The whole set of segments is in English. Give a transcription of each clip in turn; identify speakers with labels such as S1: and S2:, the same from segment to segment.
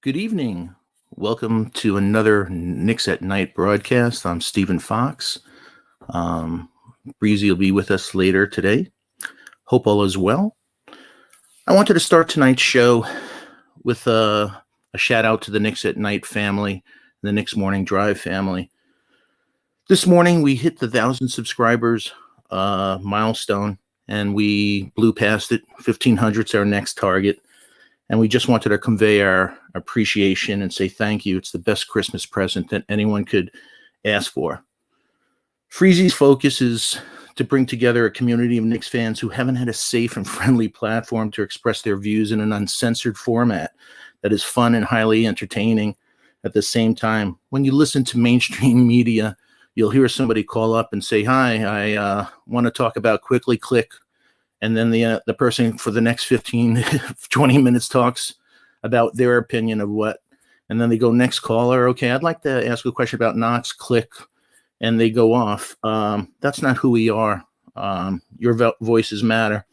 S1: Good evening. Welcome to another Knicks at Night broadcast. I'm Stephen Fox. Um, Breezy will be with us later today. Hope all is well. I wanted to start tonight's show with a shout out to the Knicks at Night family, the Knicks Morning Drive family. This morning we hit the 1,000 subscribers milestone, and we blew past it. 1,500 is our next target. And we just wanted to convey our appreciation and say thank you. It's the best Christmas present that anyone could ask for. Freezy's focus is to bring together a community of Knicks fans who haven't had a safe and friendly platform to express their views in an uncensored format that is fun and highly entertaining. At the same time, when you listen to mainstream media, you'll hear somebody call up and say, "Hi, I want to talk about Quickley Click." And then the person for the next 15, 20 minutes talks about their opinion of what. And then they go, next caller, okay, I'd like to ask a question about Knox, click, and they go off. That's not who we are. Your voices matter.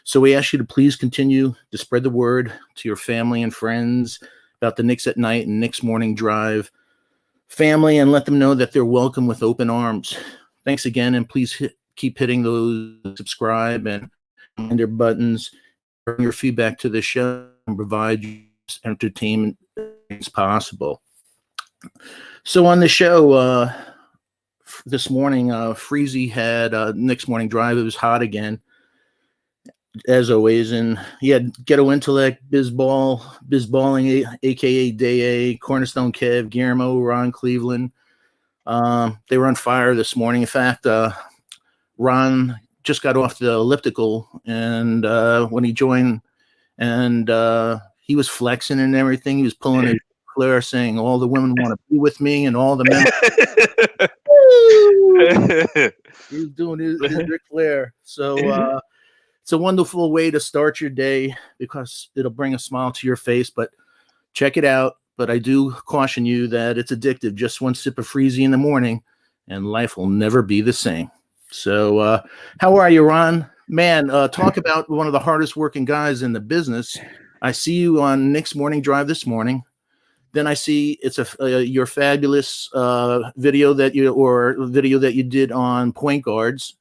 S1: So we ask you to please continue to spread the word to your family and friends about the Knicks at Night and Knicks Morning Drive family, and let them know that they're welcome with open arms. Thanks again, and please keep hitting those subscribe and their buttons. Bring your feedback to the show and provide you entertainment as possible. So on the show this morning, Freezy had Knicks Morning Drive. It was hot again, as always, and he had Ghetto Intellect, Bizballing, aka Day A, Cornerstone Kev, Guillermo, Ron Cleveland. They were on fire this morning. In fact, Ron just got off the elliptical, and when he joined, and he was flexing and everything. He was pulling a Flair, saying, "All the women want to be with me, and all the men." He was doing his Ric Flair. So it's a wonderful way to start your day because it'll bring a smile to your face. But check it out. But I do caution you that it's addictive. Just one sip of Freezy in the morning, and life will never be the same. So how are you, Ron? Man, talk about one of the hardest working guys in the business. I see you on Knicks Morning Drive this morning. Then I see it's your fabulous video that you did on point guards.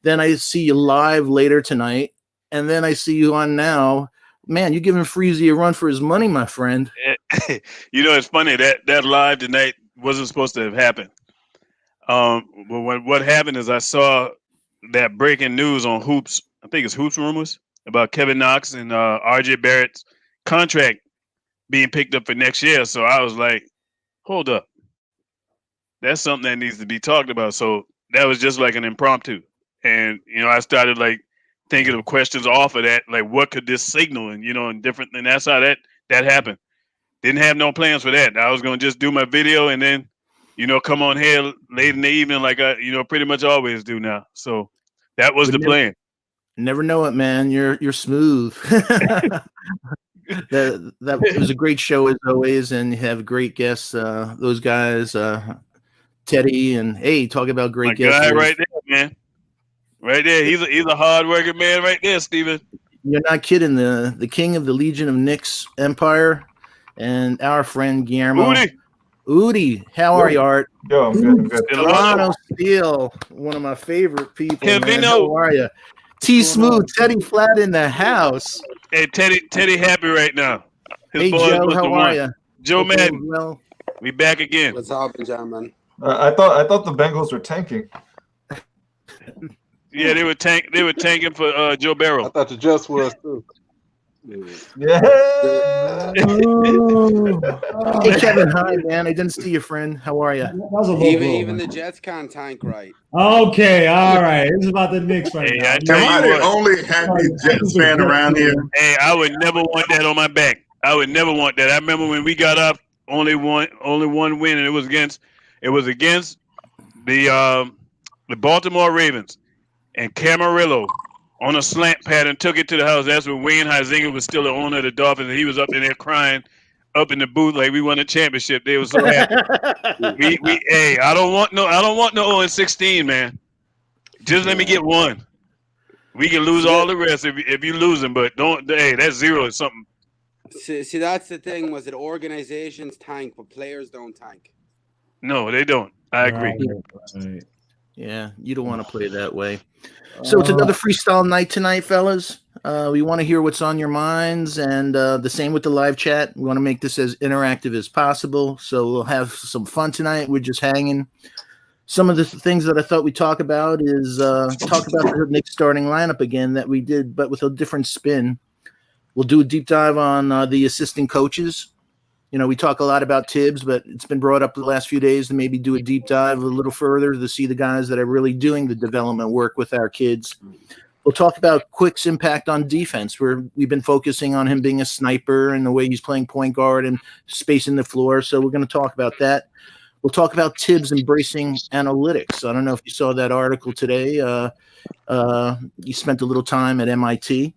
S1: Then I see you live later tonight, and then I see you on now. Man, you're giving Freezy a run for his money, my friend.
S2: It's funny that live tonight wasn't supposed to have happened. But what happened is I saw that breaking news on Hoops. I think it's Hoops Rumors about Kevin Knox and RJ Barrett's contract being picked up for next year. So I was like, hold up. That's something that needs to be talked about. So that was just like an impromptu. And, I started like thinking of questions off of that, like what could this signal and different. And that's how that happened. Didn't have no plans for that. I was going to just do my video and then, come on here late in the evening like I, pretty much always do now. So that was the plan.
S1: Never know it, man. You're smooth. That was a great show as always, and you have great guests. Those guys, Teddy, and hey, talk about great guests.
S2: Guy right there, man. Right there, he's a hard-working man right there, Steven.
S1: You're not kidding. The king of the Legion of Knicks Empire, and our friend Guillermo. Udi, how are you, Art?
S3: Yo, I'm good.
S1: Toronto Steel, one of my favorite people. Man.
S2: How
S1: are you? T Smooth, Teddy Flat in the house.
S2: Hey, Teddy happy right now.
S1: Hey, Joe, how are you?
S2: Joe Madden, we back again.
S4: What's happening, gentlemen?
S3: I thought the Bengals were tanking.
S2: Yeah, they were tanking for Joe Barrow.
S4: I thought the Jets was too.
S3: Yeah.
S1: Hey, Kevin, hi, man. I didn't see your friend. How are you?
S4: Even the Jets can't tank right.
S5: Okay, all right. This is about the Knicks right now.
S6: Am I the only happy Jets fan around here?
S2: Hey, I would never want that on my back. I would never want that. I remember when we got up, only one win, and it was against the Baltimore Ravens, and Camarillo on a slant pattern took it to the house. That's when Wayne Huizenga was still the owner of the Dolphins, and he was up in there crying, up in the booth like we won a championship. They was so happy. Hey, I don't want no 0-16, man. Just let me get one. We can lose all the rest if you lose them, but don't. Hey, that 0 is something.
S4: See, that's the thing. Was it organizations tank, but players don't tank?
S2: No, they don't. I agree.
S5: Right.
S1: Yeah, you don't want to play that way. So it's another freestyle night tonight, fellas. We want to hear what's on your minds, and the same with the live chat. We want to make this as interactive as possible, so we'll have some fun tonight. We're just hanging. Some of the things that I thought we'd talk about is talk about the Knicks starting lineup again that we did, but with a different spin. We'll do a deep dive on the assistant coaches. You know, we talk a lot about Tibs, but it's been brought up the last few days to maybe do a deep dive a little further to see the guys that are really doing the development work with our kids. We'll talk about Quick's impact on defense, where we've been focusing on him being a sniper and the way he's playing point guard and spacing the floor. So we're going to talk about that. We'll talk about Tibs embracing analytics. I don't know if you saw that article today. He spent a little time at MIT.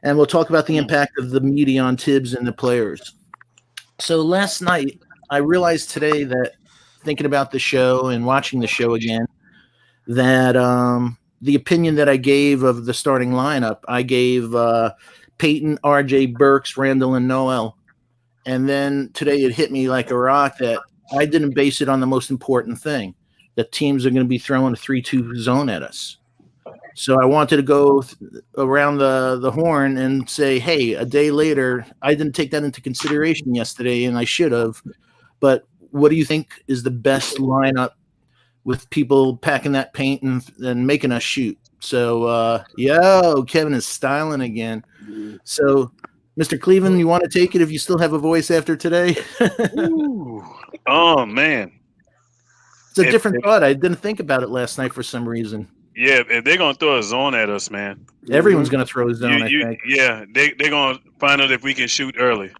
S1: And we'll talk about the impact of the media on Tibs and the players. So last night, I realized today that thinking about the show and watching the show again, that the opinion that I gave of the starting lineup, I gave Peyton, RJ, Burks, Randall, and Noel. And then today it hit me like a rock that I didn't base it on the most important thing, that teams are going to be throwing a 3-2 zone at us. So I wanted to go around the horn and say, hey, a day later, I didn't take that into consideration yesterday, and I should have. But what do you think is the best lineup with people packing that paint and making us shoot? So, Kevin is styling again. So, Mr. Cleveland, you want to take it if you still have a voice after today?
S2: Oh, man.
S1: It's a different thought. I didn't think about it last night for some reason.
S2: Yeah, if they're gonna throw a zone at us, man.
S1: Everyone's gonna throw a zone, I think.
S2: Yeah, they're gonna find out if we can shoot early.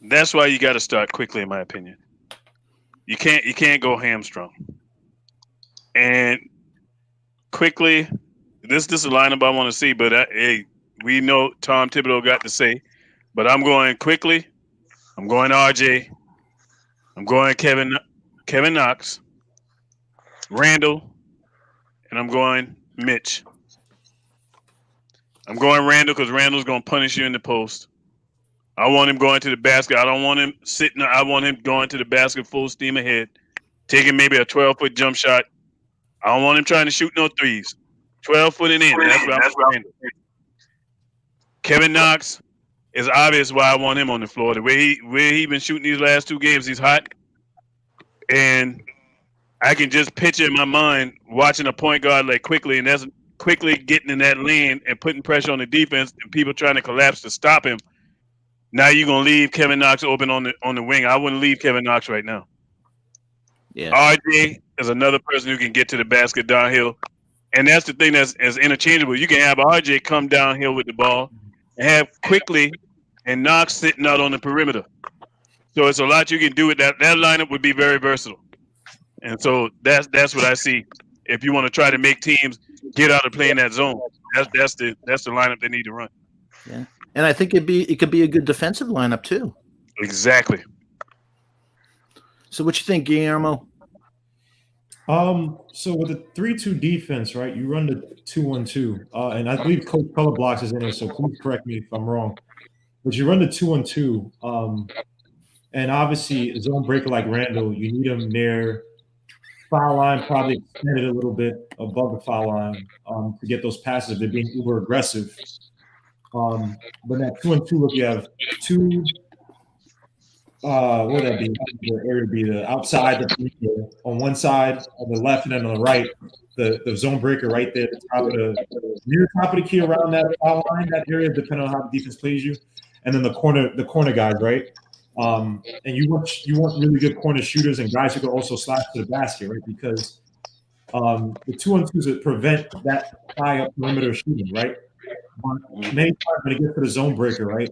S2: That's why you got to start quickly, in my opinion. You can't go hamstrung. And quickly, this is a lineup I want to see, but we know Tom Thibodeau got to say, but I'm going quickly. I'm going RJ. I'm going Kevin Knox. Randall, and I'm going Mitch. I'm going Randall because Randall's going to punish you in the post. I want him going to the basket. I don't want him sitting. I want him going to the basket full steam ahead, taking maybe a 12-foot jump shot. I don't want him trying to shoot no threes. 12-foot and in. That's what I'm saying. Kevin Knox is obvious why I want him on the floor. The way he been shooting these last two games, he's hot. And I can just picture in my mind watching a point guard like Quickley, and that's Quickley getting in that lane and putting pressure on the defense and people trying to collapse to stop him. Now you're gonna leave Kevin Knox open on the wing. I wouldn't leave Kevin Knox right now.
S1: Yeah.
S2: RJ is another person who can get to the basket downhill. And that's the thing that's interchangeable. You can have RJ come downhill with the ball and have Quickley and Knox sitting out on the perimeter. So it's a lot you can do with that. That lineup would be very versatile. And so that's what I see. If you want to try to make teams get out of playing that zone, that's the lineup they need to run.
S1: Yeah, and I think it could be a good defensive lineup too.
S2: Exactly.
S1: So what you think, Guillermo?
S5: So with the 3-2 defense, right? You run the 2-1-2, and I believe Coach Color Blocks is in there. So please correct me if I'm wrong. But you run the 2-1-2, and obviously a zone breaker like Randall, you need him near foul line, probably extended a little bit above the foul line to get those passes if they're being uber aggressive. But that 2-2 look, you have two. What would that be? The area would be the outside on one side, on the left, and then on the right, the zone breaker right there, near top of the key around that foul line, that area, depending on how the defense plays you, and then the corner guys, right? And you want really good corner shooters and guys who can also slash to the basket, right? Because the 2-on-2s prevent that high up perimeter shooting, right? But many times when it gets to the zone breaker, right?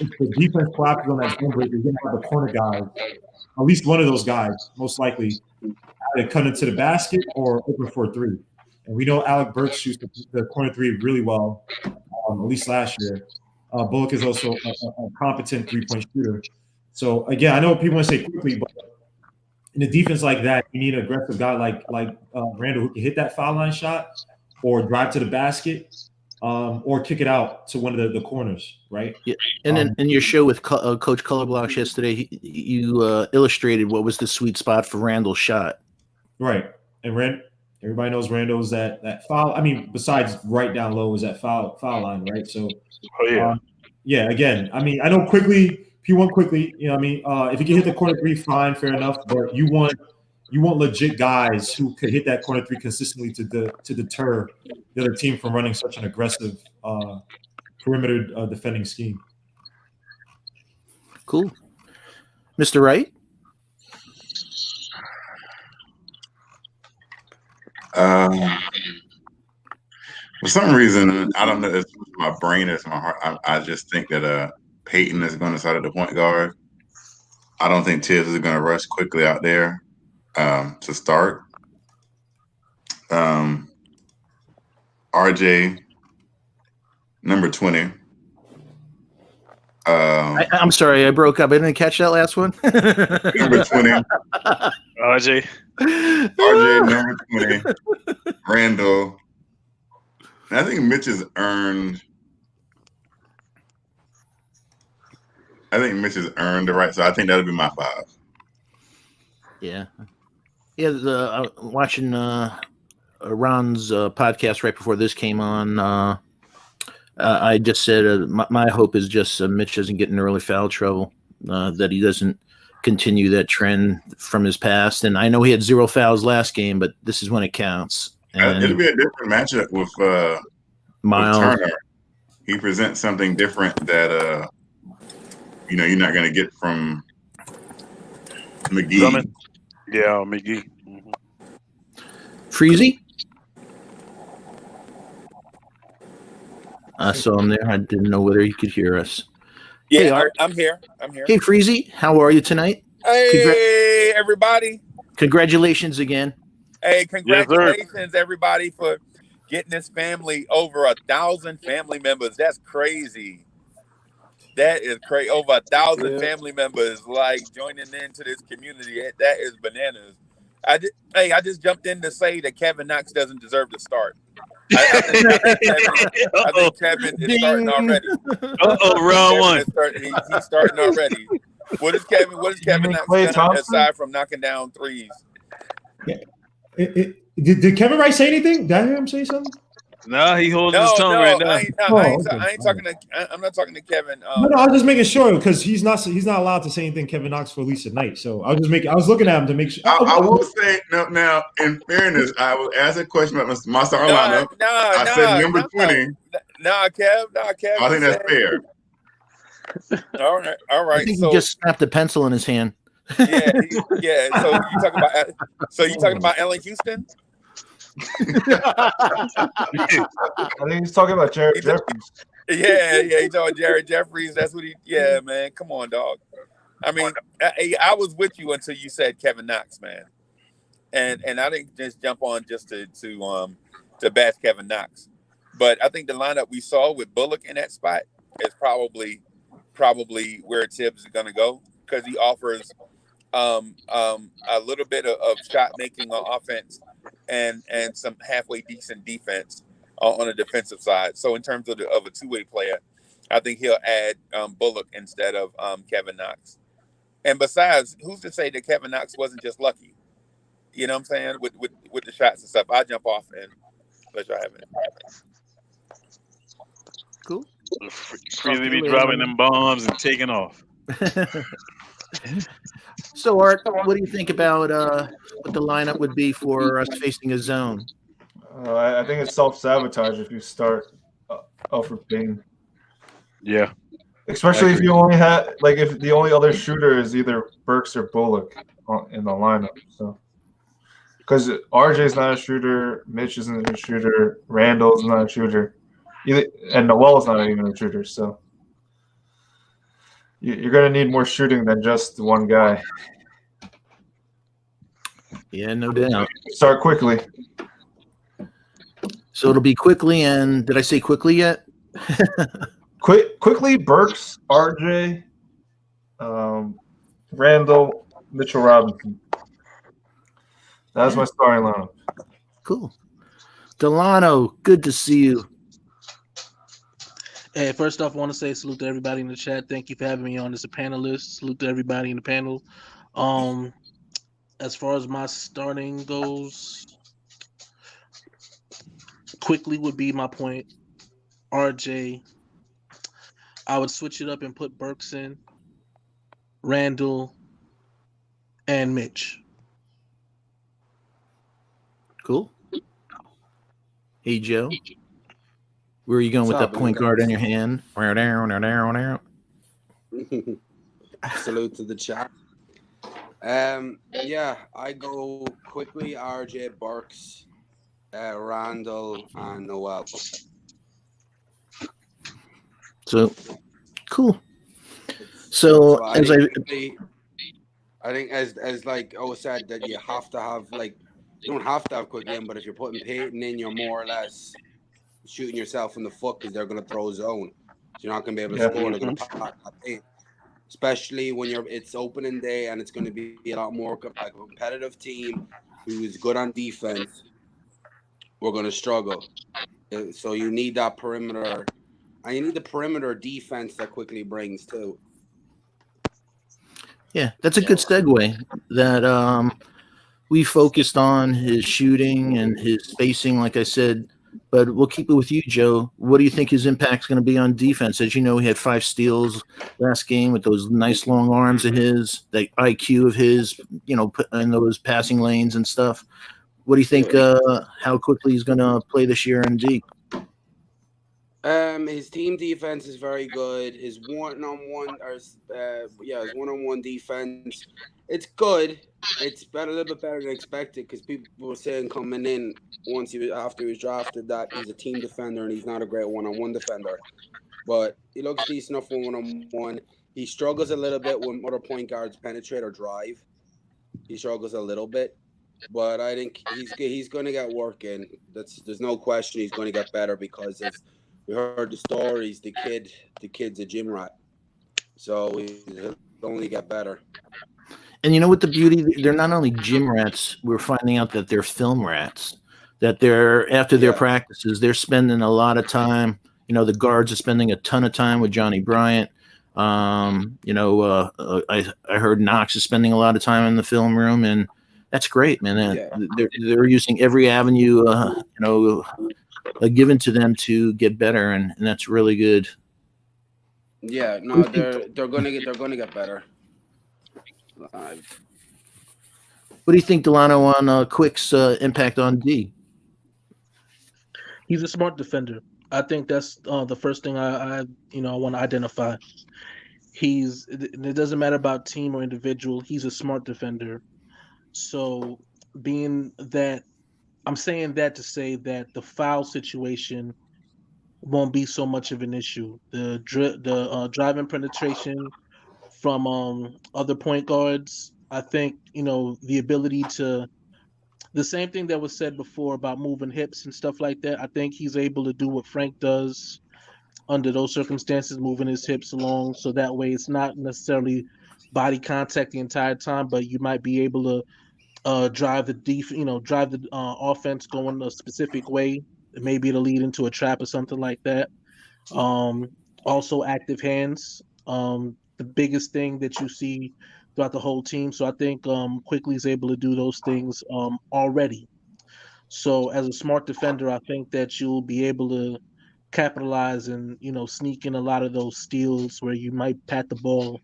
S5: If the defense collapses on that zone breaker, you're going to have the corner guys, at least one of those guys, most likely, either cut into the basket or open for a three. And we know Alec Burks shoots the corner three really well, at least last year. Bullock is also a competent three-point shooter. So, again, I know people want to say quickly, but in a defense like that, you need an aggressive guy like Randall who can hit that foul line shot or drive to the basket or kick it out to one of the corners, right?
S1: Yeah. And then in your show with Coach Colorblocks yesterday, you illustrated what was the sweet spot for Randall's shot.
S5: Right. And everybody knows Randall's that foul. I mean, besides right down low is that foul line, right? So, yeah. Again, I mean, I know Quickley. If you want Quickley, you know, what I mean, if you can hit the corner three, fine, fair enough. But you want legit guys who could hit that corner three consistently to deter the other team from running such an aggressive perimeter defending scheme.
S1: Cool, Mr. Wright.
S6: For some reason, I don't know if my brain is my heart. I just think that Peyton is going to start at the point guard. I don't think Tibs is going to rush quickly out there to start. RJ, number 20.
S1: I'm sorry, I broke up. I didn't catch that last one.
S6: Number 20.
S2: RJ.
S6: RJ, number 20. Randall. And I think Mitch has earned. the right. So I think that'll be my 5.
S1: Yeah. Watching Ron's podcast right before this came on. I just said my hope is just Mitch doesn't get in early foul trouble, that he doesn't continue that trend from his past. And I know he had 0 fouls last game, but this is when it counts. And
S6: it'll be a different matchup with
S1: Miles.
S6: With Turner. He presents something different that you're not going to get from McGee.
S2: Drummond. Yeah, McGee. Mm-hmm.
S1: Freezy? I saw him there. I didn't know whether he could hear us.
S7: Yeah,
S1: Hey, Art.
S7: I'm here.
S1: Hey, Freezy, how are you tonight?
S7: Hey, everybody.
S1: Congratulations again.
S7: Hey, congratulations, everybody, for getting this family over 1,000 family members. That's crazy. That is crazy. Over 1,000 family members like joining into this community. That is bananas. I just jumped in to say that Kevin Knox doesn't deserve to start. I think Kevin is starting already.
S2: Round one.
S7: He's starting already. What is Kevin Knox done aside from knocking down threes?
S5: Yeah. Did Kevin Wright say anything? Did I hear him say something?
S2: No, he holds his tongue right now.
S7: I'm not talking to Kevin.
S5: No, I was just making sure because he's not allowed to say anything Kevin Knox for at least a night. So I was looking at him to make sure.
S6: I will say now. In fairness, I will ask a question about my starting lineup. I said number 20.
S7: Kev.
S6: I think that's fair.
S7: All right.
S1: I think he just snapped a pencil in his hand.
S7: Yeah. So you talking about Allen Houston?
S3: I think he's talking about Jared Jeffries.
S7: Yeah, he's talking about Jared Jeffries. That's what yeah, man. Come on, dog. I mean, I was with you until you said Kevin Knox, man. And I didn't just jump on just to bash Kevin Knox. But I think the lineup we saw with Bullock in that spot is probably where Tibs is gonna go, because he offers a little bit of shot making on offense and some halfway decent defense on the defensive side. So in terms of a two-way player, I think he'll add Bullock instead of Kevin Knox. And besides, who's to say that Kevin Knox wasn't just lucky? You know what I'm saying? With the shots and stuff. I'll jump off and let y'all have it.
S1: Cool.
S2: Freely be dropping them bombs and taking off.
S1: So, Art, what do you think about what the lineup would be for us facing a zone?
S3: I think it's self-sabotage if you start Alfred Payton.
S2: Yeah.
S3: Especially if you only have, if the only other shooter is either Burks or Bullock in the lineup. So, because RJ's not a shooter, Mitch isn't a shooter, Randall's not a shooter, and Noel's not even a shooter. So, you're going to need more shooting than just one guy.
S1: Yeah, no doubt.
S3: Start quickly.
S1: So it'll be Quickley, and did I say Quickley yet?
S3: Quickly, Burks, RJ, Randall, Mitchell Robinson. That's my starting lineup.
S1: Cool. Delano, good to see you.
S8: Hey, first off, I want to say salute to everybody in the chat. Thank you for having me on as a panelist. Salute to everybody in the panel. Um, as far as my starting goes, Quickley would be my point. RJ, I would switch it up and put Burks in, Randall, and Mitch.
S1: Cool. Hey, Joe. Where are you going with
S4: What's
S1: that
S4: up,
S1: point
S4: guys?
S1: guard in your hand?
S4: Salute to the chat. Yeah, I go Quickly, RJ, Burks, Randall, and Noel.
S1: So, cool. So,
S4: I
S1: as
S4: think as like O said, that you have to have like you don't have to have Quickly in, but if you're putting Peyton in, you're more or less shooting yourself in the foot because they're going to throw zone. So you're not going to be able to
S3: Yeah.
S4: score. They're going to pack that paint. Especially when it's opening day and it's going to be a lot more like a competitive team who's good on defense. We're going to struggle. So you need that perimeter, and you need the perimeter defense that Quickly brings too.
S1: yeah, that's a good segue. That we focused on his shooting and his spacing, like I said, but we'll keep it with you, Joe. What do you think his impact's going to be on defense? As you know, he had 5 steals last game with those nice long arms of his, that IQ of his, in those passing lanes and stuff. What do you think? How quickly he's going to play this year in D?
S4: His team defense is very good. His one-on-one defense, it's good. It's a little bit better than expected because people were saying coming in after he was drafted that he's a team defender and he's not a great one-on-one defender. But he looks decent enough for one-on-one. He struggles a little bit when other point guards penetrate or drive. He struggles a little bit, but I think he's going to get work in. There's no question he's going to get better because we heard the stories. The kid's a gym rat, so he'll only get better.
S1: And you know what the beauty? They're not only gym rats. We're finding out that they're film rats. That they're after their practices, they're spending a lot of time. The guards are spending a ton of time with Johnny Bryant. I heard Knox is spending a lot of time in the film room, and that's great, man. They're using every avenue, given to them to get better, and that's really good.
S4: Yeah, no, they're gonna get better.
S1: What do you think, Delano, on Quick's impact on D?
S8: He's a smart defender. I think that's the first thing I want to identify. It doesn't matter about team or individual. He's a smart defender. So being that, I'm saying that to say that the foul situation won't be so much of an issue. The driving penetration from other point guards, I think, the ability to, the same thing that was said before about moving hips and stuff like that. I think he's able to do what Frank does under those circumstances, moving his hips along, so that way it's not necessarily body contact the entire time, but you might be able to drive the offense going a specific way. Maybe it'll lead into a trap or something like that. Also, active hands. The biggest thing that you see throughout the whole team. So I think Quickley is able to do those things already. So as a smart defender, I think that you'll be able to capitalize and sneak in a lot of those steals where you might pat the ball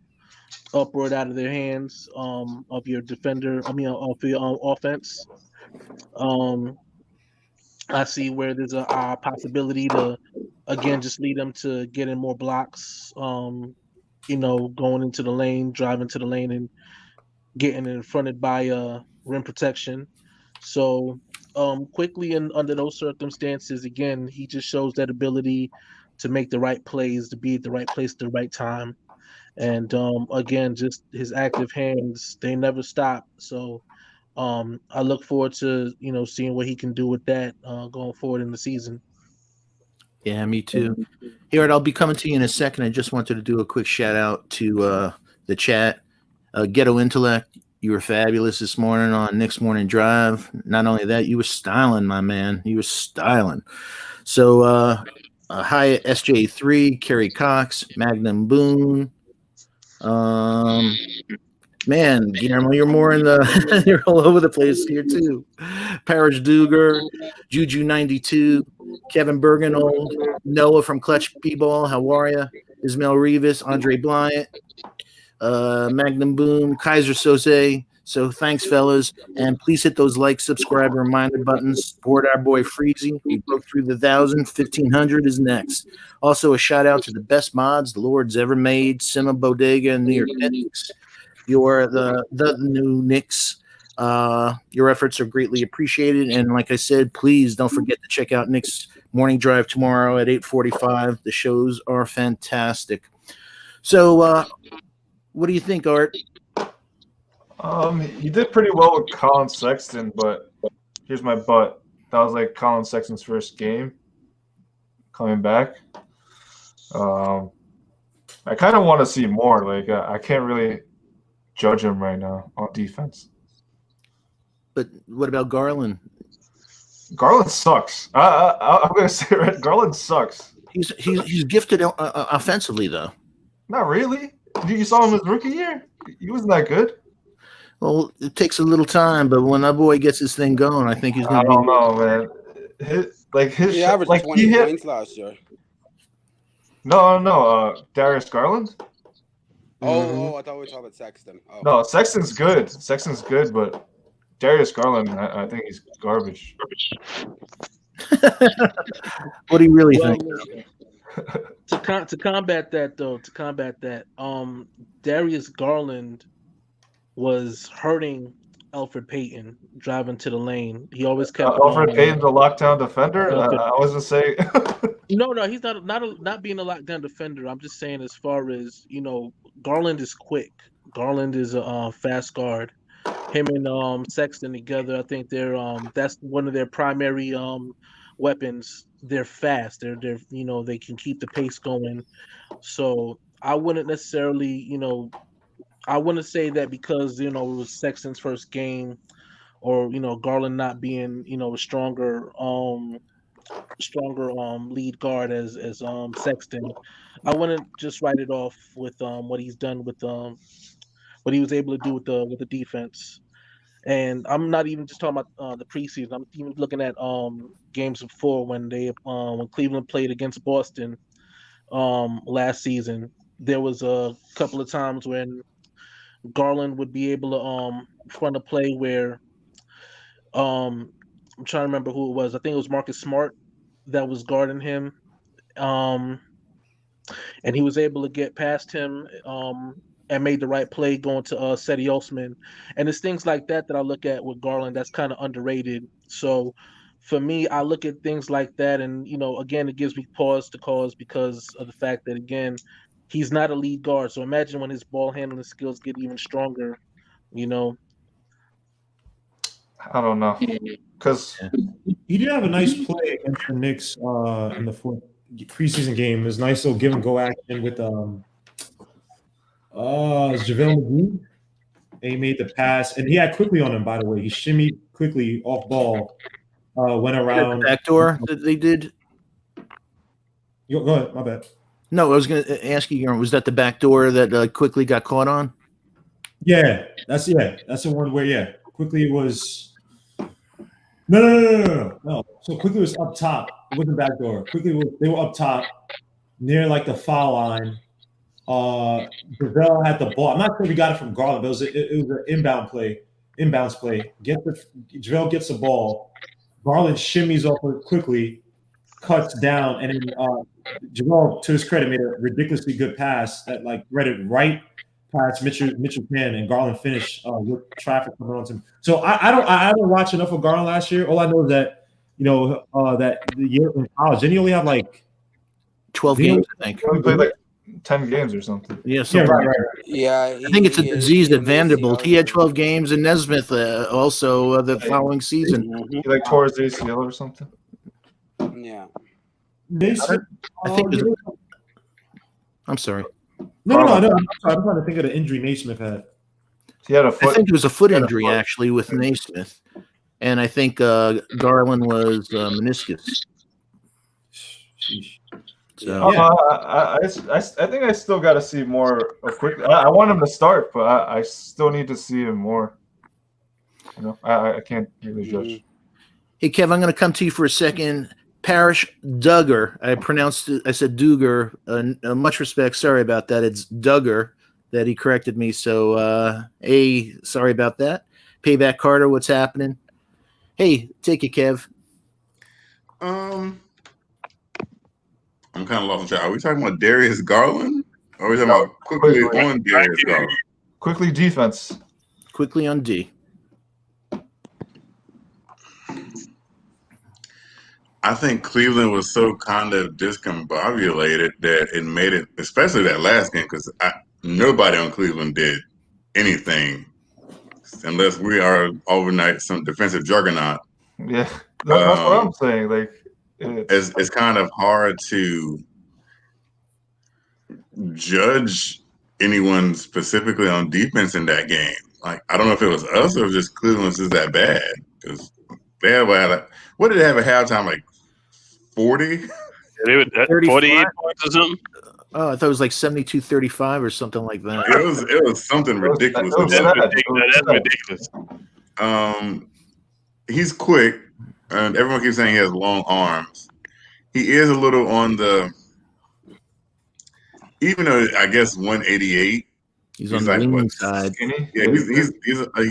S8: upward out of their hands of your defender. Of your offense. I see where there's a possibility to again just lead them to getting more blocks. Going into the lane, driving to the lane, and getting confronted by rim protection. So Quickly and under those circumstances, again, he just shows that ability to make the right plays, to be at the right place at the right time. And again, just his active hands, they never stop. So I look forward to seeing what he can do with that going forward in the season.
S1: Yeah, me too. Here, I'll be coming to you in a second. I just wanted to do a quick shout out to the chat. Ghetto Intellect, you were fabulous this morning on Knicks Morning Drive. Not only that, you were styling, my man. You were styling. So Hyatt SJ3, Kerry Cox, Magnum Boone. Man, Guillermo, you're more in the you're all over the place here too. Parrish Duger, Juju 92, Kevin Bergenol, Noah from Clutch P-Ball, how are you? Ismail Rivas, Andre Bryant, Magnum Boom, Kaiser Soze. So thanks, fellas, and please hit those like, subscribe, and reminder buttons. Support our boy Freezy. He broke through the 1,500 is next. Also, a shout out to the best mods the Lord's ever made, Cinema Bodega and New York Knicks. You're the new Knicks. Your efforts are greatly appreciated, and like I said, please don't forget to check out Knicks Morning Drive tomorrow at 8:45. The shows are fantastic. So, what do you think, Art?
S3: He did pretty well with Colin Sexton, but here's my but. That was like Colin Sexton's first game coming back. I kind of want to see more. Like I can't really judge him right now on defense.
S1: But what about Garland?
S3: Garland sucks. I'm gonna say it right. Garland sucks.
S1: He's gifted offensively, though.
S3: Not really. You saw him his rookie year. He wasn't that good.
S1: Well, it takes a little time, but when that boy gets his thing going, I think he's going to be.
S3: I don't know, man. He
S4: averaged 20 points last year.
S3: No. Darius Garland.
S4: Oh, I thought we were talking about Sexton. Oh.
S3: No, Sexton's good. Sexton's good, but Darius Garland, I think he's garbage.
S1: What do you really think?
S8: To combat that, Darius Garland was hurting Elfrid Payton driving to the lane. He always kept
S3: Elfrid Payton's a lockdown defender. I wasn't saying.
S8: No, he's not being a lockdown defender. I'm just saying, as far as Garland is quick. Garland is a fast guard. Him and Sexton together, I think they're that's one of their primary weapons. They're fast. They're they can keep the pace going. So I wouldn't necessarily I wouldn't say that because it was Sexton's first game, or Garland not being a stronger lead guard as Sexton. I wouldn't just write it off with what he's done with what he was able to do with the defense. And I'm not even just talking about the preseason. I'm even looking at games before when Cleveland played against Boston last season. There was a couple of times when Garland would be able to run a play where I'm trying to remember who it was. I think it was Marcus Smart that was guarding him, and he was able to get past him and made the right play going to Seti Osman. And it's things like that I look at with Garland that's kind of underrated. So for me, I look at things like that, and again, it gives me pause because of the fact that, again, he's not a lead guard. So imagine when his ball handling skills get even stronger.
S3: I don't know, because
S5: he did have a nice play against the Knicks in the fourth preseason game. It was nice little give and go action with JaVale McGee. And he made the pass, and he had Quickley on him, by the way. He shimmied Quickley off ball, went around.
S1: The backdoor that they did?
S5: Go ahead, my bad.
S1: No, I was going to ask you, was that the backdoor that Quickley got caught on?
S5: Yeah, that's the one where Quickley was. No. So Quickley was up top. It wasn't backdoor. They were up top near like the foul line. JaVale had the ball. I'm not sure if he got it from Garland, but it was an inbounds play. JaVale gets the ball. Garland shimmies off it quickly, cuts down, and then JaVale, to his credit, made a ridiculously good pass that read it right past Mitchell Penn, and Garland finished with traffic coming on to him. So I don't watch enough of Garland last year. All I know is that that the year in college, didn't he only have
S1: 12 games, I think.
S3: he played 10 games or something.
S1: Yeah,
S5: right.
S4: Yeah,
S1: I think it's a disease at Vanderbilt. He had 12 games, and Nesmith also the following season.
S3: He tore his ACL or something.
S4: Yeah.
S1: I think I'm sorry.
S5: No. I'm trying to think of the injury Naismith had.
S3: He had a foot.
S1: I think it was a foot injury actually with Naismith, and I think Garland was meniscus.
S5: Sheesh.
S1: So
S3: I think I still got to see more of Quickley. I want him to start, but I still need to see him more. You know, I can't really judge.
S1: hey, Kev, I'm going to come to you for a second. Parrish Duggar. I said Duggar. Much respect. Sorry about that. It's Duggar that he corrected me. So, sorry about that. Payback Carter, what's happening? Hey, take it, Kev.
S6: I'm kind of lost in track. Are we talking about Darius Garland? Or are we talking about Quickley on Darius Garland?
S3: Quickley defense.
S1: Quickly on D.
S6: I think Cleveland was so kind of discombobulated that it made it, especially that last game, because nobody on Cleveland did anything unless we are overnight some defensive juggernaut.
S3: Yeah, that's what I'm saying. Like,
S6: it's kind of hard to judge anyone specifically on defense in that game. Like, I don't know if it was us or it was just Cleveland was just that bad, because they had what did they have at halftime? Like 40?
S2: They were 48 points or something.
S1: Oh, I thought it was like 72-35 or something like that.
S6: It was something ridiculous.
S2: That's ridiculous.
S6: He's quick, and everyone keeps saying he has long arms. He is a little on the, even though I guess 188.
S1: He's on the leaning side.
S6: Yeah,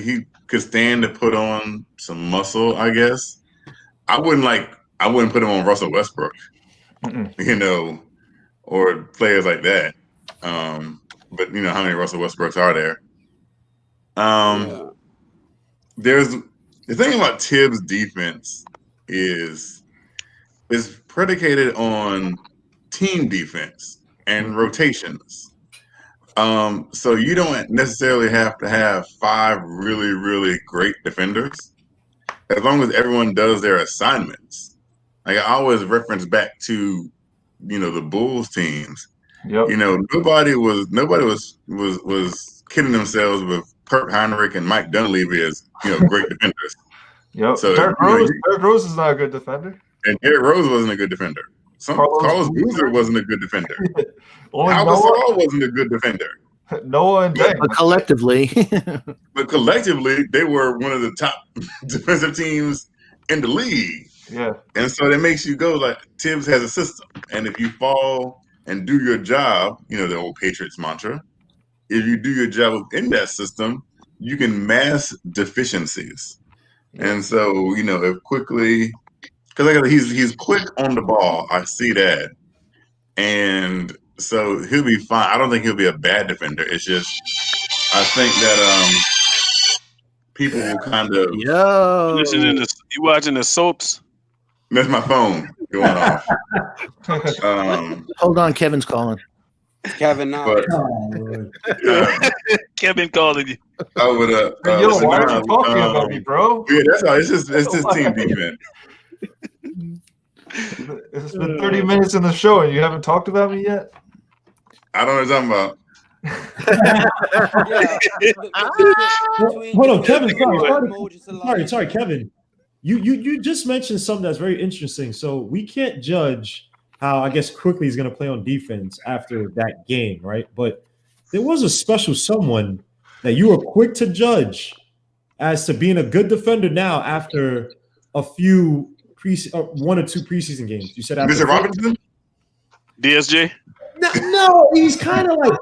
S6: he could stand to put on some muscle, I guess. I wouldn't put him on Russell Westbrook, you know, or players like that. But you know how many Russell Westbrooks are there? There's the thing about Tibs' defense is predicated on team defense and rotations. So you don't necessarily have to have 5 really, really great defenders, as long as everyone does their assignments. Like I always reference back to, you know, the Bulls teams.
S3: Yep.
S6: You know, nobody was kidding themselves with Kurt Heinrich and Mike Dunleavy as, you know, great defenders.
S3: Yep.
S6: So
S3: Derrick Rose is not a good defender.
S6: And Derrick Rose wasn't a good defender. Carlos Boozer wasn't a good defender. Al Gasol wasn't a good defender.
S3: Noah and Deng.
S1: But collectively,
S6: they were one of the top defensive teams in the league.
S3: Yeah.
S6: And so that makes you go like Tibbs has a system. And if you fall and do your job, you know, the old Patriots mantra, if you do your job within that system, you can mask deficiencies. Yeah. And so, you know, if Quickley, because he's quick on the ball, I see that. And so he'll be fine. I don't think he'll be a bad defender. It's just I think that people will kind of
S2: you watching the soaps?
S6: That's my phone going off.
S1: Hold on, Kevin's calling.
S4: Kevin now.
S2: Kevin calling you.
S6: I would
S3: yo, why are you talking about me, bro?
S6: Yeah, that's all. It's just team defense.
S3: It's been 30 minutes in the show and you haven't talked about me yet?
S6: I don't know what you're talking about.
S5: Hold on, Kevin. Sorry, Kevin. You just mentioned something that's very interesting. So we can't judge how I guess Quickley is going to play on defense after that game, right? But there was a special someone that you were quick to judge as to being a good defender now after a few 1 or 2 preseason games. You said after
S6: Mr. Robinson?
S2: DSJ?
S5: No, he's kind of like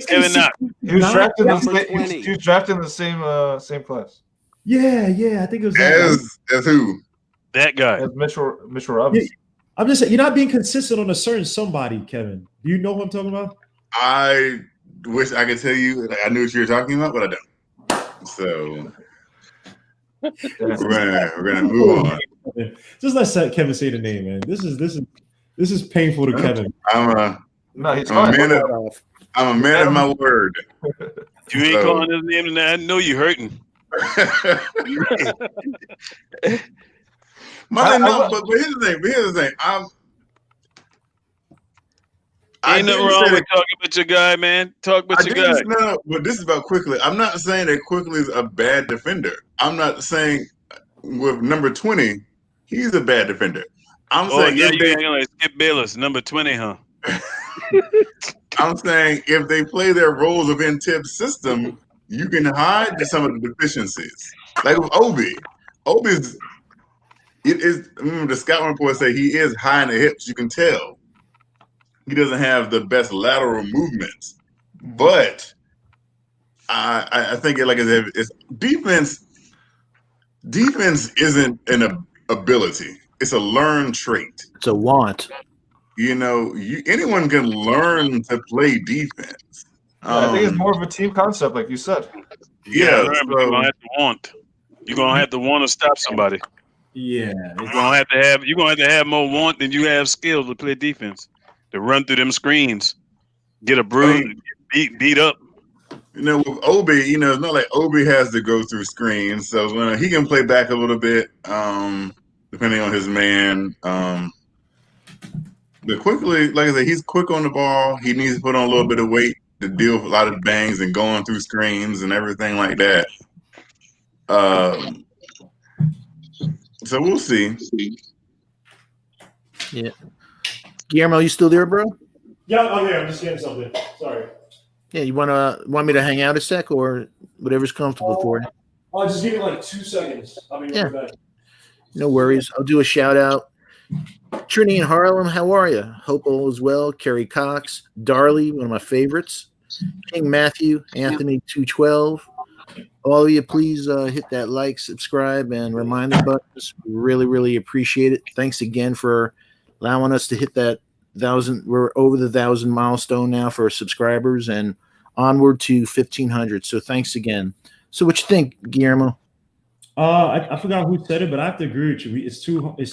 S2: Kevin Knox.
S3: He was drafted in the same class.
S5: Yeah, I think it was
S6: as who?
S2: That guy.
S3: As Mitchell Robinson.
S5: Yeah, I'm just saying you're not being consistent on a certain somebody, Kevin. Do you know what I'm talking about?
S6: I wish I could tell you I knew what you were talking about, but I don't. So we're gonna move on.
S5: Just let Kevin say the name, man. This is painful to Kevin.
S6: I'm a man of my word.
S2: You ain't calling his name tonight. I know you hurting.
S6: But here's the thing.
S2: Ain't nothing wrong with talking about your guy, man. Talk about your guy.
S6: No, but this is about Quickley. I'm not saying that Quickley is a bad defender. I'm not saying with number 20, he's a bad defender. I'm
S2: Oh,
S6: saying
S2: yeah,
S6: if
S2: you
S6: they,
S2: acting like Skip Bayless, number 20, huh?
S6: I'm saying if they play their roles within Tibs' system, you can hide some of the deficiencies. Like with Obi's it is. The scouting report say he is high in the hips. You can tell he doesn't have the best lateral movements, but I think it's defense. Defense isn't an ability; it's a learned trait.
S1: It's a want.
S6: Anyone can learn to play defense.
S3: Yeah, I think it's more of a team concept, like you said.
S2: You gotta
S6: Yeah,
S2: learn, but you're gonna have to want. You're gonna have to want to stop somebody.
S5: Yeah,
S2: You're gonna have to have more want than you have skill to play defense. To run through them screens, get a bruise, beat up.
S6: with Obi, it's not like Obi has to go through screens, so he can play back a little bit, depending on his man. But Quickley, like I said, he's quick on the ball. He needs to put on a little bit of weight to deal with a lot of bangs and going through screens and everything like that. So we'll see.
S1: Yeah. Guillermo, you still there, bro?
S5: Yeah, I'm here. I'm just getting something. Sorry.
S1: Yeah, you want me to hang out a sec or whatever's comfortable for you?
S5: I'll just give it like 2 seconds. I'll be right back.
S1: No worries. I'll do a shout out. Trini in Harlem, how are you? Hope all is well. Kerry Cox, Darley, one of my favorites. King Matthew, Anthony 212. All of you, please hit that like, subscribe, and reminder buttons. Really, really appreciate it. Thanks again for allowing us to hit that 1,000. We're over the 1,000 milestone now for subscribers and onward to 1,500. So thanks again. So what you think, Guillermo?
S5: I forgot who said it, but I have to agree with you. It's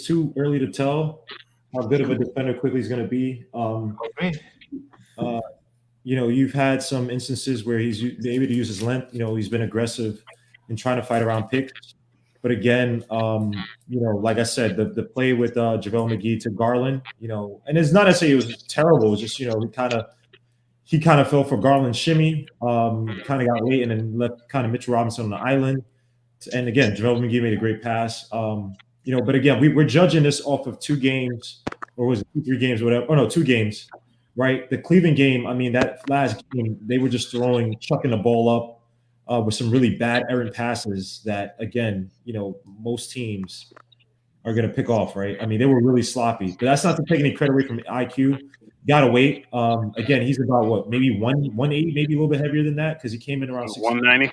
S5: too early to tell how good of a defender Quickley is going to be. You've had some instances where he's able to use his length. He's been aggressive in trying to fight around picks. But again, like I said, the play with JaVale McGee to Garland, and it's not necessarily it was terrible. It was just he kind of fell for Garland's shimmy, kind of got late, and then left kind of Mitchell Robinson on the island. And again, JaVale McGee made a great pass. But again, we're judging this off of 2 games, or was it 3 games, whatever? Oh no, 2 games, right? The Cleveland game. I mean, that last game, they were just chucking the ball up with some really bad errant passes. That again, most teams are going to pick off, right? I mean, they were really sloppy. But that's not to take any credit away from IQ. Gotta wait. Again, he's about what, maybe 180, maybe a little bit heavier than that because he came in around
S2: 190.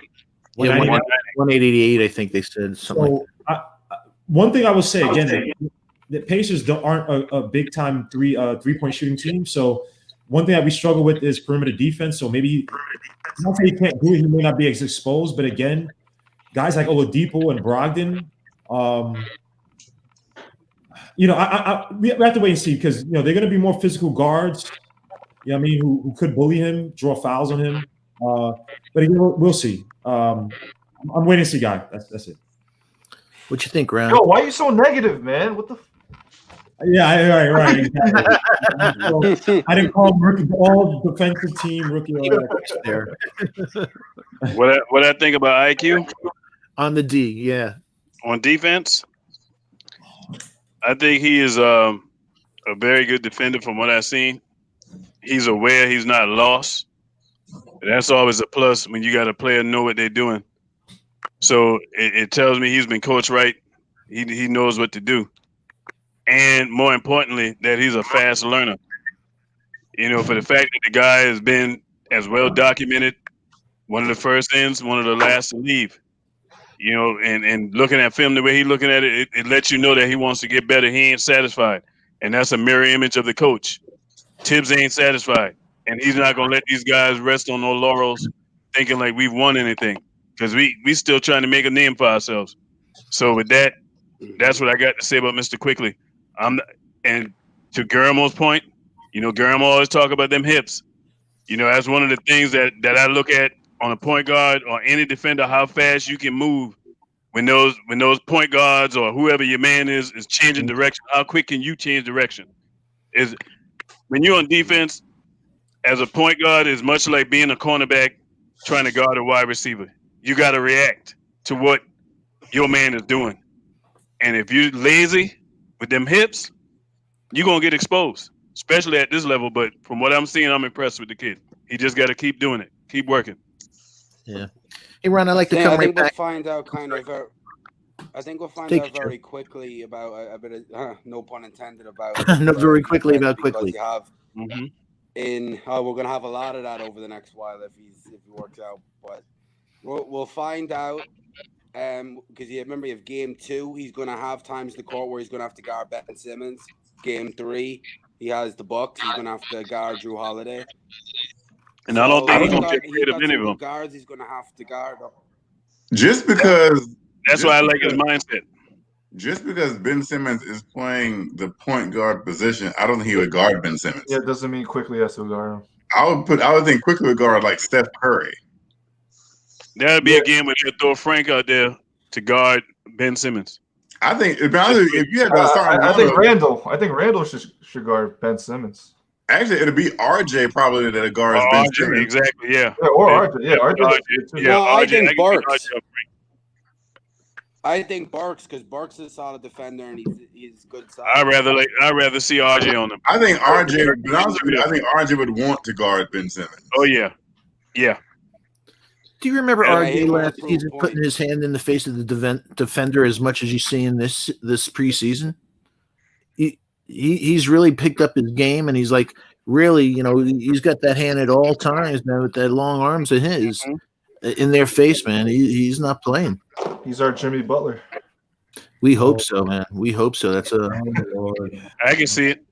S1: Yeah, 188, I think they said something.
S5: So one thing I will say again, the Pacers aren't a big time 3-point shooting team. So one thing that we struggle with is perimeter defense. So maybe not that he can't do it, he may not be as exposed. But again, guys like Oladipo and Brogdon, we have to wait and see because they're going to be more physical guards. Who could bully him, draw fouls on him. But again, we'll see. I'm waiting to see, guy. That's it.
S1: What you think, Ron?
S3: Yo, why are you so negative, man? What the?
S5: Yeah, right. Exactly. So, I didn't call him rookie, all defensive team rookie.
S1: There.
S2: What I think about IQ
S1: On the D, yeah.
S2: on defense, I think he is a very good defender from what I've seen. He's aware he's not lost. That's always a plus when you got a player know what they're doing. So it tells me he's been coached right. He knows what to do. And more importantly, that he's a fast learner. For the fact that the guy has been as well documented, one of the first ins, one of the last to leave. And looking at film the way he's looking at it, it lets you know that he wants to get better. He ain't satisfied. And that's a mirror image of the coach. Tibs ain't satisfied. And he's not going to let these guys rest on no laurels thinking like we've won anything. Because we still trying to make a name for ourselves. So with that, that's what I got to say about Mr. Quickley. And to Guillermo's point, Guillermo always talk about them hips. That's one of the things that I look at on a point guard or any defender, how fast you can move when those point guards or whoever your man is changing direction. How quick can you change direction? Is when you're on defense as a point guard is much like being a cornerback trying to guard a wide receiver. You got to react to what your man is doing. And if you're lazy with them hips, you're gonna get exposed, especially at this level. But from what I'm seeing, I'm impressed with the kid. He just got to keep doing it, keep working.
S1: Yeah. Hey, Ron, I'd like to
S4: I
S1: come
S4: think
S1: right
S4: we'll
S1: back.
S4: find out kind of. I think we'll find
S1: Take
S4: out
S1: it, Joe.
S4: very quickly about a bit of no pun intended about
S1: No, very quickly about
S4: because
S1: Quickley.
S4: you have
S2: Mm-hmm.
S4: we're gonna have a lot of that over the next while if he works out, but we'll find out. Because you remember you have game 2, he's gonna have times the court where he's gonna have to guard Ben Simmons. Game 3, he has the Bucks. He's gonna have to guard Drew Holiday.
S2: And I don't think
S4: he's
S2: he's gonna
S4: got,
S2: get rid of any of them.
S4: guards he's gonna have to guard.
S6: Just because
S2: That's why I like his mindset.
S6: Just because Ben Simmons is playing the point guard position, I don't think he would guard Ben Simmons.
S3: Yeah, it doesn't mean Quickley has to guard him.
S6: I would think Quickley would guard like Steph Curry.
S2: That'd be a game where they throw Frank out there to guard Ben Simmons.
S6: I think if you had to start,
S3: I think Randall should guard Ben Simmons.
S6: Actually, it'll be RJ probably that guards Ben Simmons.
S2: Exactly, yeah.
S3: Or RJ. Yeah, RJ.
S4: No, I think Burks.
S2: RJ.
S4: I think Burks, because Burks is a solid defender and he's good side.
S2: I'd rather see RJ on him.
S6: I think RJ. But I think RJ would want to guard Ben Simmons.
S2: Oh yeah.
S1: Do you remember
S4: Yeah,
S1: RJ
S4: he
S1: last
S4: proved
S1: season
S4: point.
S1: putting his hand in the face of the defender as much as you see in this preseason? He's really picked up his game, and he's like really, he's got that hand at all times, man, with that long arms of his in their face, man. He's not playing.
S3: He's our Jimmy Butler.
S1: We hope so, man. We hope so. That's
S2: I can see it.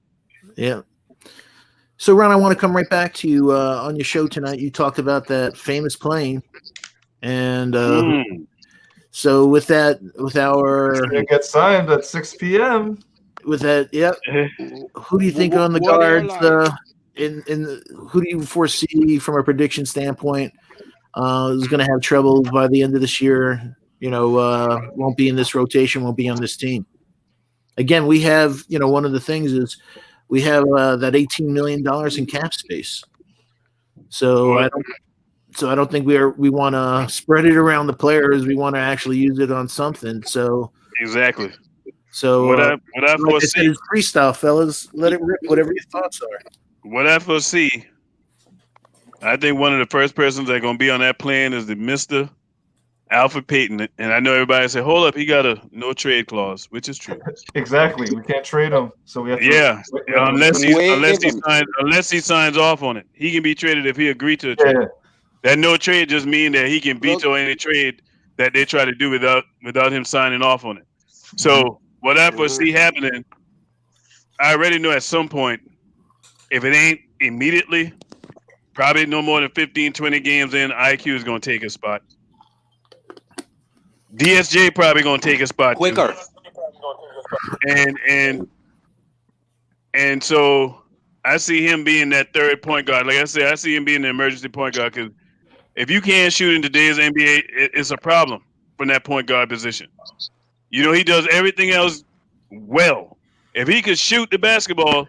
S1: Yeah. So, Ron, I want to come right back to you on your show tonight. You talked about that famous plane, and so with our
S3: It gets signed at 6 p.m.
S1: With that, yeah. Who do you think on the
S4: What
S1: guards?
S4: airline?
S1: Who do you foresee from a prediction standpoint is going to have trouble by the end of this year? Won't be in this rotation, won't be on this team. Again, we have, one of the things is we have that $18 million in cap space. So I don't think we want to spread it around the players. We want to actually use it on something. So
S2: exactly.
S1: So
S2: what I
S1: like
S2: foresee
S1: is freestyle, fellas. Let it rip. Whatever your thoughts are.
S2: What I foresee, I think one of the first persons that are going to be on that plan is the Mr. Alfred Payton. And I know everybody say, hold up, he got a no trade clause, which is true.
S3: Exactly. We can't trade him. So we have to
S2: unless he signs off on it. He can be traded if he agreed to the trade.
S3: Yeah.
S2: That no trade just means that he can veto any trade that they try to do without him signing off on it. So what I foresee happening, I already know at some point, if it ain't immediately, probably no more than 15, 20 games in, IQ is going to take a spot. DSJ probably going to take a spot
S4: quicker.
S2: And so I see him being that third point guard. Like I said, I see him being the emergency point guard because if you can't shoot in today's NBA, it's a problem from that point guard position. He does everything else well. If he could shoot the basketball,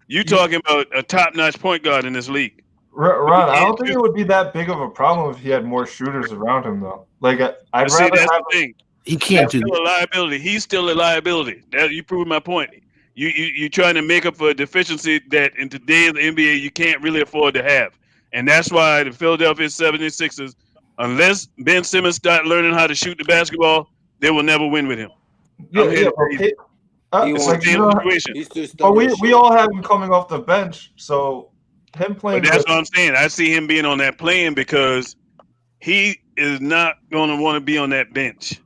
S2: you talking about a top-notch point guard in this league.
S3: Ron, I don't think it would be that big of a problem if he had more shooters around him, though. Like, I'd rather have
S2: the thing.
S1: He can't do
S2: a liability. He's still a liability. You proved my point. You trying to make up for a deficiency that in today's NBA you can't really afford to have. And that's why the Philadelphia 76ers, unless Ben Simmons start learning how to shoot the basketball, they will never win with him.
S3: It's like,
S2: situation.
S3: But we all have him coming off the bench, so him playing.
S2: But that's what I'm saying. I see him being on that plane because he is not going to want to be on that bench.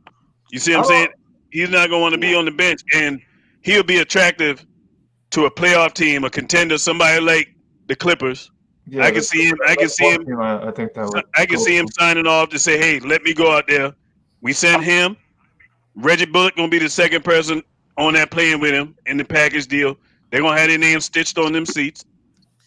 S2: You see what I'm saying? He's not going to want to be on the bench, and he'll be attractive to a playoff team, a contender, somebody like the Clippers.
S3: Yeah,
S2: I can see him. I can see him.
S3: I think that.
S2: I can see him signing off to say, "Hey, let me go out there." We send him. Reggie Bullock gonna be the second person on that plane with him in the package deal. They're gonna have their names stitched on them seats.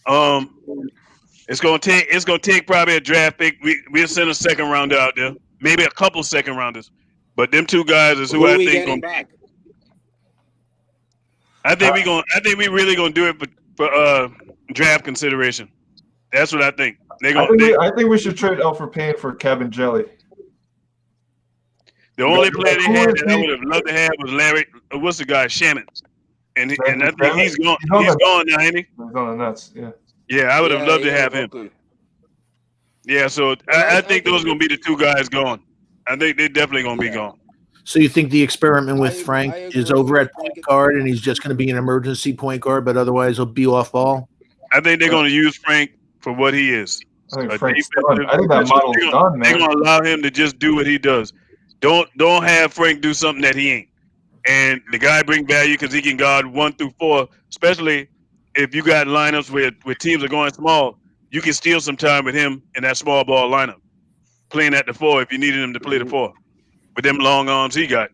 S2: It's gonna take probably a draft pick. We'll send a second rounder out there, maybe a couple second rounders. But them two guys is who I think gonna be. I think we really gonna do it for draft consideration. That's what I think.
S3: I think we should trade Alfred Payne for Kevin Jelly.
S2: The only player they had that I would have loved to have was Larry. What's the guy? Shannon. and I
S3: Then
S2: think
S3: Bennett-
S2: he's gone.
S3: he's on
S2: He's
S3: the-
S2: gone now, ain't he?
S3: He's on the Nets. Yeah.
S2: Yeah, I would have loved to have him.
S4: Brooklyn.
S2: Yeah, so I think those are going to be the two guys going. I think they're definitely going to be gone.
S1: So you think the experiment with
S4: I
S1: Frank is
S4: agree
S1: over
S4: with
S1: at point
S4: Frank.
S1: guard, and he's just going to be an emergency point guard, but otherwise he'll be off ball?
S2: I think they're going to use Frank for what he is.
S3: I think
S2: A
S3: Frank's
S2: defensive-
S3: done. I think that model's done,
S2: They're
S3: man.
S2: going to allow him to just do what he does. Don't have Frank do something that he ain't. And the guy bring value because he can guard 1 through 4, especially if you got lineups where teams are going small. You can steal some time with him in that small ball lineup, playing at the 4 if you needed him to play the 4 with them long arms he got.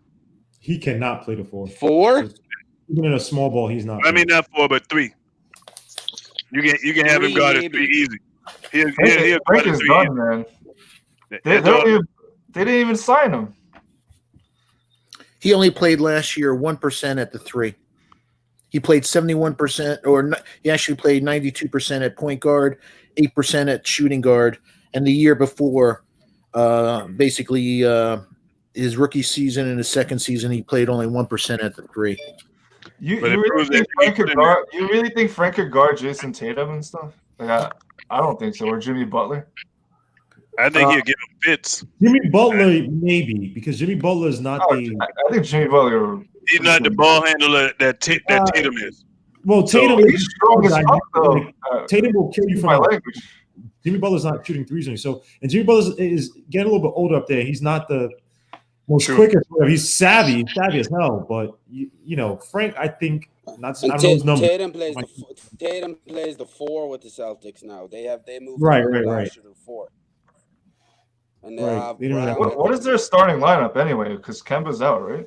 S5: He cannot play the 4.
S4: 4?
S5: Even in a small ball, he's not.
S2: I mean, not 4, but 3. You can have him
S4: 3
S2: guard at
S4: maybe.
S2: 3 easy. He'll
S3: Frank
S2: guard
S3: is
S2: at 3
S3: done, man.
S2: easy.
S3: They didn't even sign him.
S1: He only played last year 1% at the 3. He played 71%, he actually played 92% at point guard, 8% at shooting guard, and the year before, basically his rookie season and his second season, he played only 1% at the 3.
S3: You
S2: But it
S3: really
S2: proves
S3: think
S2: that
S3: Frank
S2: he
S3: could guard? You really think Frank could guard Jason Tatum and stuff? Like I don't think so. Or Jimmy Butler.
S2: I think he'll give him fits.
S5: Jimmy Butler, maybe, because Jimmy Butler is not the.
S3: I think Jimmy Butler.
S2: He's not the ball handler that Tatum is.
S5: Well, Tatum
S2: So,
S3: He's strong as fuck, though.
S5: Tatum will kill you
S3: My
S5: from.
S3: language.
S5: Jimmy Butler's not shooting threes anymore. So, and Jimmy Butler is getting a little bit older up there. He's not the most
S2: True.
S5: quickest. He's savvy as hell. But you know, Frank, I think not. I don't know his number.
S4: Tatum plays the 4 with the Celtics now. They moved
S5: Right.
S4: last year to 4. And they
S5: Right.
S4: have
S5: They don't have-
S4: Brown.
S3: What is their starting lineup anyway? Because Kemba's out, right?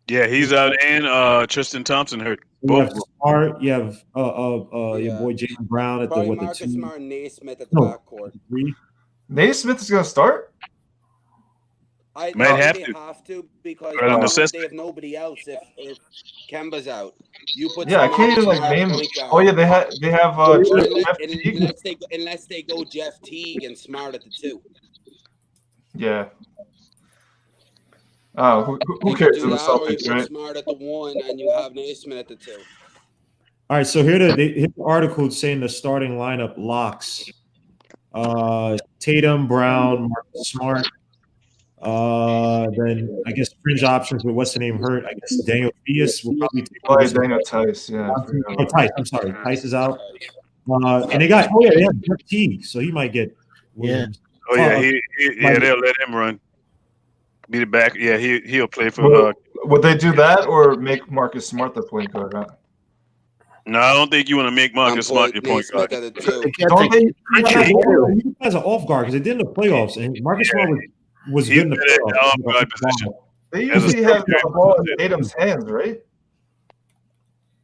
S2: Yeah, he's out, and Tristan Thompson hurt.
S5: You have
S2: Both.
S5: Smart. You have your
S4: Yeah.
S5: boy Jaylen Brown at
S4: Probably
S5: the
S4: Marcus
S5: 2,
S4: Smart and Naismith at the
S5: No.
S4: backcourt.
S5: 3.
S3: Naismith is gonna start.
S4: I
S2: Might
S4: think
S2: have
S4: they
S2: to.
S4: have to because
S2: Out of necessity.
S4: they have nobody else if Kemba's out. You put
S3: Yeah, I
S4: Smart
S3: can't even like
S4: at
S3: name.
S4: point guard.
S3: Oh yeah, they have Jeff Teague.
S4: unless they go Jeff Teague and Smart at the 2.
S3: Yeah. Oh, who
S4: You could
S3: cares
S4: do
S3: in the
S4: that, or you
S3: Celtics,
S4: put
S3: right?
S4: Smart at the 1 and you have Naismith at the 2.
S5: All right, so here's the article saying the starting lineup locks: Tatum, Brown, Marcus Smart. Then I guess fringe options with what's the name hurt. I guess Daniel Bias will probably take
S3: Oh, yeah,
S5: over.
S3: Daniel Tice. Yeah. I forgot.
S5: Oh, Tice. I'm sorry, Tice is out. And they got they have Jeff Teague, so he might get Williams.
S2: Oh yeah, they'll let him run. Be the back. Yeah, he'll play for.
S3: Would they do that or make Marcus Smart the point guard? Huh?
S2: No, I don't think you want to make Marcus Smart your point
S4: Naismith
S2: guard.
S4: at the 2.
S1: They can't
S3: Don't
S1: take
S3: they?
S1: Pritchard.
S5: He has an off guard because they did in the playoffs, and Marcus Smart was
S2: He's
S5: good in the
S2: good at the
S5: playoffs.
S2: off guard position.
S3: They
S2: As a
S3: usually have
S2: starter.
S3: the ball in Tatum's hands, right?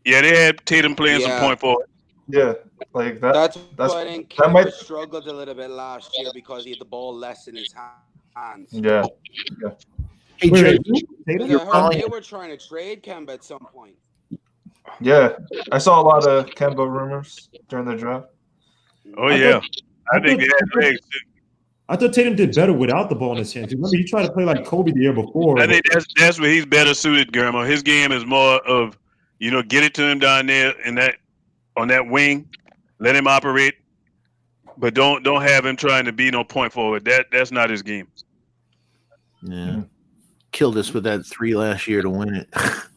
S2: Yeah, they had Tatum playing some
S4: Yeah.
S2: point forward.
S3: Yeah, like that.
S4: That's
S3: that's-
S4: why I think
S3: that
S4: Kemba
S3: might-
S4: struggled a little bit last year because he had the ball less in his hands.
S3: Yeah.
S1: Hey,
S5: Wait,
S1: Jay,
S5: Tatum?
S4: Because I heard
S1: calling
S4: they
S1: it.
S4: were trying to trade Kemba at some point.
S3: Yeah, I saw a lot of Kemba rumors during the draft.
S2: Oh
S5: I
S2: yeah,
S5: thought-
S2: I think they had legs too.
S5: I thought Tatum did better without the ball in his hands. Remember, he tried to play like Kobe the year before.
S2: I think that's where he's better suited, Guillermo. His game is more of, get it to him down there in that on that wing, let him operate, but don't have him trying to be no point forward. That's not his game.
S1: Yeah. Killed us with that 3 last year to win it.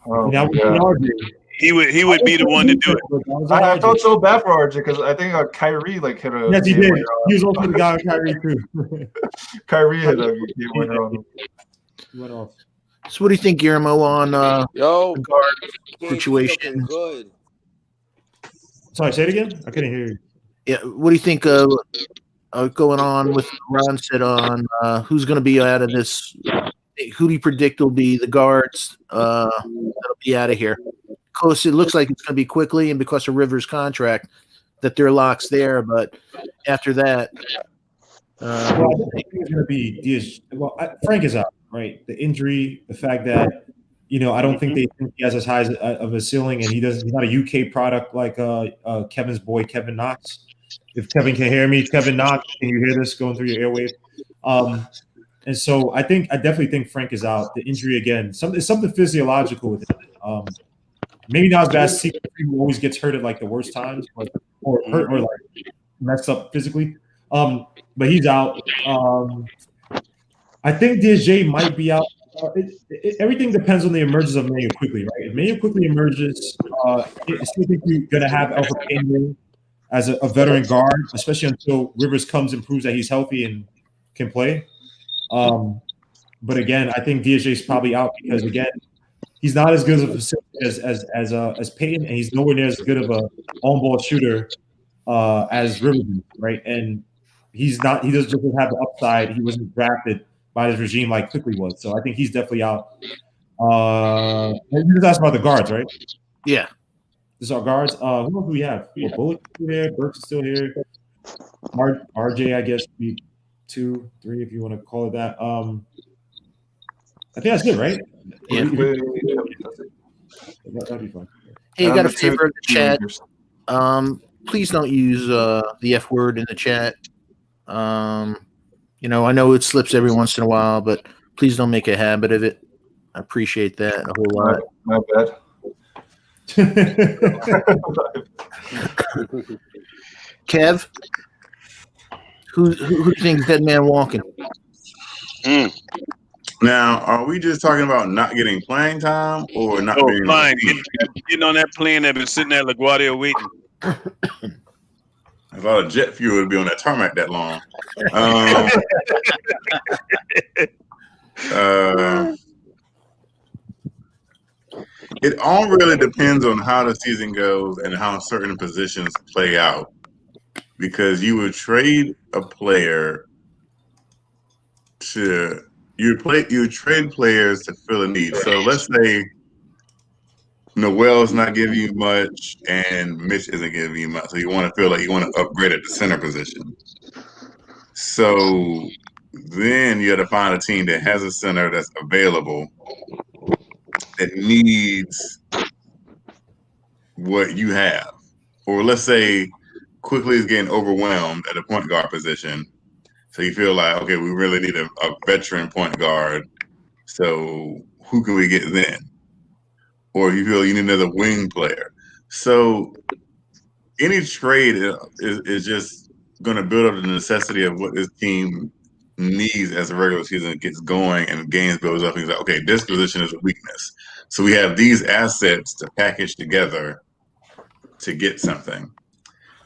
S3: Oh,
S5: Now we
S3: yeah.
S5: can argue.
S2: He would be the one to do it.
S3: I felt so bad for RJ because I think Kyrie hit a
S5: Yes, he
S3: game
S5: did.
S3: winner on-
S5: He was also the guy with Kyrie too.
S3: Kyrie hit a game winner on him.
S5: He went off.
S1: So what do you think, Guillermo, on
S4: Yo,
S1: the guard
S4: Kings
S1: situation?
S4: looking good.
S5: Sorry, say it again. I couldn't hear you.
S1: Yeah, what do you think going on with Ron said on who's going to be out of this? Who do you predict will be the guards that'll be out of here? Close. It looks like it's going to be Quickley, and because of Rivers' contract, that they're locks there. But after that,
S5: Well, I think it's going to be Diaz. Well, Frank is out, right? The injury, the fact that I don't think they think he has as high of a ceiling, and he's not a UK product like Kevin's boy Kevin Knox. If Kevin can hear me, Kevin Knox, can you hear this going through your airwave? And so I definitely think Frank is out. The injury again, it's something physiological with it. maybe not as bad as CP3, who always gets hurt at like the worst times, or hurt or like messed up physically. But he's out. I think DSJ might be out. Everything depends on the emergence of Manuel Quickley, right? If Manuel Quickley emerges, I still think you're going to have Alpha Payne as a veteran guard, especially until Rivers comes and proves that he's healthy and can play. But again, I think DSJ is probably out because again, he's not as good of a facilitator as Payton, and he's nowhere near as good of a on-ball shooter as Rivers is, right? And he's not. He doesn't just have the upside. He wasn't drafted by his regime like Quickley was. So I think he's definitely out. You just asked about the guards, right?
S1: Yeah.
S5: This is our guards. Who else do we have? Well, Bullock's still here. Burks is still here. RJ, I guess, be 2, 3, if you want to call it that. I think that's it, right?
S1: Yeah.
S5: That'd be fun.
S1: Hey, you got a favor in the chat. Please don't use the F word in the chat. I know it slips every once in a while, but please don't make a habit of it. I appreciate that a whole lot.
S3: My bad.
S1: Kev, who do you think is Dead Man Walking?
S6: Now, are we just talking about not getting playing time or not being
S2: fine? Getting on that plane that been sitting at LaGuardia waiting.
S6: A lot of jet fuel would be on that tarmac that long. It all really depends on how the season goes and how certain positions play out. Because you would trade a player you trade players to fill a need. So let's say Noel's not giving you much and Mitch isn't giving you much. So you want to upgrade at the center position. So then you got to find a team that has a center that's available that needs what you have. Or let's say Quickley is getting overwhelmed at the point guard position. So you feel like, okay, we really need a veteran point guard. So who can we get then? Or you feel you need another wing player. So any trade is just going to build up the necessity of what this team needs as the regular season gets going and games builds up. He's like, okay, this position is a weakness. So we have these assets to package together to get something.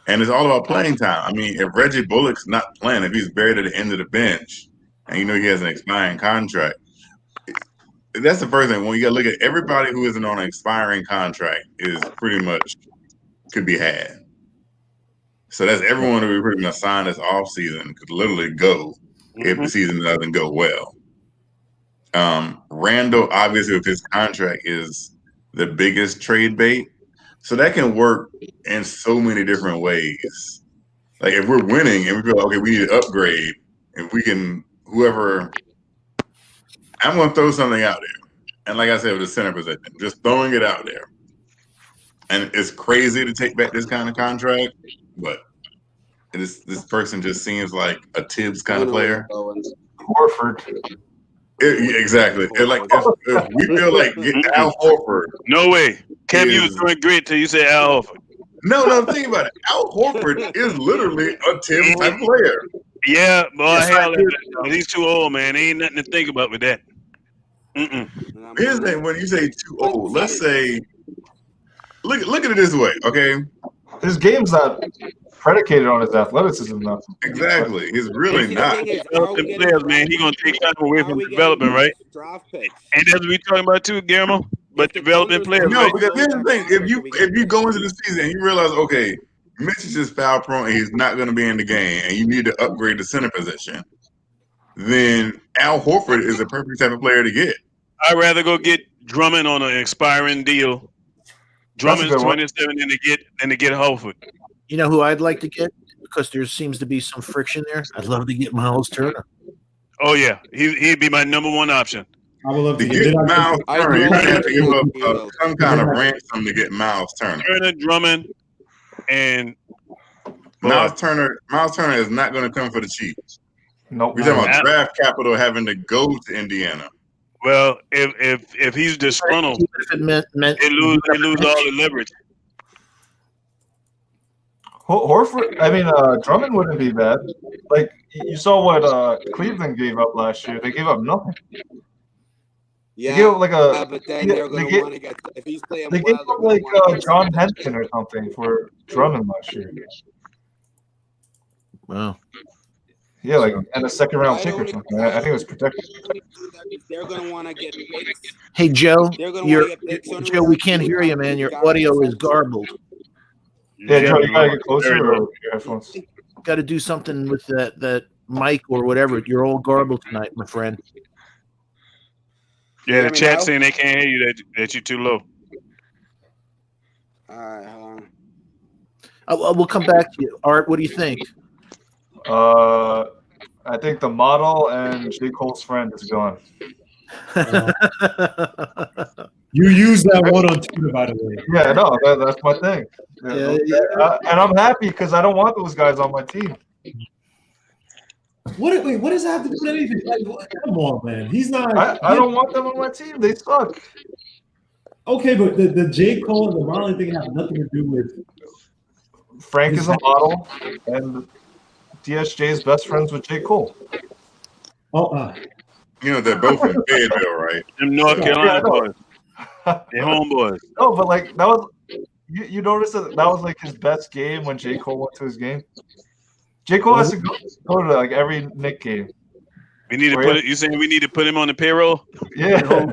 S6: And it's all about playing time. I mean, if Reggie Bullock's not playing, if he's buried at the end of the bench, and he has an expiring contract, that's the first thing. When you got to look at everybody who isn't on an expiring contract is pretty much could be had. So that's everyone who we pretty much signed this off season could literally go if the season doesn't go well. Randall, obviously, with his contract, is the biggest trade bait. So that can work in so many different ways. Like if we're winning and we feel, okay, we need to upgrade, and we can, whoever, I'm going to throw something out there. And like I said, with the center position, just throwing it out there. And it's crazy to take back this kind of contract, but this person just seems like a Tibs kind of player.
S3: Horford.
S6: Exactly. If we feel like getting Al Horford.
S2: No way. Kev, you was doing great till you said Al Horford.
S6: No, think about it. Al Horford is literally a Tibs type player.
S2: Yeah, boy, hell, he's too old, man. There ain't nothing to think about with that.
S6: Here's the thing: when you say too old, let's say, look at it this way, okay?
S3: His game's not predicated on his athleticism, though.
S6: Exactly, he's really not.
S2: Developing players, man. He's gonna take time away from development, right? And that's what we talking about too, Guillermo. But developing players.
S6: No,
S2: right?
S6: because here's the thing: if you go into the season and you realize, okay, Mitch is just foul prone and he's not going to be in the game, and you need to upgrade the center position, then Al Horford is a perfect type of player to get.
S2: I'd rather go get Drummond on an expiring deal. Drummond's 27 than to get Horford.
S1: You know who I'd like to get? Because there seems to be some friction there. I'd love to get Miles Turner.
S2: Oh, yeah. He'd be my number one option.
S5: I would love to
S6: get Miles Turner. You're going to have to give up some kind of ransom to get Miles Turner.
S2: Drummond, and
S6: Miles Turner is not going to come for the Chiefs.
S3: Nope.
S6: We're talking about draft capital having to go to Indiana.
S2: Well, if he's disgruntled,
S1: Even if it meant
S2: they lose all the leverage.
S3: Horford, I mean, Drummond wouldn't be bad. Like you saw what Cleveland gave up last year. They gave up nothing.
S4: Yeah,
S3: They gave up like
S4: but then they're going to want to get if he's playing
S3: they gave
S4: well.
S3: up like John Henson or something for Drummond last year.
S1: Wow.
S3: Yeah, like and a second round
S4: I
S3: pick or
S4: don't
S3: something. I think it was protected.
S4: They're going to want to get picks.
S1: Hey Joe,
S4: They're going to want to get picks.
S1: Joe, we can't hear you, man. Your audio is garbled.
S3: Yeah, Joe, you gotta get closer or your headphones.
S1: Got to do something with that mic or whatever. You're all garbled tonight, my friend.
S2: Yeah, the chat saying they can't hear you. That you're too low.
S4: All right, hold
S1: on. We'll come back to you. Art, what do you think?
S3: I think the model and J. Cole's friend is gone.
S5: You use that one on Twitter, by the way.
S3: Yeah, no, that's my thing. And I'm happy because I don't want those guys on my team.
S5: What does that have to do with anything? Like, come on, man. He's not.
S3: I don't want them on my team. They suck.
S5: Okay, but the J. Cole and the Molly thing have nothing to do with.
S3: Frank is a model, and DSJ is best friends with J. Cole.
S6: You know, they're both in Fayetteville, right?
S2: Them North Carolina boys. They're homeboys.
S3: No, but like that was you noticed that was like his best game when J. Cole went to his game. J. Cole has to go to like every Knicks game.
S2: We need to put it. You saying we need to put him on the payroll?
S3: Yeah.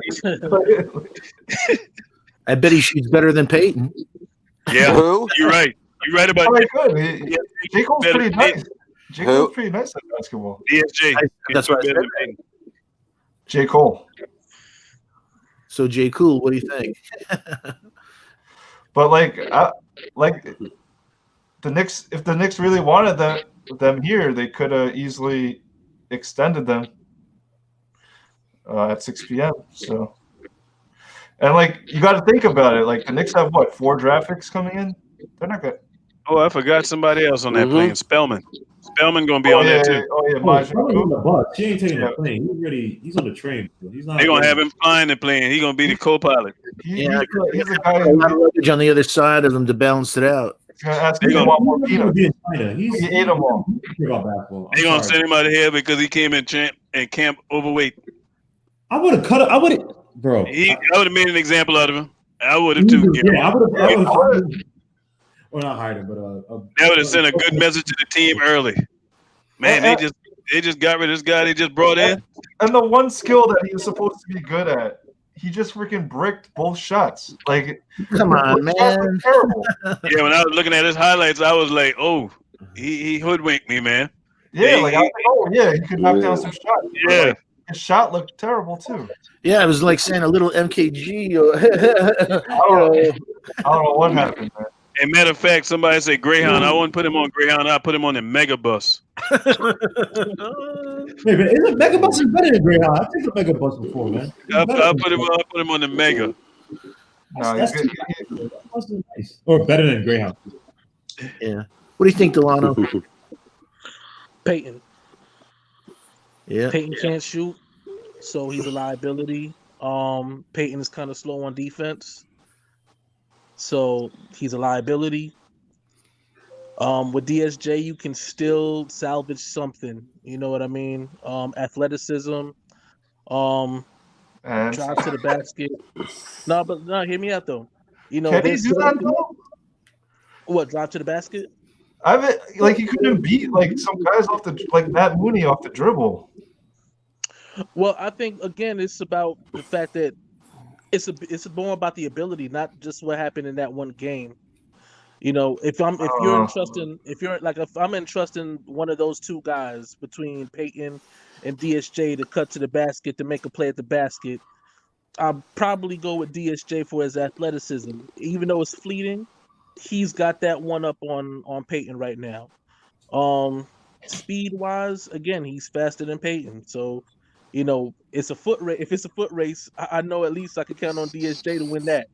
S1: I bet he shoots better than Peyton.
S2: Yeah, you're right. You're right about
S3: that. J. Cole's pretty nice. J. Cole's pretty nice at basketball.
S2: DSJ.
S1: That's what I said.
S3: J. Cole.
S1: So J. Cool, what do you think?
S3: But like the Knicks, if the Knicks really wanted them here, they could have easily extended them at 6 p.m. So, and like you got to think about it. Like the Knicks have what 4 draft picks coming in? They're not good.
S2: Oh, I forgot somebody else on that plane. Spellman. Spellman gonna be on there too.
S5: Spellman's on the bus. He ain't taking the plane. He's on the train. He's not.
S2: They gonna have him flying the plane. He gonna be the co-pilot.
S3: He's a
S1: guy a lot of luggage on the other side of him to balance it out.
S3: He want more peanuts.
S5: He
S3: ate them all.
S2: They gonna send him out of here because he came in camp overweight.
S5: I would have cut it. I would have, bro.
S2: I would have made an example out of him. I would have too.
S5: Yeah, I would have. Well, not hired him, but
S2: that would have sent a good message to the team early. Man, they just got rid of this guy they just brought in.
S3: And the one skill that he was supposed to be good at, he just freaking bricked both shots. Like,
S1: come on, man.
S3: Terrible.
S2: Yeah, when I was looking at his highlights, I was like, oh, he hoodwinked me, man.
S3: Yeah, I was like, he could knock down some shots.
S2: Yeah.
S3: Like, his shot looked terrible too.
S1: Yeah, it was like saying a little MKG.
S3: I don't know what happened, man.
S2: And matter of fact, somebody said Greyhound. I wouldn't put him on Greyhound. I put him on the Megabus.
S5: Hey, man, isn't Megabus is better than Greyhound? I've taken the Megabus before, man.
S2: I put him on the Mega.
S5: That's nice. Or better than Greyhound.
S1: Yeah. What do you think, Delano?
S8: Peyton.
S1: Yeah.
S8: Peyton can't shoot, so he's a liability. Peyton is kind of slow on defense, so he's a liability. With DSJ, you can still salvage something. You know what I mean? Athleticism, drive to the basket. No, hear me out though. You know,
S3: can he do that though?
S8: What, drive to the basket?
S3: He couldn't beat like some guys off the Matt Mooney off the dribble.
S8: Well, I think again, it's about the fact that it's more about the ability, not just what happened in that one game. You know, if I'm entrusting one of those two guys between Peyton and DSJ to cut to the basket to make a play at the basket, I'll probably go with DSJ for his athleticism. Even though it's fleeting, he's got that one up on Peyton right now. Speed wise, again, he's faster than Peyton. So, you know, it's a foot race. If it's a foot race, I know at least I can count on DSJ to win that.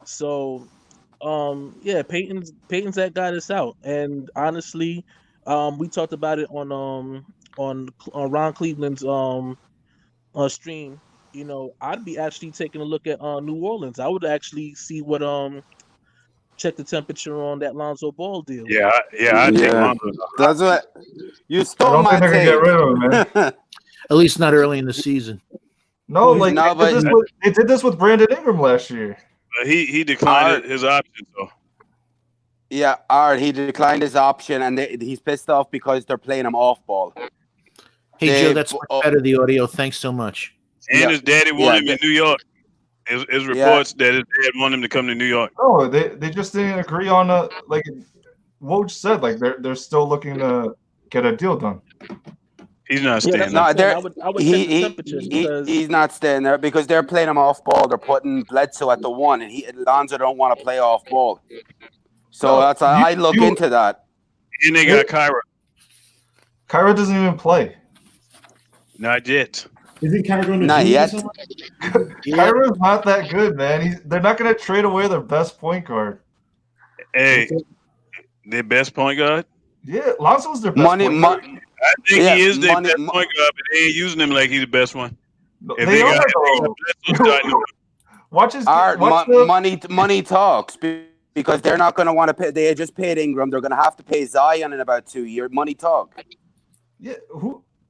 S8: So, yeah, Peyton's that guy that's out. And honestly, we talked about it on Ron Cleveland's stream. I'd be actually taking a look at New Orleans. I would actually see what check the temperature on that Lonzo Ball deal.
S2: I take
S4: Yeah.
S2: Lonzo.
S4: That's what you
S3: I
S4: stole
S3: don't
S4: my
S3: think they're gonna get rid of him, man.
S4: take.
S1: At least not early in the season.
S3: No, like
S4: No,
S3: they
S4: but-
S3: did this with Brandon Ingram last year.
S2: He declined his option, so
S4: Yeah, Art, he declined his option, and he's pissed off because they're playing him off ball.
S1: Hey, Joe, that's much better, the audio. Thanks so much.
S2: and his daddy wanted him in New York. His reports that his dad wanted him to come to New York.
S3: No, they just didn't agree on like Woj said, like they're still looking to get a deal done.
S2: He's not staying
S4: No,
S2: there.
S8: I would check the temperature because
S4: he's not staying there because they're playing him off ball. They're putting Bledsoe at the 1, and Lonzo don't want to play off ball. So that's I look into that.
S2: And they got Kyra.
S3: Kyra doesn't even play.
S2: Not yet.
S5: Isn't Kyra going to
S4: Not
S5: June or
S4: yet.
S5: something?
S3: Kyra's not that good, man. They're not going to trade away their best point guard.
S2: Hey, their best point guard?
S3: Yeah, Lonzo's their best point guard.
S2: I think he is their best point guard, but they ain't using him like he's the best one. If
S3: They are,
S2: got
S3: Watch his
S4: money talks because they're not going to want to pay. They just paid Ingram. They're going to have to pay Zion in about 2 years. Money talk.
S3: Yeah,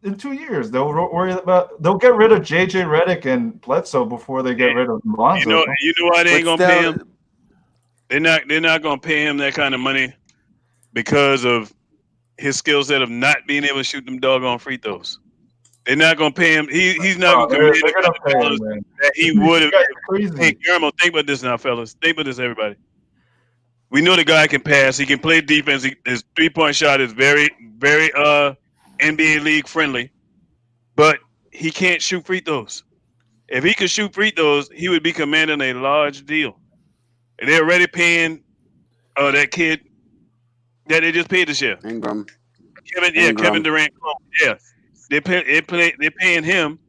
S3: in 2 years they'll worry about. They'll get rid of JJ Redick and Bledsoe before they get rid of Lonzo.
S2: You know why they ain't gonna pay him? They're not gonna pay him that kind of money because of his skill set of not being able to shoot them doggone free throws. They're not gonna pay him. He's not gonna commit that he would have. Hey, Guillermo, think about this now, fellas. Think about this, everybody. We know the guy can pass. He can play defense. His 3-point shot is very, very NBA league friendly, but he can't shoot free throws. If he could shoot free throws, he would be commanding a large deal. And they're already paying that kid that they just paid this year.
S4: Ingram.
S2: Kevin Durant. Yeah, they're paying him.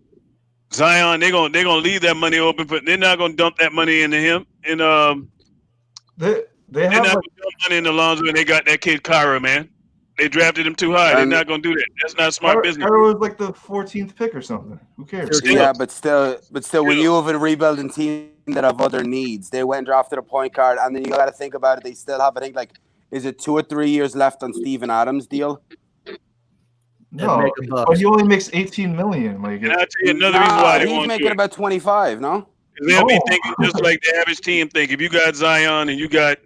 S2: Zion, they're gonna leave that money open, but they're not gonna dump that money into him. And
S3: they're
S2: not gonna dump money into Lonzo, and they got that kid Kyra, man. They drafted him too high. They're not gonna do that. That's not smart business.
S3: Kyra was like the 14th pick or something. Who cares?
S4: Yeah, but still, when you have a rebuilding team that have other needs, they went and drafted a point guard, and then you got to think about it. They still have, I think, is it 2 or 3 years left on Steven Adams' deal?
S3: No, but he only makes $18 million. Like,
S2: and I'll tell you another reason why they
S4: he's making about 25. No,
S2: they'll be thinking just like the average team think. If you got Zion and you got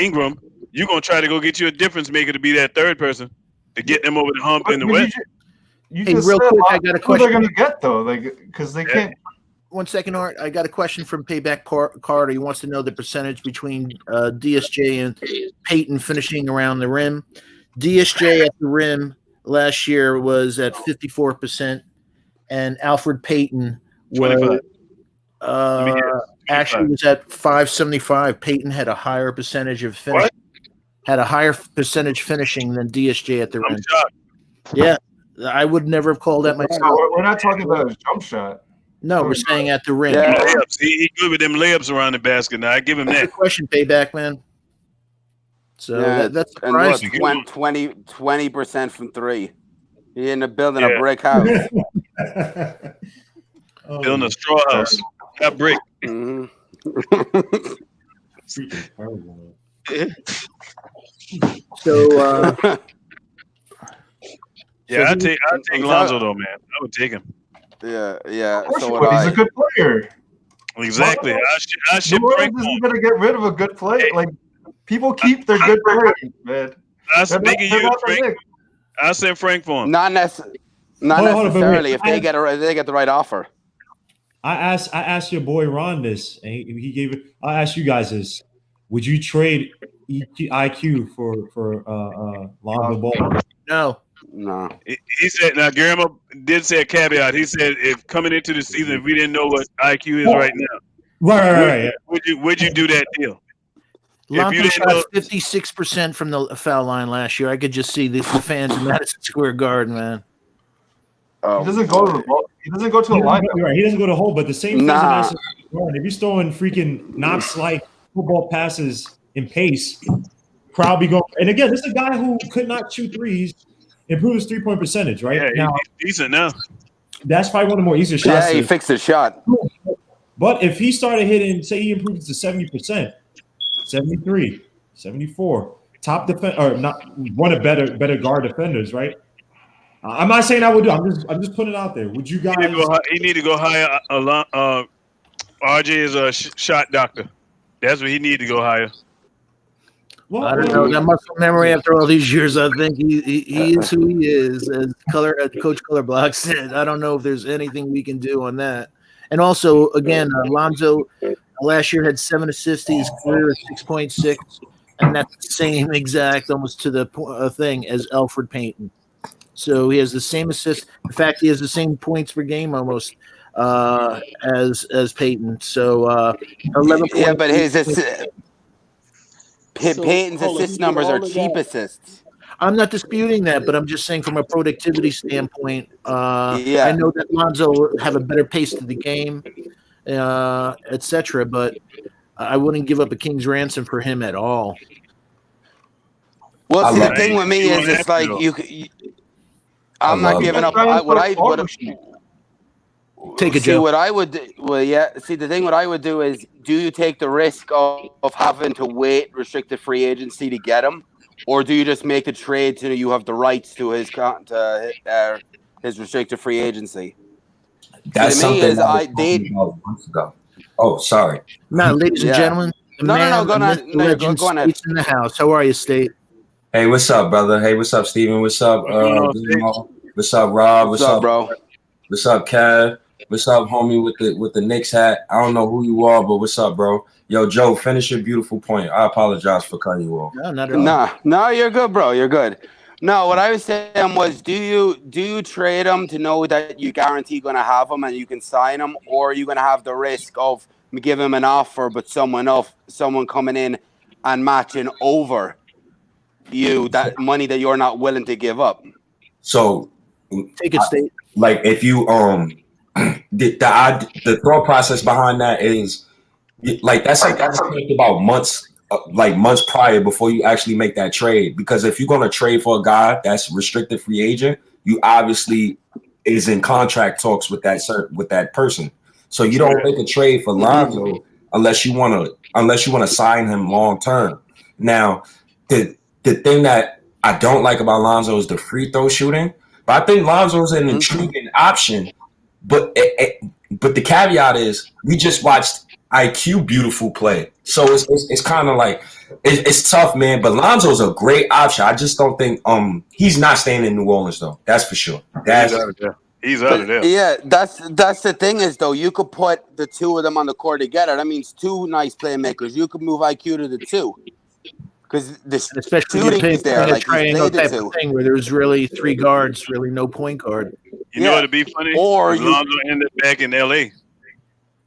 S2: Ingram, you're gonna try to go get you a difference maker to be that third person to get them over the hump in the West.
S3: You just real quick, I got a question. Who they're gonna get though, because they can't.
S1: 1 second, Art. I got a question from Payback Carter. He wants to know the percentage between DSJ and Peyton finishing around the rim. DSJ at the rim last year was at 54%, and Alfred Payton was actually was at 575. Payton had a higher percentage of finish. Had a higher percentage finishing than DSJ at the rim. Yeah, I would never have called that myself.
S3: We're not talking about a jump shot.
S1: No, we're saying at the rim.
S2: Yeah. Layups. He good with them layups around the basket. Now I give him that.
S1: Question, Payback, man. So that's surprising.
S4: And 20% from 3. He ended up building a brick house.
S2: Building a straw house. Not brick.
S4: Mm-hmm.
S1: So
S2: I take Lonzo though, man. I would take him.
S4: Yeah.
S3: So he's a good player.
S2: Exactly. I should
S3: break isn't going to get rid of a good player. Like, people keep their good players, man.
S2: I sent Frank for him.
S4: Not necessarily if they get the right offer.
S5: I asked your boy Ron this, and he gave it. I asked you guys this: would you trade IQ for Lonzo Ball?
S1: No.
S2: He said. Now Guillermo did say a caveat. He said if coming into the season, if we didn't know what IQ is right now,
S5: right.
S2: Would you do that deal?
S1: Lonzo shot 56% from the foul line last year. I could just see the fans in Madison Square Garden, man.
S3: He doesn't go to the ball. He doesn't go to the line.
S5: Right. He doesn't go to the hole, but the same thing. If he's throwing freaking Knox-like football passes in pace, crowd be going. And again, this is a guy who could not shoot threes, improve his 3-point percentage, right?
S2: Yeah,
S5: now,
S2: he's decent now.
S5: that's probably one of the more easier shots.
S4: Yeah, he fixed the shot.
S5: But if he started hitting, say he improves to 70%, 73, 74, top defense or not one of better guard defenders, right? I'm not saying I would do. I'm just putting it out there. Would you guys?
S2: He need to go hire RJ as a shot doctor. That's what he need to go hire.
S5: Well,
S1: I don't know. That muscle memory after all these years, I think he is who he is. As Coach Color Block said, I don't know if there's anything we can do on that. And also, again, Lonzo last year had 7 assists. His career is 6.6, and that's the same exact, almost to the thing as Elfrid Payton. So he has the same assists. In fact, he has the same points per game almost as Payton. So 11.
S4: Yeah, but Payton's assist numbers are cheap assists.
S1: I'm not disputing that, but I'm just saying from a productivity standpoint,
S4: Yeah.
S1: I know that Lonzo will have a better pace to the game, etc. But I wouldn't give up a king's ransom for him at all.
S4: Well, see, the thing with me is it's like I'm not giving up.
S1: Take a
S4: see
S1: joke.
S4: what I would do. Well, yeah. See, the thing what I would do is, do you take the risk of having to wait restricted free agency to get him, or do you just make the trade so you have the rights to his restricted free agency?
S9: That's
S4: to me
S9: something
S4: is
S9: months ago. Oh, sorry.
S1: Now, ladies and gentlemen, the
S4: No,
S1: man,
S4: go
S1: the
S4: on.
S1: myth,
S4: No,
S1: legend,
S4: go on ahead.
S1: State's in the house. How are you, State?
S9: Hey, what's up, brother? Hey, what's up, Steven? What's up, what's up, Rob?
S4: What's up, bro?
S9: What's up, Kev? What's up, homie, with the Knicks hat? I don't know who you are, but what's up, bro? Yo, Joe, finish your beautiful point. I apologize for cutting you off.
S1: No, not at all.
S4: No, you're good, bro. You're good. No, what I was saying was, do you trade him to know that you guarantee going to have him and you can sign him, or are you going to have the risk of give him an offer, but someone coming in and matching over you that money that you're not willing to give up?
S9: So,
S1: take it, State.
S9: Like if you the thought process behind that is like that's think about months prior before you actually make that trade, because if you're going to trade for a guy that's restricted free agent, you obviously is in contract talks with that person. So you don't make a trade for Lonzo unless you want to sign him long term. Now, the thing that I don't like about Lonzo is the free throw shooting. But I think Lonzo's an intriguing option. But the caveat is we just watched IQ beautiful play. So it's kind of like it's tough, man. But Lonzo's a great option. I just don't think he's not staying in New Orleans though. That's for sure.
S2: He's out of there.
S4: Yeah, that's the thing is though, you could put the two of them on the court together. That means two nice playmakers. You could move IQ to the two. Because
S1: especially
S4: shooting there, like
S1: triangle type of thing where there's really 3 guards, really no point guard.
S2: You know what'd be funny?
S4: Or
S2: Lonzo ended back in LA.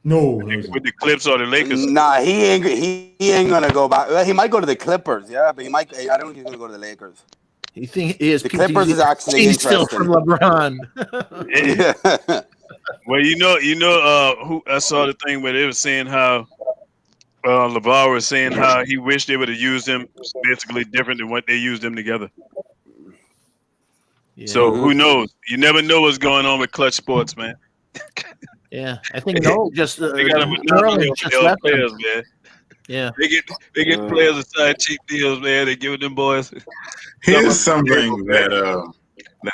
S5: No,
S2: with the Clips or the Lakers.
S4: Nah, he ain't gonna go back. Well, he might go to the Clippers, yeah, but I don't think he's gonna go to the Lakers.
S1: You think he is
S4: the Clippers is actually
S1: he's still from LeBron.
S2: Yeah. Well, you know, who I saw the thing where they were saying how LeBron was saying how he wished they would have used them basically different than what they used them together. Yeah. So who knows? You never know what's going on with Clutch Sports, man.
S1: Yeah, I think no, just
S2: they got a monopoly on players, man.
S1: Yeah,
S2: they get players aside cheap deals, man. They give it them boys.
S6: Here's something that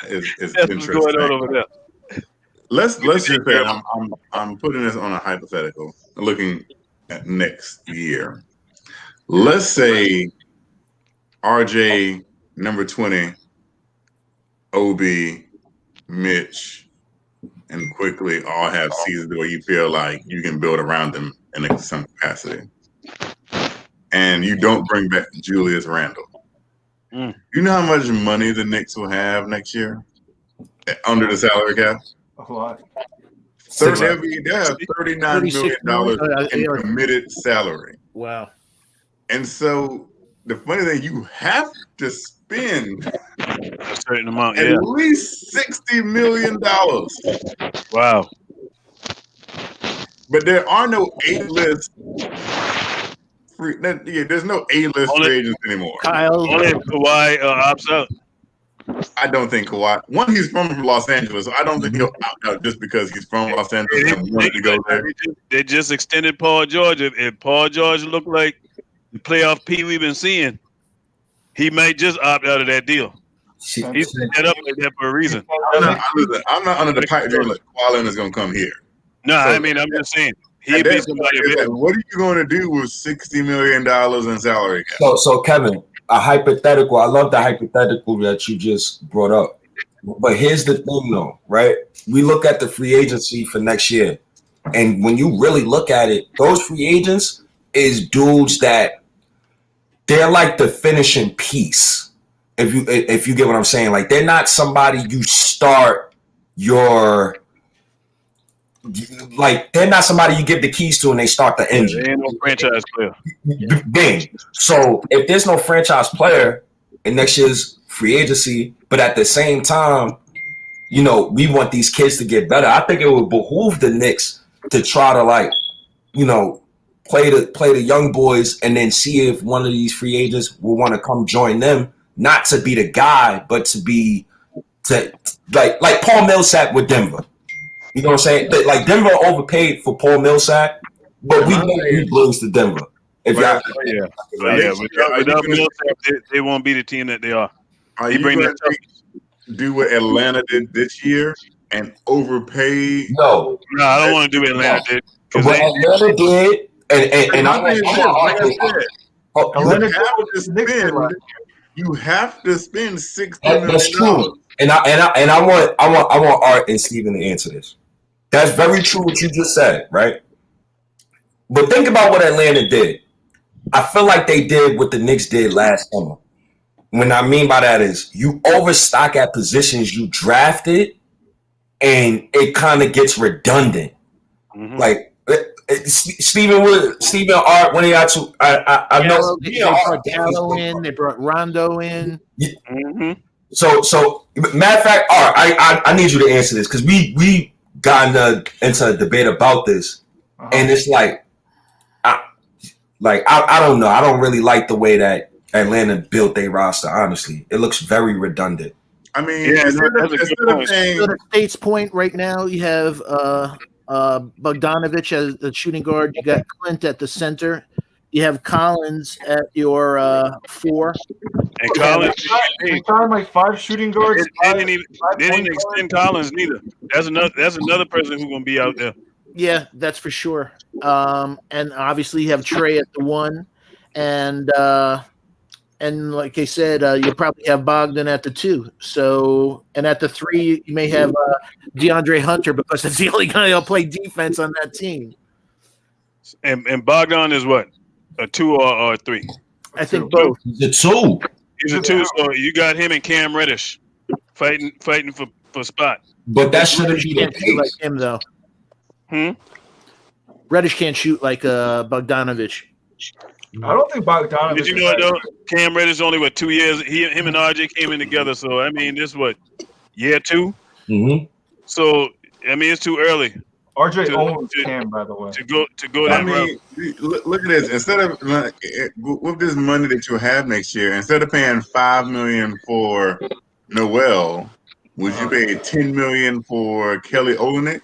S6: is interesting.
S2: Going on over there.
S6: Let's just say I'm putting this on a hypothetical, looking at next year. Let's say RJ number 20, OB, Mitch, and Quickley all have seasons where you feel like you can build around them in some capacity, and you don't bring back Julius Randle. You know how much money the Knicks will have next year under the salary cap?
S3: A lot.
S6: They'll have $39 million in committed salary.
S1: Wow.
S6: And so the funny thing, you have to spend
S2: a certain amount,
S6: at least $60 million.
S2: Wow.
S6: But there are no A-list there's no A-list free agents anymore.
S1: Kyle,
S2: only if Kawhi opts out.
S6: I don't think Kawhi. One, he's from Los Angeles, so I don't think he'll opt out just because he's from Los Angeles and wanted to go there.
S2: They just extended Paul George. If Paul George looked like the playoff P we've been seeing, he might just opt out of that deal. He's set up like that for a reason.
S6: I'm not under the pipe dream like Kawhi Leonard's going to come here.
S2: No, I mean, I'm just saying. He'd be somebody available.
S6: What are you going to do with $60 million in salary cap?
S9: So Kevin, a hypothetical. I love the hypothetical that you just brought up. But here's the thing, though, right? We look at the free agency for next year, and when you really look at it, those free agents is dudes that they're like the finishing piece. If you get what I'm saying, like they're not somebody you start your. Like they're not somebody you give the keys to and they start the engine.
S2: There ain't no franchise player.
S9: Bing. So if there's no franchise player in next year's free agency, but at the same time, you know, we want these kids to get better. I think it would behoove the Knicks to try to like, you know, play the young boys and then see if one of these free agents will want to come join them, not to be the guy, but to be like Paul Millsap with Denver. You know what I'm saying? Like Denver overpaid for Paul Millsap, but we know he belongs to Denver. If y'all,
S2: without Millsap, they won't be the team that they are.
S6: Are you going to do what Atlanta did this year and overpay?
S9: No,
S2: I don't want to do what Atlanta did.
S9: What Atlanta did, and
S6: you have to spend $60 million.
S9: That's true. And I want Art and Steven to answer this. That's very true what you just said, right? But think about what Atlanta did. I feel like they did what the Knicks did last summer. What I mean by that is you overstock at positions you drafted, and it kind of gets redundant. Mm-hmm. Like Steven, Art, when they got to, I know
S1: they brought Gallo in, they brought Rondo in.
S9: Yeah. Mm-hmm. So matter of fact, Art, I need you to answer this because we got into a debate about this, and it's like I don't know. I don't really like the way that Atlanta built their roster. Honestly, it looks very redundant.
S6: I mean,
S1: to State's point right now, you have Bogdanovich as the shooting guard. You got Clint at the center. You have Collins at your 4.
S2: And Collins,
S3: they signed like 5 shooting guards.
S2: They didn't extend Collins neither. That's another person who's going to be out there.
S1: Yeah, that's for sure. And obviously you have Trey at the 1, and like I said, you'll probably have Bogdan at the 2. So, and at the 3, you may have DeAndre Hunter because that's the only guy that'll play defense on that team.
S2: And Bogdan is what? A 2 or a 3?
S1: I think both.
S9: He's a 2.
S2: He's a 2. So you got him and Cam Reddish fighting for spot.
S9: But that shouldn't be the case.
S1: Like him though. Reddish can't shoot like Bogdanovich.
S3: I don't think Bogdanovich.
S2: Did you know though? Cam Reddish only 2 years. Him and RJ came in together. So I mean, this year 2.
S9: Mm-hmm.
S2: So I mean, it's too early.
S3: RJ owns Cam, by the way.
S2: To go that route.
S6: Look at this. Instead of with this money that you have next year, instead of paying $5 million for Noel, would you pay $10 million for Kelly Olynyk?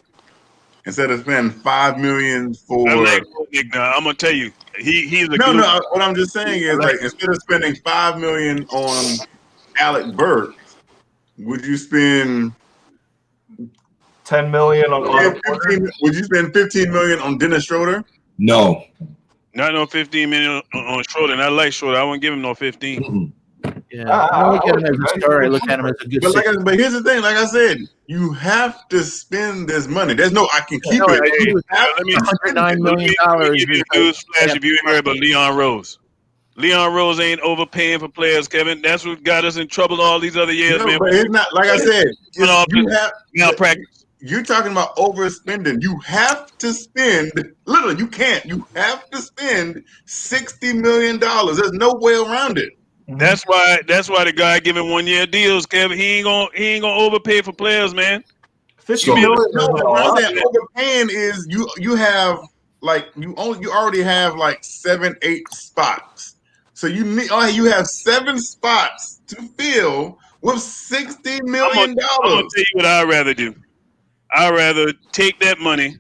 S6: Instead of spending $5 million for.
S2: I like Olynyk now. I'm gonna tell you, he's a
S6: no. What I'm just saying is like instead of spending $5 million on Alec Burks, would you spend
S3: $10 million on
S6: would you spend $15 million on Dennis Schroeder?
S9: No.
S2: Not no $15 million on Schroeder. And I like Schroeder. I wouldn't give him no 15.
S1: Mm-hmm. Yeah. I look at him as a star. I look at him as a good
S6: but here's the thing, like I said, you have to spend this money. There's no I can keep it.
S2: Let me
S1: $109 million.
S2: Give you a news flash if you ain't heard about Leon Rose. Leon Rose ain't overpaying for players, Kevin. That's what got us in trouble all these other years, man.
S6: But it's not like I said.
S2: Malpractice.
S6: You're talking about overspending. You have to spend. Literally, you can't. You have to spend $60 million. There's no way around it.
S2: That's why the guy giving 1-year deals, Kevin. He ain't gonna overpay for players, man.
S3: $50 million.
S6: Overpaying is you have like you already have like 7-8 spots. So you have 7 spots to fill with $60
S2: I'm
S6: million.
S2: gonna tell you what I'd rather do. I'd rather take that money,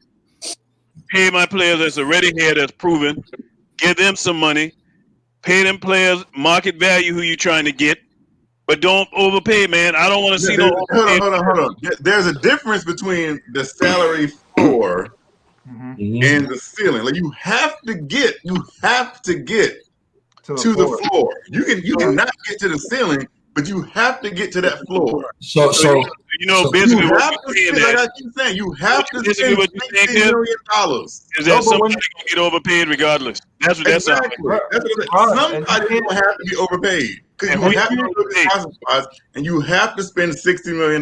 S2: pay my players that's already here, that's proven, give them some money, pay them players market value who you trying to get, but don't overpay, man. I don't want to see no overpay.
S6: Hold on. There's a difference between the salary floor and the ceiling. Like you have to get to the floor. You cannot get to the ceiling, but you have to get to that floor.
S9: So
S2: basically
S6: you
S2: what
S6: have
S2: you're
S6: to
S2: saying,
S6: spend, like I keep saying, you have to spend $60 million.
S2: Is that somebody gonna get overpaid regardless? That's what that's
S6: exactly. That's what somebody will have to be overpaid because you have to look at the consequence, and you have to spend $60 million.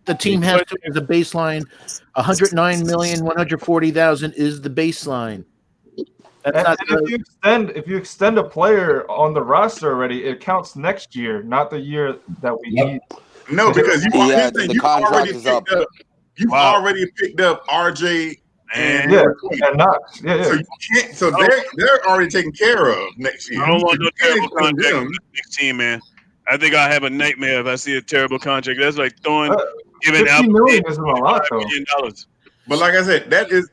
S1: The team has to, as a baseline, 109,140,000 is the baseline.
S3: And if you extend a player on the roster already, it counts next year, not the year that we need.
S6: No, because you've already picked up RJ and
S3: Knox.
S6: So you can't. So they're already taken care of next year.
S2: I don't want no terrible contract on the next team, man. I think I'll have a nightmare if I see a terrible contract. That's like giving out
S3: $50 million isn't a lot, though.
S2: $5 million.
S6: But like I said,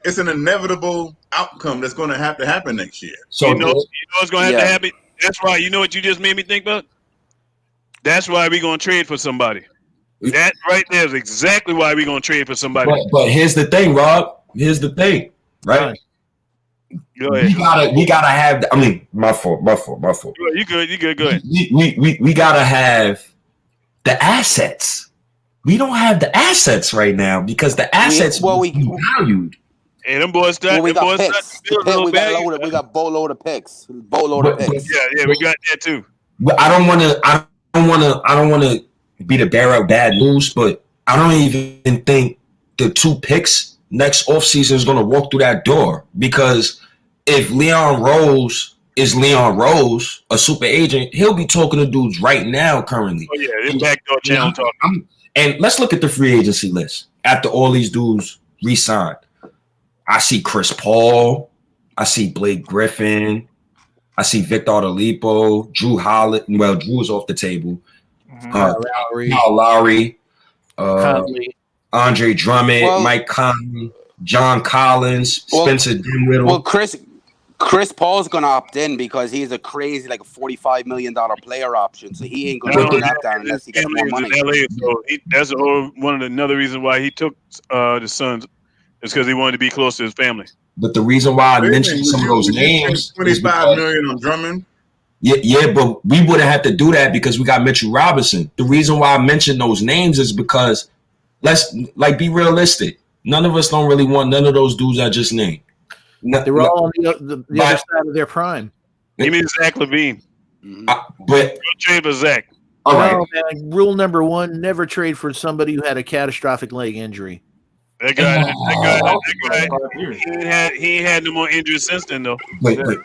S6: it's an inevitable outcome that's going to have to happen next year.
S2: So you know what's going to have to happen. That's why. You know what you just made me think about? That's why we're going to trade for somebody. That right there is exactly why we're going to trade for somebody.
S9: But here's the thing, Rob. Here's the thing, right?
S2: Go ahead.
S9: We gotta have. I mean, my fault.
S2: You good. Go ahead.
S9: We gotta have the assets. We don't have the assets right now because the assets we valued.
S2: Hey, them boys start.
S4: We got picks. We got boatload of picks.
S2: Yeah, we got that too.
S9: But I don't want to be the bearer of bad news, but I don't even think the 2 picks next offseason is going to walk through that door, because if Leon Rose is Leon Rose, a super agent, he'll be talking to dudes right now currently.
S2: Oh, yeah, this backdoor channel talking.
S9: And let's look at the free agency list after all these dudes re-signed. I see Chris Paul. I see Blake Griffin. I see Victor Oladipo, Drew Holiday. Well, Drew is off the table. Kyle Lowry. Andre Drummond, Mike Conley, John Collins, Spencer Dinwiddie.
S4: Well, Chris Paul's gonna opt in because he's a crazy like a $45 million player option, so he ain't gonna do that down unless he gets more money.
S2: LA, so that's another reason why he took the Suns is because he wanted to be close to his family.
S9: But the reason why I mentioned some of those names,
S6: $25 million on Drummond.
S9: Yeah, but we wouldn't have to do that because we got Mitchell Robinson. The reason why I mentioned those names is because let's be realistic. None of us don't really want none of those dudes I just named.
S1: They're all on the other side of their prime.
S2: You mean Zach LaVine?
S9: But
S2: trade for Zach.
S9: All right.
S1: Man, rule number 1: never trade for somebody who had a catastrophic leg injury.
S2: That guy, he had no more injuries since then, though.
S9: But
S1: you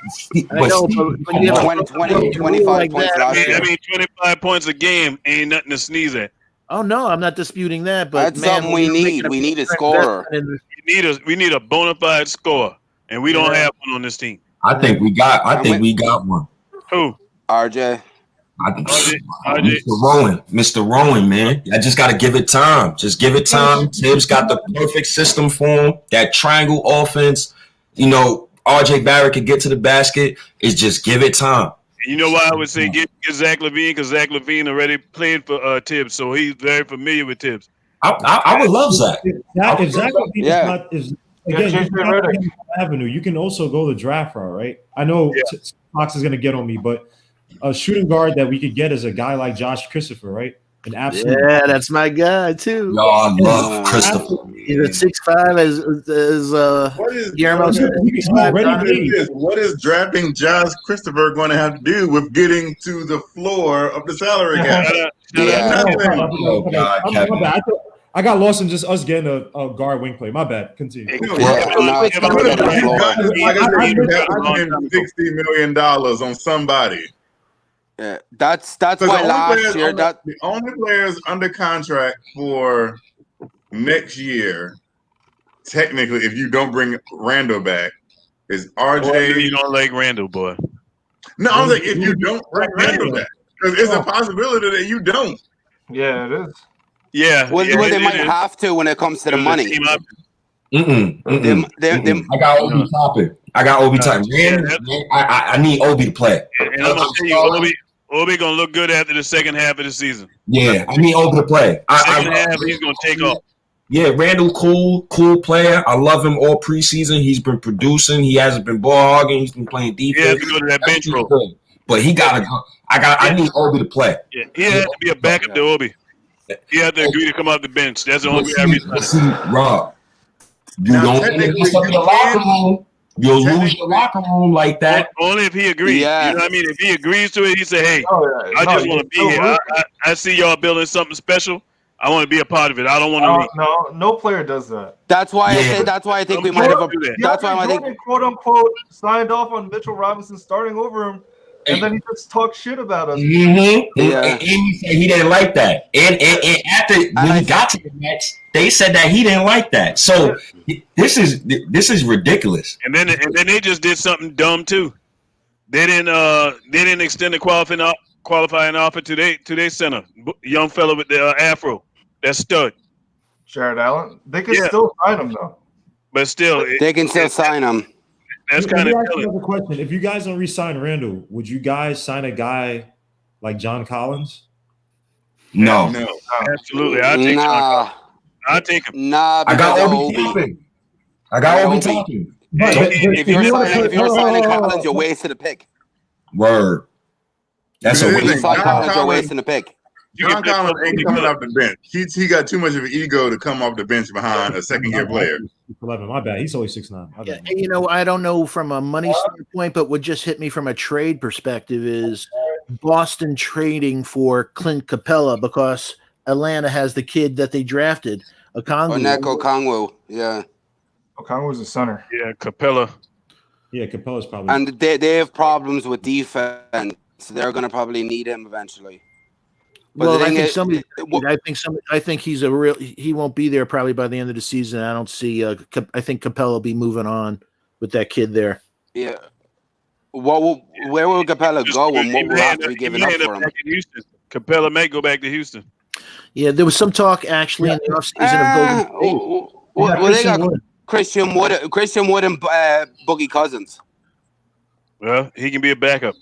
S1: have
S4: 25 points last year.
S2: I mean, 25 points a game ain't nothing to sneeze at.
S1: Oh no, I'm not disputing that, but
S4: that's something we need. We need a scorer.
S2: We need a bona fide scorer, and we don't have one on this team.
S9: I think we got one.
S2: Who?
S4: RJ.
S9: Mr. Rowan, man. I just got to give it time. Just give it time. Tibs got the perfect system for him. That triangle offense. You know, RJ Barrett could get to the basket. It's just give it time.
S2: You know why I would say get Zach LaVine? Because Zach LaVine already played for Tibs, so he's very familiar with Tibs.
S9: I would love Zach.
S5: If Zach LaVine is not avenue, you can also go the draft route, right? I know Fox is going to get on me, but a shooting guard that we could get is a guy like Josh Christopher, right? An absolute.
S1: Yeah, that's my guy too.
S9: No, I love Christopher.
S1: He's a 6'5" as Guillermo.
S6: What is drafting Josh Christopher going to have to do with getting to the floor of the salary cap?
S9: Oh God,
S5: I got lost in just us getting a guard wing play. My bad. Continue.
S6: Like I said, you have to spend $60 million on somebody.
S4: Yeah, that's why last year
S6: the only players under contract for next year, technically, if you don't bring Randall back, is RJ.
S2: You don't like Randall, boy.
S6: No, I was like, if you don't bring Randall back, because it's a possibility that you don't.
S3: Yeah, it is.
S2: Yeah.
S4: Well,
S2: yeah,
S4: they might
S2: is.
S4: have to when it comes to the
S2: There's a
S4: money.
S2: team option.
S9: I got Obi topping. I got Obi topping. I need Obi to play.
S2: And I'm gonna tell you, Obi gonna look good after the second half of the season.
S9: Yeah, I need Obi to play.
S2: Second half, he's gonna take off.
S9: Yeah, Randall, cool player. I love him all preseason. He's been producing. He hasn't been ball hogging. He's been playing defense.
S2: He has to go to that bench role.
S9: But he gotta go. I need Obi to play.
S2: Yeah, he has to be a backup to Obi. He has to agree to come off the bench. That's the only way I resign.
S9: Rob, you don't want to mess up your locker room. You'll lose your locker room like that.
S2: Only if he agrees.
S4: Yeah.
S2: You know what I mean? If he agrees to it, he say, "Hey, I just want to be here. I see y'all building something special. I want to be a part of it. I don't want to leave."
S3: No player does that.
S4: That's why I think we might have. That's why I think
S3: Jordan, quote unquote, signed off on Mitchell Robinson starting over him, and then he just talked shit about us.
S9: Mm-hmm. Yeah. And he said he didn't like that. And after when he got to the Nets, they said that he didn't like that. So this is ridiculous.
S2: And then they just did something dumb too. They didn't extend the qualifying offer to their center, young fellow with the afro, that stud.
S3: Jared Allen. They can still sign him though.
S2: But still,
S4: they can still sign him.
S2: That's kind of
S5: a question. If you guys don't re-sign Randall, would you guys sign a guy like John Collins?
S9: No.
S2: Absolutely. I take John Collins. I take him.
S4: Nah,
S9: I got Obi talking.
S4: If you're signing Collins, you're wasting a pick.
S9: Word. That's a waste.
S4: You're wasting a pick.
S6: John Collins ain't coming off the bench. He got too much of an ego to come off the bench behind a second-year player.
S5: 11. My bad. He's only 6'9".
S1: Yeah, you know, I don't know from a money standpoint, but what just hit me from a trade perspective is Boston trading for Clint Capella because Atlanta has the kid that they drafted,
S4: Okongwu. Yeah.
S3: Okongwu's a center.
S2: Yeah, Capella.
S5: Yeah, Capella's probably.
S4: And they have problems with defense. So they're going to probably need him eventually. But
S1: well, I think he's a real. He won't be there probably by the end of the season. I don't see. I think Capella will be moving on with that kid there.
S4: Yeah. Where will Capella go, and what will have to be given up for him?
S2: Capella may go back to Houston.
S1: Yeah, there was some talk actually in the offseason of Golden State.
S4: They got Christian Wood and Boogie Cousins.
S2: Well, he can be a backup.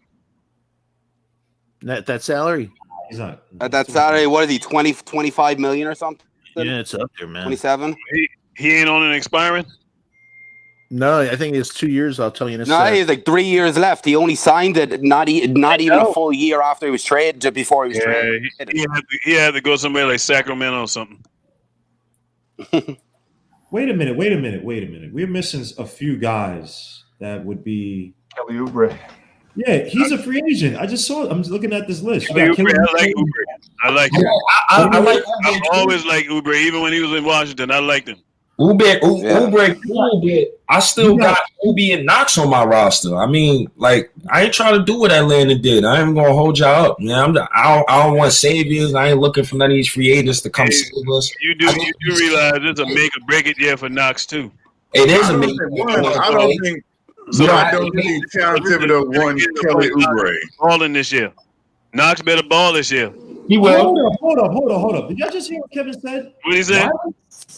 S1: That salary.
S5: He's not.
S4: At that salary, what is he, 25 million or something?
S1: Yeah, it's up there, man.
S4: 27?
S2: He ain't on an expiring?
S1: No, I think it's 2 years, I'll tell you in a
S4: second. No, he has like 3 years left. He only signed it not even a full year after he was traded, just before he was traded.
S2: He had to go somewhere like Sacramento or something.
S5: Wait a minute. We're missing a few guys that would be
S3: Kelly Oubre.
S5: Yeah, he's a free agent. I just saw it. I'm looking at this list.
S2: I like Oubre. I always like Oubre, even when he was in Washington. I liked him.
S9: Oubre, I still got Obi and Knox on my roster. I mean, like, I ain't trying to do what Atlanta did. I ain't gonna hold y'all up, man. I don't want saviors. I ain't looking for none of these free agents to come save us.
S2: You do realize it's a make or break it year for Knox too.
S9: It is a make.
S6: I don't think. So I don't think Tom Thibodeau won Kelly Oubre.
S2: Balling this year. Knox better ball this year.
S9: He will.
S5: Hold up. Did y'all just hear what Kevin said?
S2: What he said?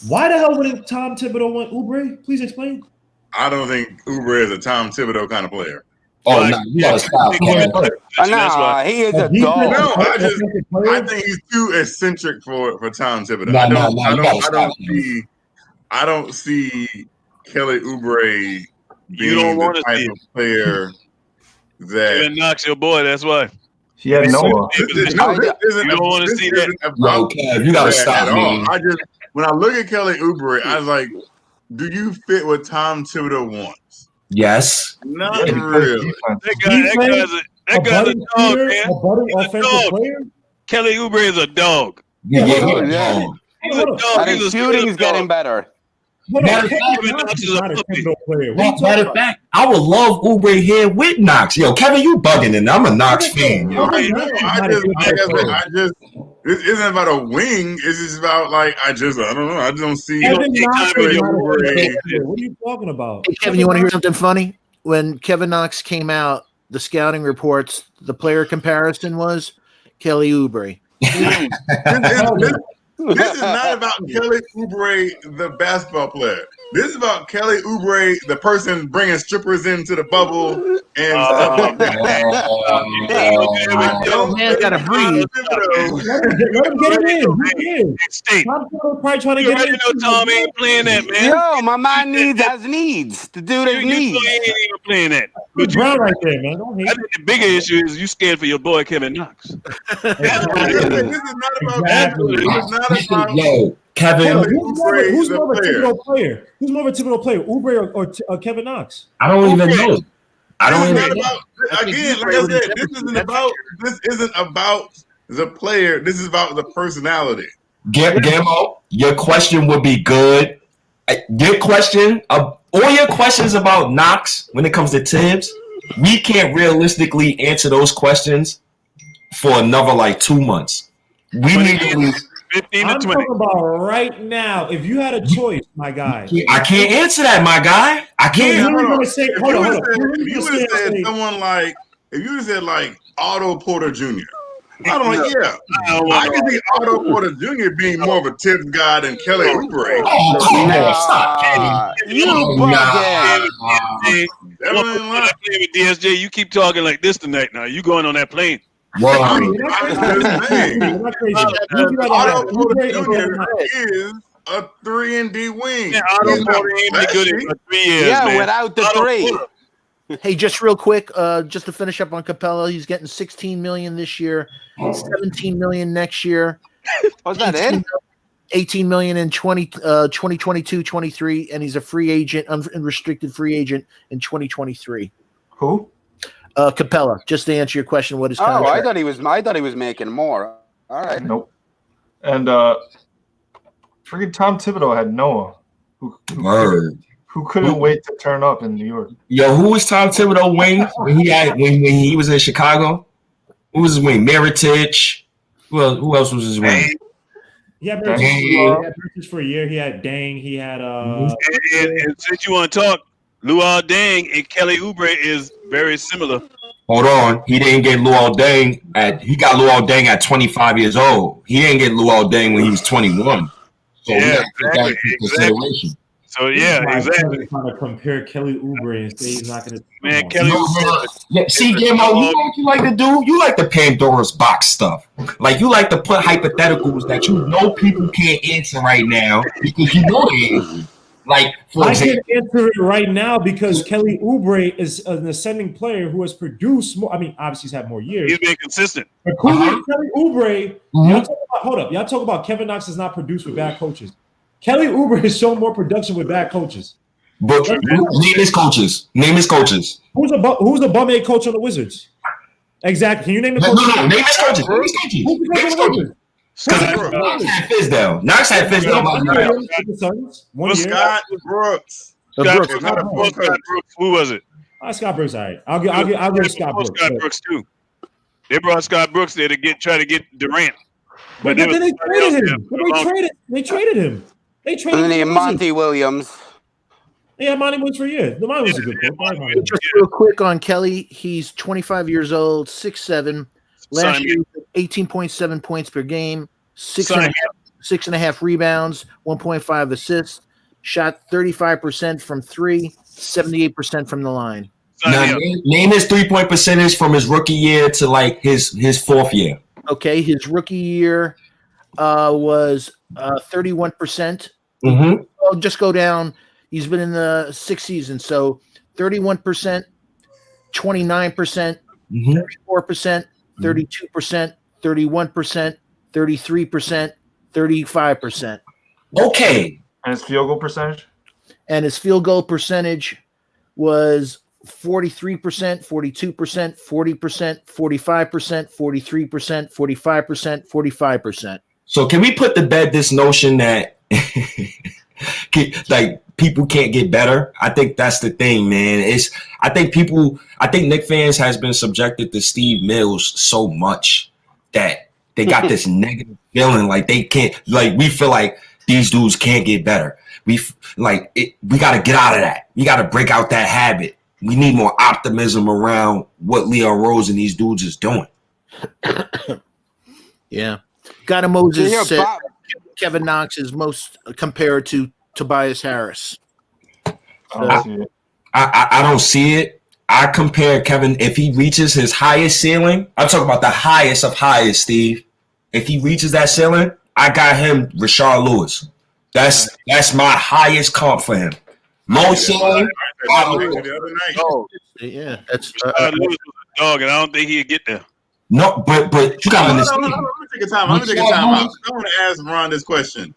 S5: Why the hell wouldn't Tom Thibodeau want Oubre? Please explain.
S6: I don't think Oubre is a Tom Thibodeau kind of player.
S9: Oh, no, you gotta stop.
S4: Nah, he is a dog.
S6: No, I think he's too eccentric for Tom Thibodeau. I don't see Kelly Oubre being the type of player that
S2: Kevin Knox, your boy. That's why.
S3: He had Noah.
S2: You don't want to see that.
S9: No, Kev, you gotta stop.
S6: When I look at Kelly Oubre, I was like, "Do you fit what Tom Thibodeau wants?"
S9: Yes.
S6: Not really.
S2: That guy's a dog, man.
S5: A budding offensive player.
S2: Kelly Oubre is a dog.
S9: Yeah.
S2: He's a dog.
S4: And his shooting's getting better.
S9: Matter of fact, I would love Oubre here with Knox. Yo, Kevin, you bugging, and I'm a Knox fan. Yo.
S6: This isn't about a wing. It's just about I don't know. I just don't see.
S5: What are you talking about?
S1: Hey, Kevin, you want to hear something funny? When Kevin Knox came out the scouting reports, the player comparison was Kelly Oubre.
S6: This is not about Kelly Oubre, the basketball player. This is about Kelly Oubre, the person bringing strippers into the bubble and stuff like that.
S1: Man got to breathe.
S5: Let him get it in.
S2: State.
S5: Tom's probably trying to
S2: You
S5: get
S2: already
S5: in.
S2: know Tom ain't playing that, man.
S4: Yo, my man has needs. The dude has
S2: You know
S4: needs.
S2: he ain't even playing that.
S5: But
S2: But
S5: Brown right there, man. Don't hate.
S2: I think the bigger issue is you scared for your boy Kevin Knox.
S6: This is not about that.
S5: Exactly.
S6: This is not about
S9: Yo, Kevin,
S5: Who's more of a
S6: player.
S5: typical player? Who's more of a typical player, Oubre or Kevin Knox?
S9: I don't even know. I don't
S6: This is
S9: even
S6: not
S9: know.
S6: about, again, like I said, this isn't about the player. This is about the personality.
S9: Gammo, your question would be good. Your question, all your questions about Knox when it comes to Tibbs, we can't realistically answer those questions for another like 2 months. We need to lose.
S2: 15 to
S5: I'm
S2: 20.
S5: talking about right now. If you had a choice, my guy.
S9: I can't answer that, my guy. I can't.
S5: Who are you gonna say?
S6: If
S5: Hold
S6: you
S5: on,
S6: would
S5: hold on.
S6: have said someone like, if you would have said like Otto Porter Jr., I don't know. Yeah, I can see Otto Porter Jr. being more of a Tibbs guy than Kelly Oubre.
S9: Oh, come on, stop.
S4: You
S9: Nah.
S4: bugging.
S6: Definitely not.
S2: Playing with DSJ, you keep talking like this tonight. Now you going on that plane.
S9: Word.
S6: I'm just saying. Otto Porter Jr. is a 3-and-D wing.
S2: Yeah, Otto
S6: He's not
S2: Porter ain't been good
S6: flashy.
S2: in 3 years,
S4: Yeah,
S2: man.
S4: without the
S2: Otto
S4: three.
S2: Porter.
S1: Hey, just real quick, just to finish up on Capella, he's getting $16 million this year, $17 million next year,
S4: Was that it?
S1: $18 million in 2022-23, and he's a free agent, unrestricted free agent in 2023.
S3: Who?
S1: Capella, just to answer your question, what is
S4: Oh,
S1: contract?
S4: I thought he was making more. All right.
S3: Nope. And freaking Tom Thibodeau had Noah,
S9: Word.
S3: who couldn't wait to turn up in New York.
S9: Yo, who was Tom Thibodeau wing when he was in Chicago? Who was his wing? Mirotic. Who else was his wing?
S5: Yeah,
S3: Dang.
S5: he had Bridges for a year. He had Dang. He had
S2: And since you want to talk, Luol Deng and Kelly Oubre is very similar.
S9: Hold on. He didn't get Luol Deng he got Luol Deng at 25 years old. He didn't get Luol Deng when he was 21. So we
S2: Yeah,
S9: gotta take that into consideration.
S2: So yeah, exactly.
S5: Trying to compare Kelly Oubre and say he's not going to.
S2: Man, Kelly Oubre.
S9: Yeah, see, Gammo, you know what you like to do? You like the Pandora's box stuff. Like, you like to put hypotheticals that you know people can't answer right now because you know the answer. Like, for
S5: I
S9: example,
S5: can answer it right now because Kelly Oubre is an ascending player who has produced more. I mean, obviously he's had more years.
S2: He's been consistent.
S5: But Kelly Oubre, y'all talk about Kevin Knox has not produced with bad coaches. Kelly Oubre has shown more production with bad coaches.
S9: but name his coaches. Name his coaches.
S5: Who's a bum aid coach on the Wizards? Exactly. Can you name the
S9: No,
S5: coach?
S9: name his coaches. Name his coaches.
S5: Who's the
S9: Name his
S5: coach on the
S9: coaches.
S5: Wizards?
S9: Knox had Fizdale. Knox had Fizdale.
S5: 1 year.
S6: Scott Brooks.
S2: Scott
S6: Brooks, not a full
S2: Scott
S6: coach.
S2: Brooks. Who was it?
S5: Scott Brooks, all right. I'll give Scott Brooks.
S2: Scott Brooks too. They brought Scott Brooks there to try to get Durant.
S5: But then they traded him. They traded him. They traded
S4: And then
S5: him.
S4: Monty Williams.
S5: Yeah, Monty Williams for a year. The Monty was a good coach.
S1: Just real quick on Kelly, he's 25 years old, 6'7". Last year, 18.7 points per game, six and a half rebounds, 1.5 assists, shot 35% from three, 78% from the line.
S9: Now, name his 3-point percentage from his rookie year to like his fourth year.
S1: Okay, his rookie year was 31%.
S9: Mm-hmm.
S1: I'll just go down. He's been in the 6 seasons, so 31%, 29%, 34%, 32%, 31%, 33%, 35%.
S9: Okay.
S3: And his field goal percentage?
S1: And his field goal percentage was 43%, 42%, 40%, 45%, 43%, 45%, 45%.
S9: So can we put to bed this notion that like people can't get better? I think that's the thing, man. I think Knicks fans has been subjected to Steve Mills so much that they got this negative feeling like they can't, like we feel like these dudes can't get better. We got to get out of that. We got to break out that habit. we need more optimism around what Leon Rose and these dudes is doing.
S1: Yeah. Ghana Moses
S4: Yeah,
S1: said
S4: Bob-
S1: Kevin Knox is most compared to Tobias Harris.
S3: I don't see it.
S9: I don't see it. I compare Kevin, if he reaches his highest ceiling, I'm talking about the highest of highest, Steve. If he reaches that ceiling, I got him Rashard Lewis. That's my highest comp for him. Low ceiling,
S6: The other night.
S2: Oh,
S1: Yeah, that's
S2: Lewis was a dog, and I don't think he'd get there.
S9: no, but you gotta
S6: Hold
S9: understand.
S6: on. Let me take a time. Let me take a time out. I want to ask Ron this question.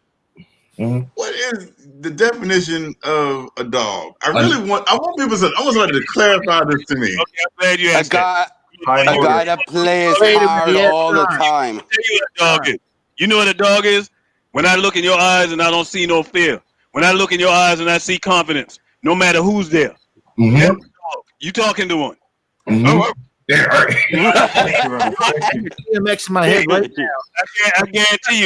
S9: Mhm.
S6: What is the definition of a dog? I want people to. I want somebody to clarify this to me.
S2: Okay, I'm glad you
S4: A
S2: asked that.
S4: guy, a guy that plays hard all the time.
S2: Tell you what a dog is. You know what a dog is? When I look in your eyes and I don't see no fear. When I look in your eyes and I see confidence, no matter who's there.
S9: Mhm.
S2: That's a dog. You talking to one.
S9: Mhm. Yeah, all right.
S1: DMX in my head right now.
S2: I guarantee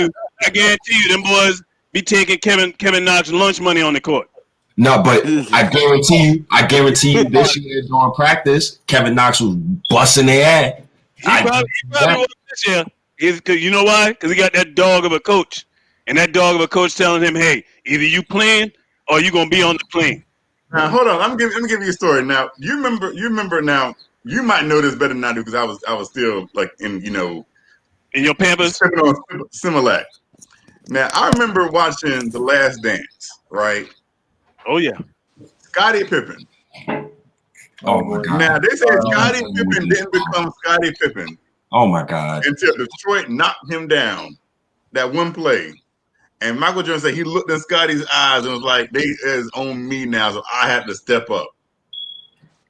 S2: you, them boys be taking Kevin Knox lunch money on the court.
S9: No, but I guarantee you this year during practice, Kevin Knox was busting their ass.
S2: He probably was this year. Cause you know why? Because he got that dog of a coach. And that dog of a coach telling him, hey, either you playing or you going to be on the plane.
S6: Now hold on. Let me give you a story. Now you remember now. You might know this better than I do because I was still like in
S2: In your Pampers?
S6: sipping on Similac. Now I remember watching The Last Dance, right?
S2: Oh, yeah.
S6: Scottie Pippen.
S9: Oh my god.
S6: Now they say Scottie Pippen didn't become Scottie Pippen
S9: Oh my god.
S6: until Detroit knocked him down that one play. And Michael Jordan said he looked in Scottie's eyes and was like, they is on me now, so I have to step up.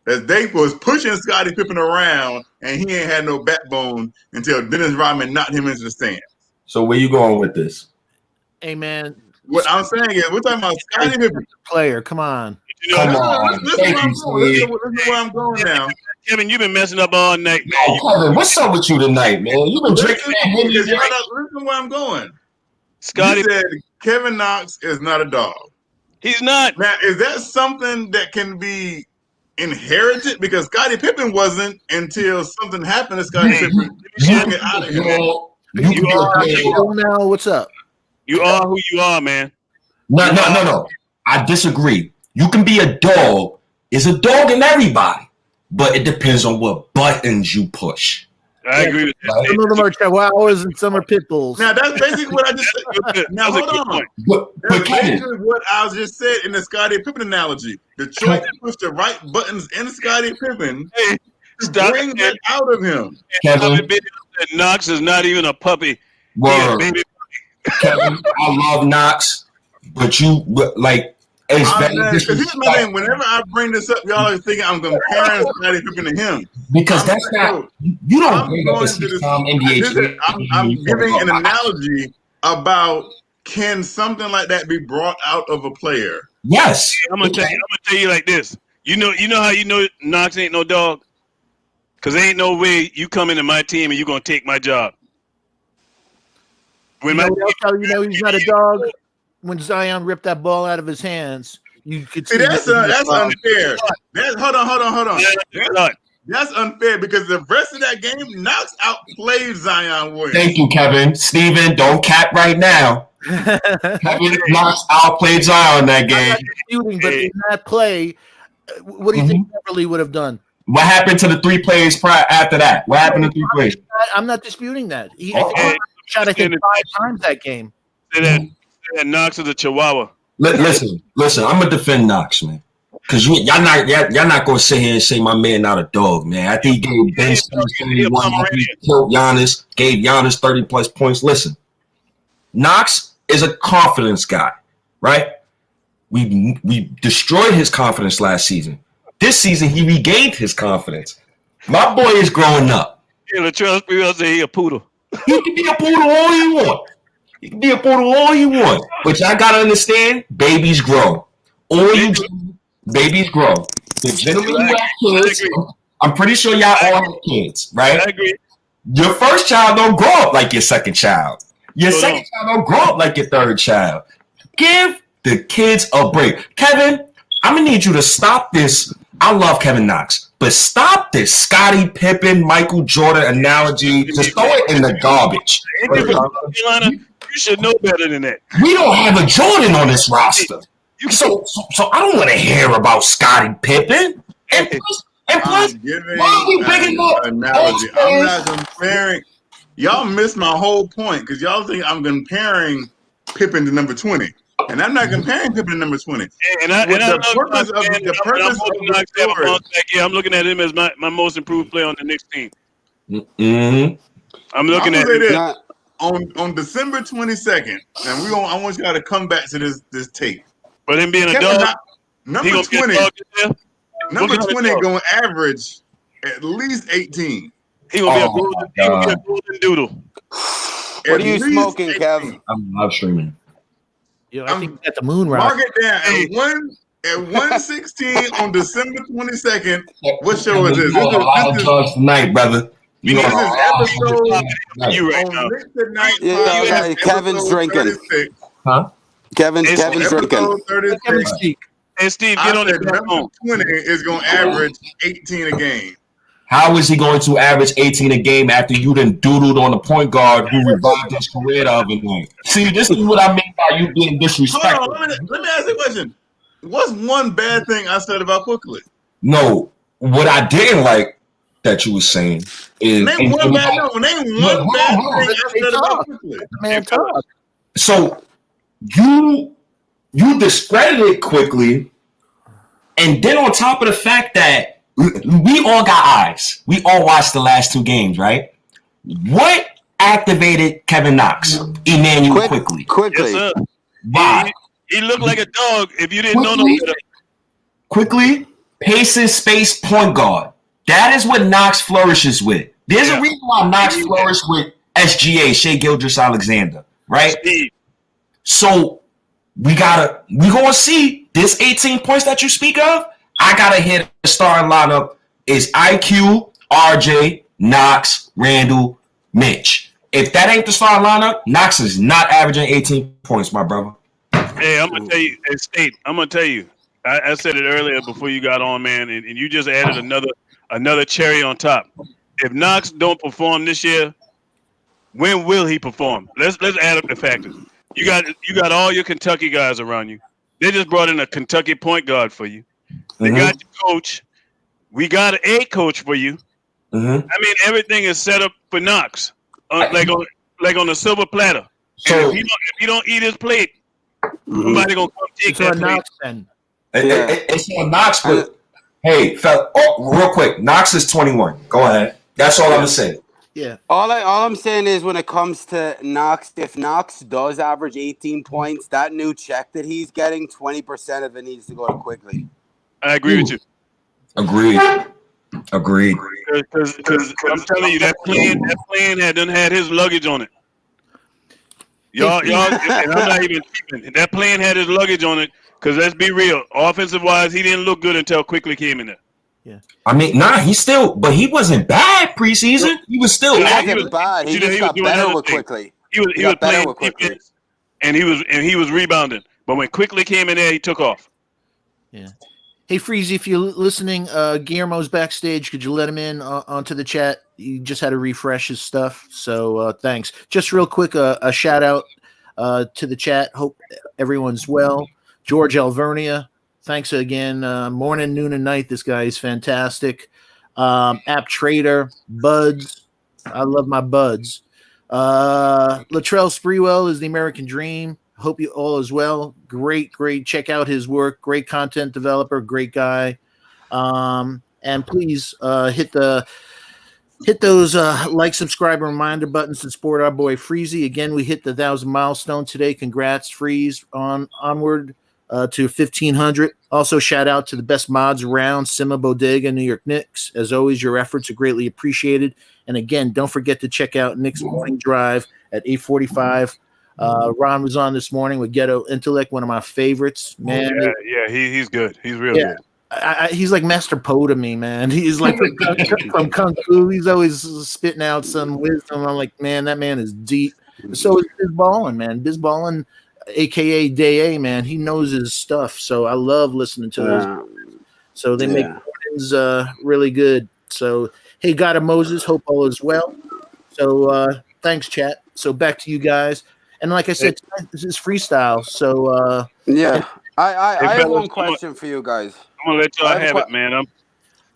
S6: As they was pushing Scottie Pippen around and he ain't had no backbone until Dennis Rodman knocked him into the stands.
S9: So where you going with this?
S1: Hey man,
S6: What I'm saying is, we're talking about Scottie Pippen.
S1: player, come on.
S2: You know,
S9: Come on.
S6: Listen
S9: Thank
S6: where I'm
S9: you,
S6: going.
S9: Steve.
S6: Listen where I'm going now.
S2: Kevin, you've been messing up all night.
S9: Yo, Kevin, what's up with you tonight, man? You've been drinking that Henny.
S6: Because y'all not listening where I'm going.
S2: Scottie,
S6: You said Kevin Knox is not a dog.
S2: he's not.
S6: Now, is that something that can be inherited? Because Scottie Pippen wasn't until something happened to Scottie Pippen.
S9: You
S6: Get out of here.
S2: You are-
S1: Now, what's up?
S2: You are who you are, man.
S9: No. I disagree. You can be a dog. It's a dog in everybody, but it depends on what buttons you push.
S2: I agree with that.
S1: Some of them are chihuahuas and some are pit bulls.
S6: Now, that's basically what I just said. Now,
S2: That's a
S6: hold
S2: good
S6: on.
S2: point.
S9: But
S6: That's
S9: Kevin,
S6: basically what I just said in the Scottie Pippen analogy. Detroit pushed the right buttons in Scottie Pippen
S2: Hey,
S6: to
S2: stop
S6: bring
S2: it.
S6: that out of him.
S9: Kevin,
S2: Knox is not even a puppy.
S9: word.
S2: Baby.
S9: Kevin, I love Knox, but you like it's very
S6: Because here's my thing.
S9: disrespectful
S6: Whenever I bring this up, y'all are thinking I'm comparing Scottie Pippen to him.
S9: because
S6: I'm
S9: that's
S6: saying,
S9: not you don't
S6: I'm
S9: bring up a
S6: going to this.
S9: six-time NBA
S6: I'm giving an analogy about can something like that be brought out of a player?
S9: Yes.
S2: I'm gonna tell you like this. You know how you know Knox ain't no dog? Cause there ain't no way you come into my team and you gonna take my job. When
S1: You
S2: my
S1: know what else how you know he's not a dog? When Zion ripped that ball out of his hands, you could
S6: See, that's unfair. Hold on.
S2: Look,
S6: That's unfair because the rest of that game, Knox outplayed Zion Williams.
S9: Thank you, Kevin. Steven, don't cap right now. Kevin Knox outplayed Zion that
S1: I'm
S9: game.
S1: not disputing, but in that play, what do you think Beverly would have done?
S9: What happened to the 3 plays prior after that? What happened to 3 plays?
S1: I'm not disputing that. He
S9: Okay.
S1: shot, I think, 5 times that game.
S2: say that Knox is a chihuahua.
S9: Listen. I'm gonna defend Knox, man, because y'all not gonna sit here and say my man not a dog, man. I think he gave Ben Simmons 31, killed Giannis, gave Giannis 30 plus points. Listen, Knox is a confidence guy, right? We destroyed his confidence last season. This season he regained his confidence. My boy is growing up.
S2: Yeah, Latrell Sprewell say he a poodle.
S9: He can be a poodle all he want. He can be a poodle all he want. But y'all gotta understand, babies grow. All you do, babies grow. The gentlemen who have kids, I'm pretty sure y'all all have kids, right?
S2: I agree.
S9: Your first child don't grow up like your second child. Your second child don't grow up like your third child. Give the kids a break. Kevin, I'm gonna need you to stop this I love Kevin Knox, but stop this Scottie Pippen, Michael Jordan analogy. Just throw it in the garbage.
S2: Carolina, you should know better than that.
S9: We don't have a Jordan on this roster. So I don't want to hear about Scottie Pippen. And plus, why are we bringing up
S6: analogy? I'm not comparing. Y'all missed my whole point because y'all think I'm comparing Pippen to number 20. And I'm not comparing Pippen to number 20.
S2: The purpose I'm looking at him as my most improved player on the Knicks team.
S9: Mm-hmm.
S2: I'm looking at him.
S6: On December 22nd, and I want y'all to come back to this tape.
S2: But him being a dog,
S6: number 20, number 20 going to average at least 18.
S2: He gonna be a golden doodle.
S4: What are you smoking, 18. Kev?
S9: I'm live streaming.
S1: Yo, I think at the moon rock.
S6: Mark it down. At 1:16 on December 22nd. What show is this?
S9: This is drugs tonight, brother.
S6: This is episode
S2: you right now.
S4: Yeah, Kevin's drinking.
S9: Huh?
S4: Kevin's drinking.
S6: 36.
S2: Hey, Steve, get on the
S6: number 20 is going to average 18 a game.
S9: How is he going to average 18 a game after you done doodled on the point guard who revived his career the other night? See, this is what I mean by you being disrespectful.
S6: Hold on, let me ask you a question. What's one bad thing I said about Quickley?
S9: No, what I didn't like that you were saying is
S6: name one bad thing I said about Quickley.
S1: Man, talk.
S9: So you discredited Quickley, and then on top of the fact that we all got eyes. We all watched the last two games, right? What activated Kevin Knox? Emmanuel Quickley.
S4: Quickly.
S2: Yes, sir.
S9: Why?
S2: He looked like a dog if you didn't know no better.
S9: Quickly, pace and space point guard. That is what Knox flourishes with. There's a reason why Knox flourished with SGA, Shai Gilgeous-Alexander, right?
S2: Steve.
S9: So we gonna see this 18 points that you speak of. I gotta hit the starting lineup is IQ, RJ, Knox, Randall, Mitch. If that ain't the starting lineup, Knox is not averaging 18 points, my brother.
S2: Hey, I'm gonna tell you, State. I'm gonna tell you. I said it earlier before you got on, man, and you just added another cherry on top. If Knox don't perform this year, when will he perform? Let's add up the factors. You got all your Kentucky guys around you. They just brought in a Kentucky point guard for you. They got your coach. We got a coach for you. I mean, everything is set up for Knox, like on a silver platter. So and if he don't eat his plate, somebody gonna come take that plate.
S1: Knox, then.
S9: It's on Knox, but hey, real quick, Knox is 21. Go ahead. That's all I'm gonna say.
S1: Yeah.
S4: All I'm saying is when it comes to Knox, if Knox does average 18 points, that new check that he's getting, 20% of it needs to go to Quickley.
S2: I agree with you.
S9: Agreed.
S2: Because I'm telling you, that plane had his luggage on it. Y'all, and I'm not even keeping. That plane had his luggage on it. Because let's be real, offensive wise, he didn't look good until Quickley came in there.
S1: Yeah.
S9: I mean, but he wasn't bad preseason. He was still
S4: He wasn't bad. He just got better with Quickley.
S2: He was playing defense, and he was rebounding. But when Quickley came in there, he took off.
S1: Yeah. Hey, Freezy, if you're listening, Guillermo's backstage. Could you let him in onto the chat? He just had to refresh his stuff. So thanks. Just real quick, a shout out to the chat. Hope everyone's well. George Alvernia, thanks again. Morning, noon, and night. This guy is fantastic. App Trader, Buds. I love my Buds. Latrell Sprewell is the American Dream. Hope you all as well. Great. Check out his work. Great content developer. Great guy. And please hit those like, subscribe, and reminder buttons to support our boy Freezy. Again, we hit the 1,000 milestone today. Congrats, Freeze, onward to 1,500. Also, shout out to the best mods around, Sima Bodega, New York Knicks. As always, your efforts are greatly appreciated. And again, don't forget to check out Knicks Morning Drive at 8:45. Ron was on this morning with Ghetto Intellect, one of my favorites. Man,
S2: he's good. He's real good.
S1: He's like Master Po to me, man. He's like from Kung Fu. He's always spitting out some wisdom. I'm like, man, that man is deep. So is Biz Ballin, man. Biz Ballin, a.k.a. Day A, man. He knows his stuff. So I love listening to those. So they make is really good. So, hey, God of Moses, hope all is well. So, thanks, chat. So, back to you guys. And like I said, this is freestyle. So,
S4: Yeah, I
S2: Hey,
S4: have
S2: fellas,
S4: one question for you guys.
S2: I'm gonna let y'all
S4: I have a
S2: have
S4: que-
S2: it, man. I'm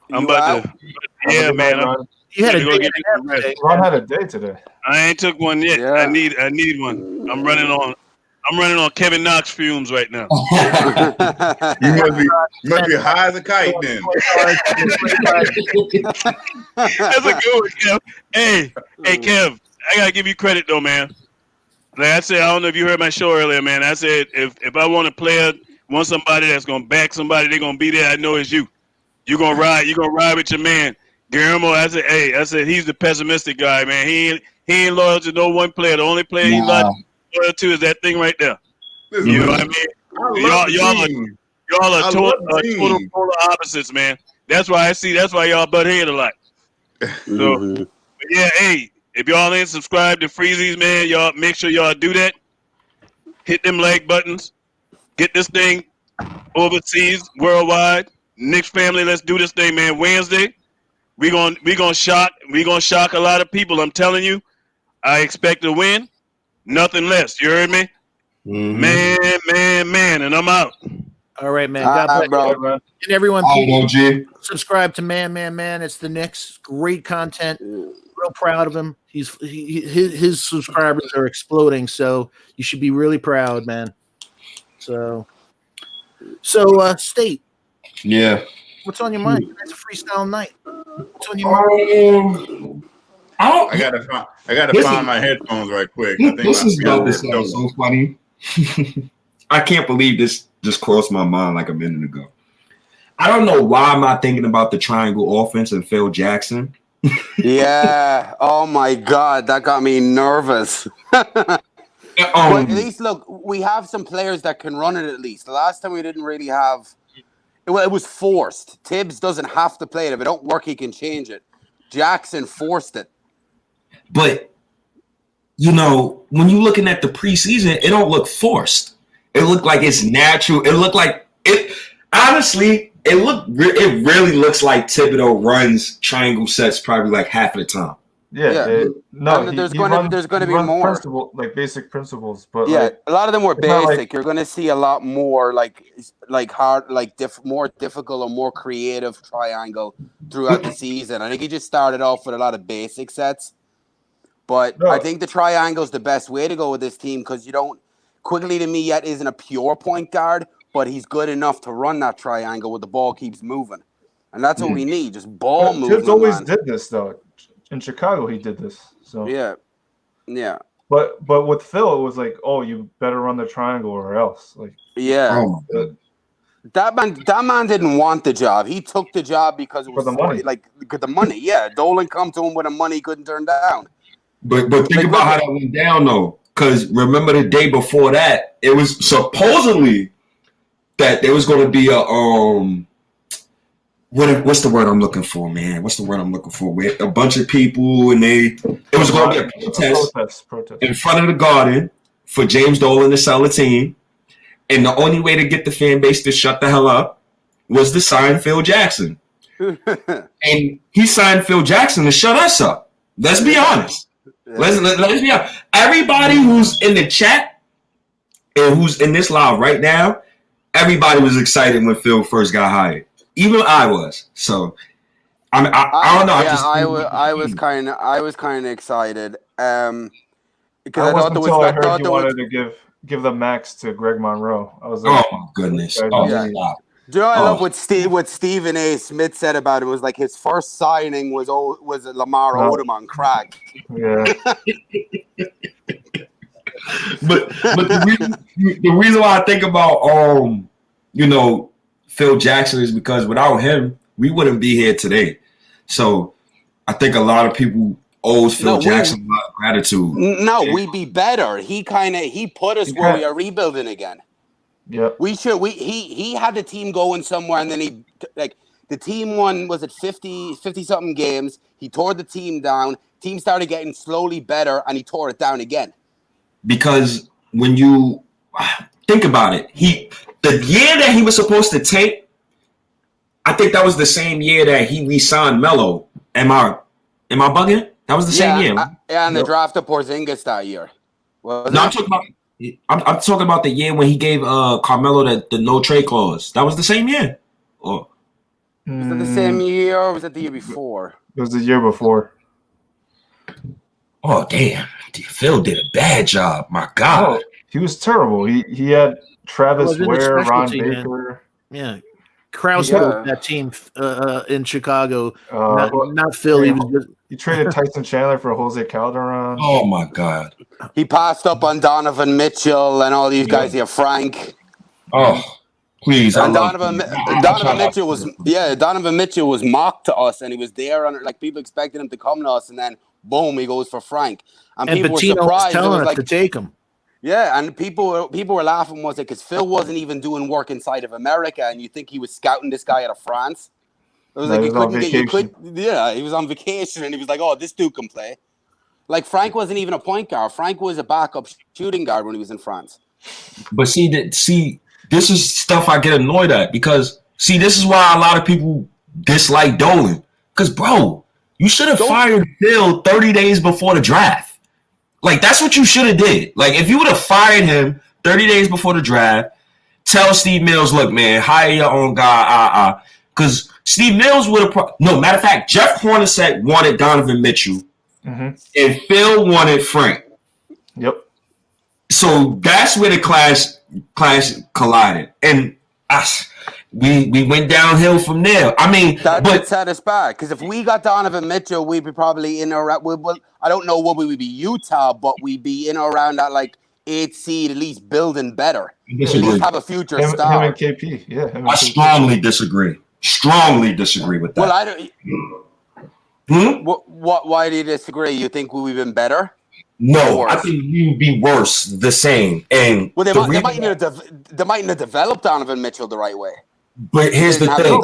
S4: You
S2: about
S4: out?
S2: to.
S3: Have a
S2: Yeah,
S3: good night,
S2: man.
S3: Ron.
S1: you had a
S2: I'm
S1: day
S2: gonna
S1: and
S2: give
S1: a
S2: you
S1: half
S2: some rest.
S1: today.
S3: Ron had a day today.
S2: I ain't took one yet.
S4: Yeah.
S2: I need one. I'm running on Kevin Knox fumes right now.
S6: You must be high as a kite then.
S2: That's a good one, Kev. Hey, Kev, I gotta give you credit though, man. Like I said, I don't know if you heard my show earlier, man. I said if I want a player, want somebody that's gonna back somebody, they're gonna be there. I know it's you. You're gonna ride with your man. Guillermo, I said he's the pessimistic guy, man. He ain't loyal to no one player. The only player he loyal to is that thing right there.
S6: Listen,
S2: You know what I mean?
S6: I love the team.
S2: Y'all
S6: I
S2: are
S6: love the
S2: total
S6: team.
S2: polar opposites, man. That's why y'all butt head a lot. So
S4: Mhm.
S2: yeah, hey, if y'all ain't subscribed to Freezies, man, y'all make sure y'all do that. Hit them like buttons. Get this thing overseas, worldwide. Knicks family, let's do this thing, man. Wednesday, we gonna shock a lot of people. I'm telling you, I expect to win, nothing less. You heard me, man, and I'm out.
S1: All right, man. God bless
S4: Bro.
S1: you. And everyone,
S9: Oh,
S1: please
S9: OG.
S1: subscribe to Man. It's the Knicks. Great content. Real proud of him. His subscribers are exploding, so you should be really proud, man. So State,
S9: Yeah.
S1: what's on your mind? It's a freestyle night. What's on your mind?
S6: I gotta find my headphones right quick. I think
S9: This is
S6: my
S9: about to sound so funny. I can't believe this just crossed my mind like a minute ago. I don't know why am I thinking about the triangle offense and Phil Jackson.
S4: Yeah. Oh my God, that got me nervous. But at least look, we have some players that can run it. At least the last time we didn't really have. Well, it was forced. Tibbs doesn't have to play it. If it don't work, he can change it. Jackson forced it.
S9: But you know, when you're looking at the preseason, it don't look forced. It looked like it's natural. It looked like it. Honestly, it really looks like Thibodeau runs triangle sets probably like half of the time.
S4: Yeah. There's going to be more
S3: basic principles, but
S4: yeah, a lot of them were
S3: it's not
S4: basic.
S3: like-
S4: You're going to see a lot more like hard, more difficult or more creative triangle throughout the season. I think he just started off with a lot of basic sets, but I think the triangle is the best way to go with this team because you don't. Quickley to me yet isn't a pure point guard, but he's good enough to run that triangle where the ball keeps moving, and that's what we need. Just ball movement.
S3: Tibbs always
S4: man.
S3: did this though. In Chicago, he did this. So
S4: yeah.
S3: But with Phil, it was like, oh, you better run the triangle or else. Like,
S4: yeah. That man didn't want the job. He took the job because it was
S3: For the money.
S4: The money. Yeah, Dolan come to him with the money he couldn't turn down.
S9: But think about how that went down though, because remember the day before that, it was supposedly that there was going to be a what's the word I'm looking for, man? What's the word I'm looking for? With a bunch of people and it was going to be a protest in front of the Garden for James Dolan to sell the team, and the only way to get the fan base to shut the hell up was to sign Phil Jackson, and he signed Phil Jackson to shut us up. Let's be honest. Let's be honest. Everybody who's in the chat and who's in this live right now, everybody was excited when Phil first got hired. Even I was. So I don't know.
S4: Yeah, I was kind of excited. Because
S3: I heard you wanted to give the max to Greg Monroe. I was like,
S9: oh my goodness.
S4: Do you know I love what Stephen A. Smith said about it? Was like his first signing was Lamar Odom on crack.
S3: Yeah.
S9: but the reason why I think about Phil Jackson is because without him, we wouldn't be here today. So I think a lot of people owes Phil Jackson a lot of gratitude.
S4: No, we'd be better. He put us where we are rebuilding again.
S3: Yeah.
S4: He had the team going somewhere, and then the team won, was it 50 something games? He tore the team down. Team started getting slowly better, and he tore it down again.
S9: Because when you think about it, the year that he was supposed to take, I think that was the same year that he re-signed Melo. Am I bugging? That was the same year.
S4: And they drafted Porzingis that year.
S9: I'm talking about the year when he gave Carmelo the no trade clause. That was the same year. Oh.
S4: Was it the same year or was it the year before?
S3: It was the year before.
S9: Oh damn! Phil did a bad job. My God,
S3: he was terrible. He had Travis Ware, Ron
S1: team,
S3: Baker.
S1: Man. Yeah, Krause built that team in Chicago. Not Phil.
S3: He traded Tyson Chandler for Jose Calderon.
S9: Oh my God!
S4: He passed up on Donovan Mitchell and all these guys here. Frank.
S9: Oh, please!
S4: And Donovan Mitchell was mocked to us, and he was there on like people expected him to come to us, and then boom, he goes for Frank. And people were surprised.
S1: Was telling us to take him.
S4: Yeah, and people were laughing was it because Phil wasn't even doing work inside of America, and you think he was scouting this guy out of France. It was he was on vacation, and he was like, "Oh, this dude can play." Like Frank wasn't even a point guard. Frank was a backup shooting guard when he was in France.
S9: But see, this is stuff I get annoyed at because this is why a lot of people dislike Dolan. Because bro, you should have fired Phil 30 days before the draft. Like, that's what you should have did. Like, if you would have fired him 30 days before the draft, tell Steve Mills, look, man, hire your own guy, because Steve Mills would have no, matter of fact, Jeff Hornacek wanted Donovan Mitchell, and Phil wanted Frank.
S3: Yep.
S9: So that's where the class collided. And we went downhill from there. I mean,
S4: that set us back because if we got Donovan Mitchell, we'd be probably in or around. I don't know what we would be Utah, but we'd be in or around that like 8th seed, at least building better. At least have a future star.
S3: Him and KP, yeah.
S9: I strongly disagree. Strongly disagree with that.
S4: Well, I don't. Why do you disagree? You think we've been better?
S9: No, I think you'd be worse. The same. And
S4: well, they might not have developed Donovan Mitchell the right way.
S9: But here's the thing: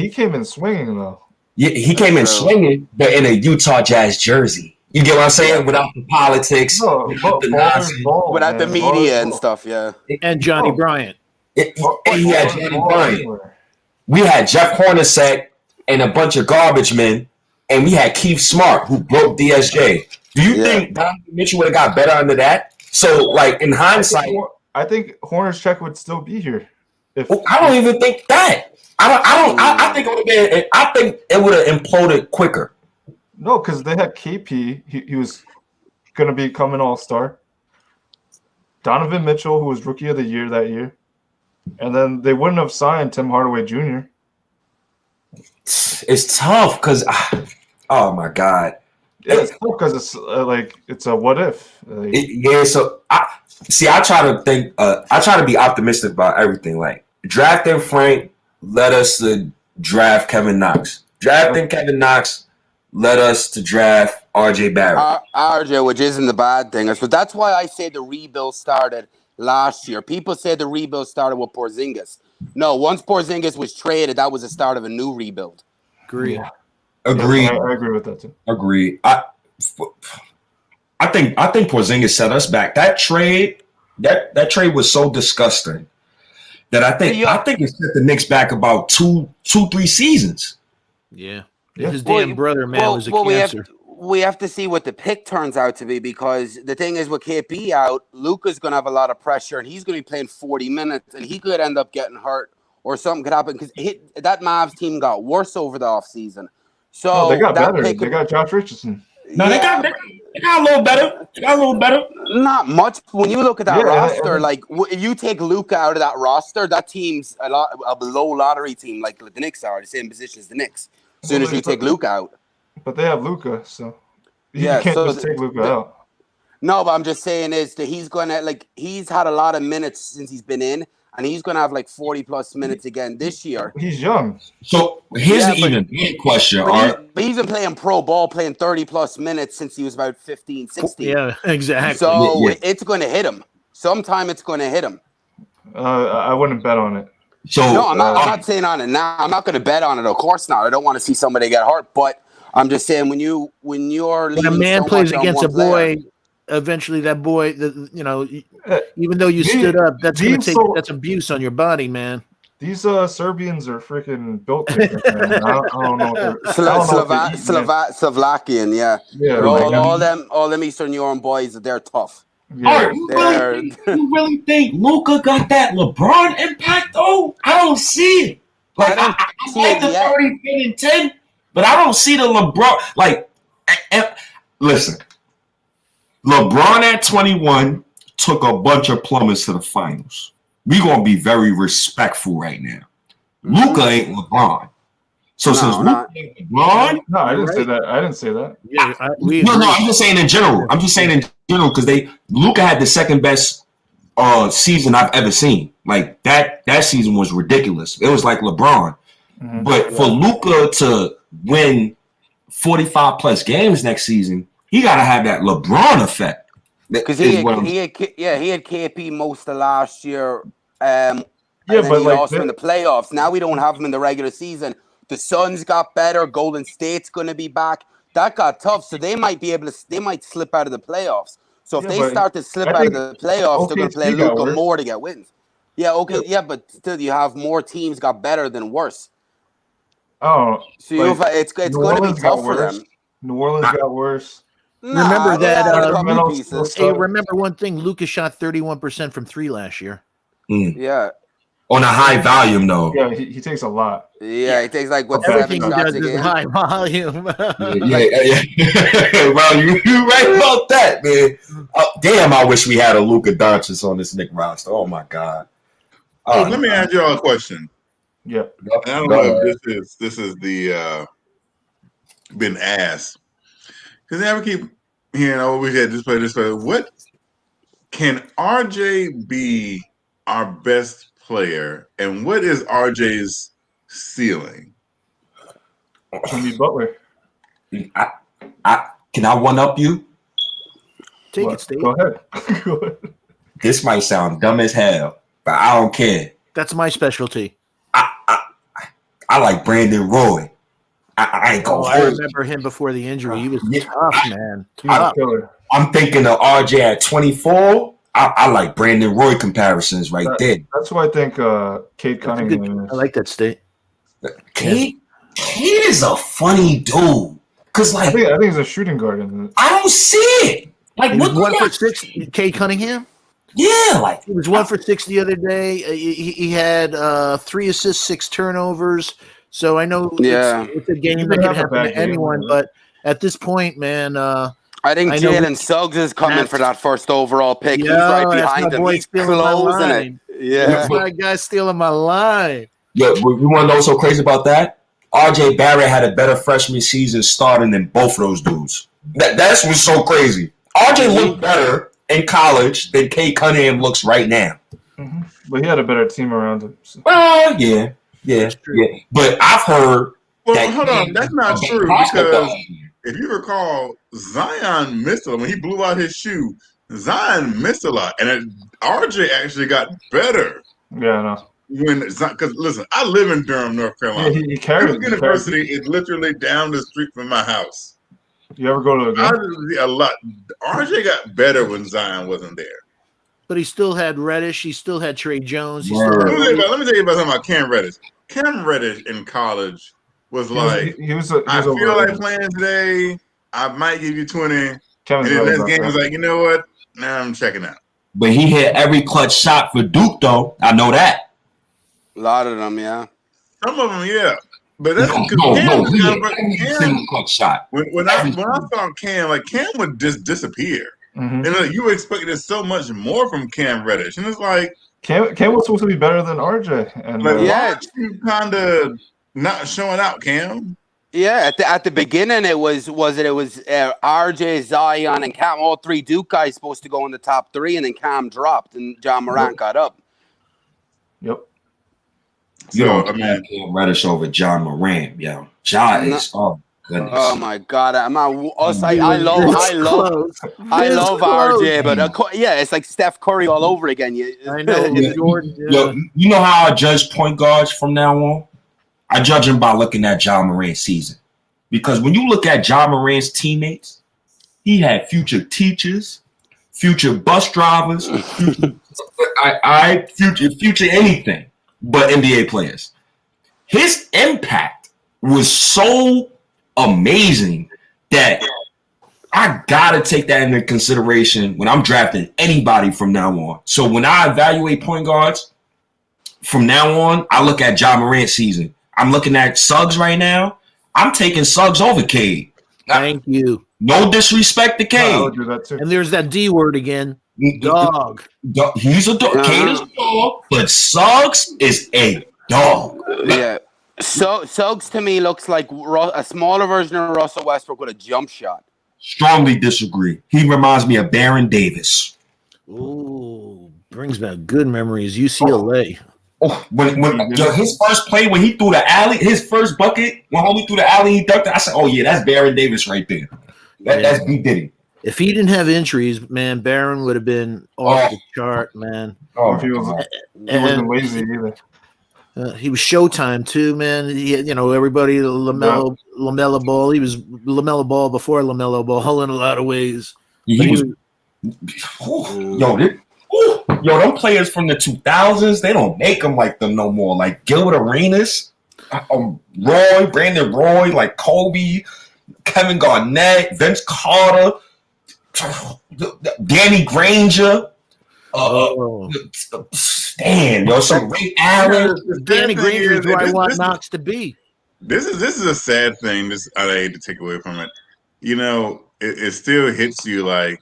S3: he came in swinging though.
S9: Yeah, he came in swinging, but in a Utah Jazz jersey. You get what I'm saying? Without the politics, without
S4: the media and stuff. Yeah,
S1: and Johnny Bryant.
S9: And he had Johnny Bryant. We had Jeff Hornacek and a bunch of garbage men, and we had Keith Smart who broke DSJ. Do you think Donovan Mitchell would have got better under that? So, like in hindsight,
S3: I think Hornacek would still be here.
S9: I don't even think that. I think it would have been. I think it would have imploded quicker.
S3: No, because they had KP. He was going to become an all-star. Donovan Mitchell, who was Rookie of the Year that year, and then they wouldn't have signed Tim Hardaway Jr.
S9: It's tough because, oh my God.
S3: Yeah, it's tough because it's it's a what if.
S9: So I try to think. I try to be optimistic about everything. Like drafting Frank led us to draft Kevin Knox. Drafting Kevin Knox led us to draft RJ Barrett.
S4: RJ, which isn't the bad thing. So that's why I say the rebuild started last year. People say the rebuild started with Porzingis. No, once Porzingis was traded, that was the start of a new rebuild.
S1: Agree.
S3: Yeah.
S9: Agree.
S3: Yeah, I agree with that too.
S9: Agree. I think Porzingis set us back. That trade was so disgusting that I think it set the Knicks back about 2-3 seasons.
S1: Yeah. His damn brother, man, was a cancer.
S4: We have to see what the pick turns out to be because the thing is with KP out, Luka's going to have a lot of pressure and he's going to be playing 40 minutes and he could end up getting hurt or something could happen because that Mavs team got worse over the offseason. So
S3: they got better. They got Josh Richardson.
S9: No, they got a little better. They got a little better.
S4: Not much. When you look at that roster, like if you take Luka out of that roster, that team's a below lottery team, like the Knicks are, the same position as the Knicks. As soon as you take Luka out.
S3: But they have Luka, so you can't just take Luka out.
S4: No, but I'm just saying is that he's had a lot of minutes since he's been in, and he's gonna have like 40+ minutes again this year.
S3: He's young.
S9: So here's the even big question.
S4: But he's been playing pro ball, playing 30+ minutes since he was about 15, 16.
S1: Yeah, exactly.
S4: So it's gonna hit him. Sometime it's gonna hit him.
S3: I wouldn't bet on it.
S9: So
S4: no, I'm not saying on it now. I'm not going to bet on it. Of course not. I don't want to see somebody get hurt. But I'm just saying when a
S1: man plays against a boy, eventually that boy, even though you stood up, that's abuse on your body, man.
S3: These Serbians are freaking built different, man. I don't know. What they're, I don't know what they eat, man.
S4: Slovakian, yeah.
S3: Yeah,
S4: All them Eastern European boys, they're tough.
S3: yeah.
S9: You really think Luka got that LeBron impact though? I don't see it. Like I like the 30, 10, and 10, but I don't see the LeBron. Like, listen, LeBron at 21 took a bunch of plumbers to the finals. We gonna be very respectful right now. Luka ain't LeBron. So since Luka ain't LeBron,
S3: no, I didn't say that. I didn't say that.
S1: Yeah,
S9: no, I'm just saying in general. I'm just saying in general because Luka had the second best season I've ever seen. Like that season was ridiculous. It was like LeBron. Mm-hmm. But for Luka to win 45 plus games next season, he gotta have that LeBron effect.
S4: Because he had KP most of last year. But he lost him in the playoffs. Now we don't have him in the regular season. The Suns got better. Golden State's going to be back. That got tough, so they might be able to. They might slip out of the playoffs. So if they start to slip out of the playoffs, they're going to play Luka more to get wins. Yeah, okay, yeah, but still, you have more teams got better than worse.
S3: Oh,
S4: so it's going to be tough for them.
S3: New Orleans got worse.
S1: Remember that? Hey, remember one thing: Luka shot 31% from 3 last year.
S4: Yeah.
S9: On a high volume, though.
S3: Yeah, he takes a lot.
S4: Yeah, he takes like what
S1: everything
S4: 7
S1: he
S4: shots
S1: does
S4: a game.
S1: is high volume.
S9: Well, you right about that, man. Damn, I wish we had a Luka Doncic on this Knicks roster. Oh my god.
S6: Let me ask y'all a question.
S3: Yeah.
S6: I don't know if this is the been asked because they ever keep hearing, "Oh, we had this play, this play." What can RJ be our best player, and what is RJ's ceiling?
S3: Jimmy Butler.
S9: Can I one up you?
S1: Take it, Steve.
S3: Go ahead.
S9: This might sound dumb as hell, but I don't care.
S1: That's my specialty.
S9: I like Brandon Roy. I ain't gonna
S1: I remember him before the injury. He was tough, man.
S9: I'm thinking of RJ at 24. I like Brandon Roy comparisons there.
S3: That's why I think Cade Cunningham is.
S1: I like that state.
S9: Cade is a funny dude. Cause like
S3: I think he's a shooting guard.
S9: I don't see it. Like
S1: he was 1 for 6. Cade Cunningham.
S9: Yeah, like
S1: he was 1 for 6 the other day. He had 3 assists, 6 turnovers. So I know it's a game that can happen to anyone, but at this point, man.
S4: I think Jalen Suggs is coming for that first overall pick. He's right behind him. He's closing it. Yeah.
S1: That's my guy stealing my line.
S9: Yeah, you want to know what's so crazy about that? RJ Barrett had a better freshman season starting than both of those dudes. That's what's so crazy. RJ looked better in college than Cade Cunningham looks right now.
S3: Mm-hmm. But he had a better team around him. So.
S9: Well, yeah. But I've heard.
S6: Well, hold on. That's not true because if you recall, Zion missed a lot. When he blew out his shoe, Zion missed a lot. And RJ actually got better.
S3: Yeah, I know.
S6: Because, listen, I live in Durham, North Carolina.
S3: Yeah, he carried
S6: University is literally down the street from my house.
S3: You ever go to a game?
S6: A lot. RJ got better when Zion wasn't there.
S1: But he still had Reddish. He still had Trey Jones.
S6: Let me tell you about something about Cam Reddish. Cam Reddish in college was I feel like playing today. I might give you 20. And then this game was like, you know what? Now I'm checking out.
S9: But he hit every clutch shot for Duke, though. I know that.
S4: A lot of them, yeah.
S6: Some of them, yeah. But that's
S9: single clutch shot.
S6: When I saw Cam, like Cam would just disappear.
S3: Mm-hmm.
S6: And you expected so much more from Cam Reddish, and it's like
S3: Cam was supposed to be better than RJ, and
S6: why are you kind of not showing out, Cam?
S4: Yeah, at the beginning it was RJ, Zion, and Cam. All 3 Duke guys supposed to go in the top 3, and then Cam dropped, and John Morant got up.
S3: Yep.
S9: You don't have Cam Reddish over John Morant, yo. John is goodness.
S4: Oh my god! I love RJ, but it's like Steph Curry all over again.
S1: I know. Jordan,
S9: Yo, you know how I judge point guards from now on? I judge him by looking at John Morant's season, because when you look at John Morant's teammates, he had future teachers, future bus drivers, future anything. but NBA players. His impact was so amazing that I gotta take that into consideration when I'm drafting anybody from now on. So when I evaluate point guards from now on, I look at Ja Morant's season. I'm looking at Suggs right now. I'm taking Suggs over Cade.
S1: Thank you.
S9: No disrespect to
S3: No, I
S9: Cade.
S3: would do that too.
S1: And there's that D word again. Dog.
S9: He's a dog. Cade is a dog, but Suggs is a dog.
S4: Yeah. So Suggs to me looks like a smaller version of Russell Westbrook with a jump shot.
S9: Strongly disagree. He reminds me of Baron Davis.
S1: Ooh, brings back good memories. UCLA.
S9: Oh, when his first play when he threw the alley, his first bucket when homie threw the alley, he dunked it. I said, "Oh yeah, that's Baron Davis right there. That's B Diddy."
S1: If he didn't have injuries, man, Barron would have been off the chart, man.
S3: Oh, if he wasn't lazy either.
S1: He was Showtime too, man. He, everybody LaMelo Ball. He was LaMelo Ball before LaMelo Ball in a lot of ways.
S9: Them players from the 2000s, they don't make them like them no more. Like Gilbert Arenas, Brandon Roy, like Kobe, Kevin Garnett, Vince Carter, Danny Granger. Some Ray Allen.
S1: Danny Granger is who I want Knox to be.
S6: This is a sad thing. I hate to take away from it. It still hits you like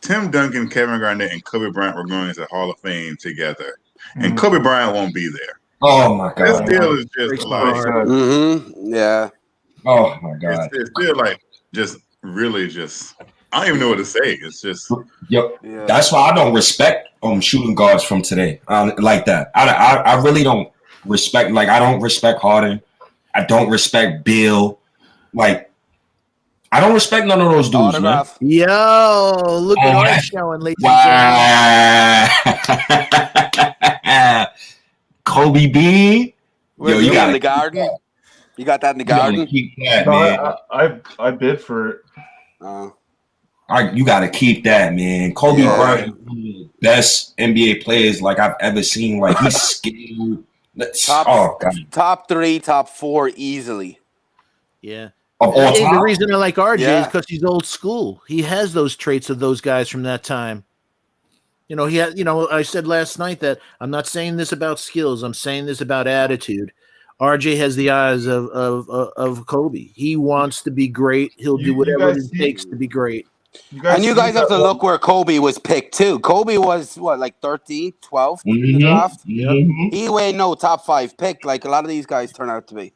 S6: Tim Duncan, Kevin Garnett, and Kobe Bryant were going into Hall of Fame together, and Kobe Bryant won't be there.
S9: Oh my God!
S6: That still is just like,
S4: yeah.
S9: Oh my God!
S6: It's still like just really just. I don't even know what to say. It's just.
S9: Yep. Yeah. That's why I don't respect shooting guards from today. Like that. I really don't respect. Like I don't respect Harden. I don't respect Bill. Like I don't respect none of those dudes, man.
S1: Yo, look at our showing, ladies
S9: and Kobe B.
S4: Yo, you got in the garden. You got that in the garden.
S9: Keep that, man.
S3: I bid for it.
S9: You got to keep that, man. Kobe Bryant, one of the best NBA players like I've ever seen. Like he's skilled.
S4: Top 3, top 4 easily.
S1: Yeah.
S9: Of all time.
S1: The reason I like RJ is because he's old school. He has those traits of those guys from that time. He had. I said last night that I'm not saying this about skills. I'm saying this about attitude. RJ has the eyes of Kobe. He wants to be great. He'll do whatever it takes to be great.
S4: You guys have to look where Kobe was picked too. Kobe was like 13, 12 in the draft.
S1: Mm-hmm.
S4: He weighed top 5 pick like a lot of these guys turn out to be.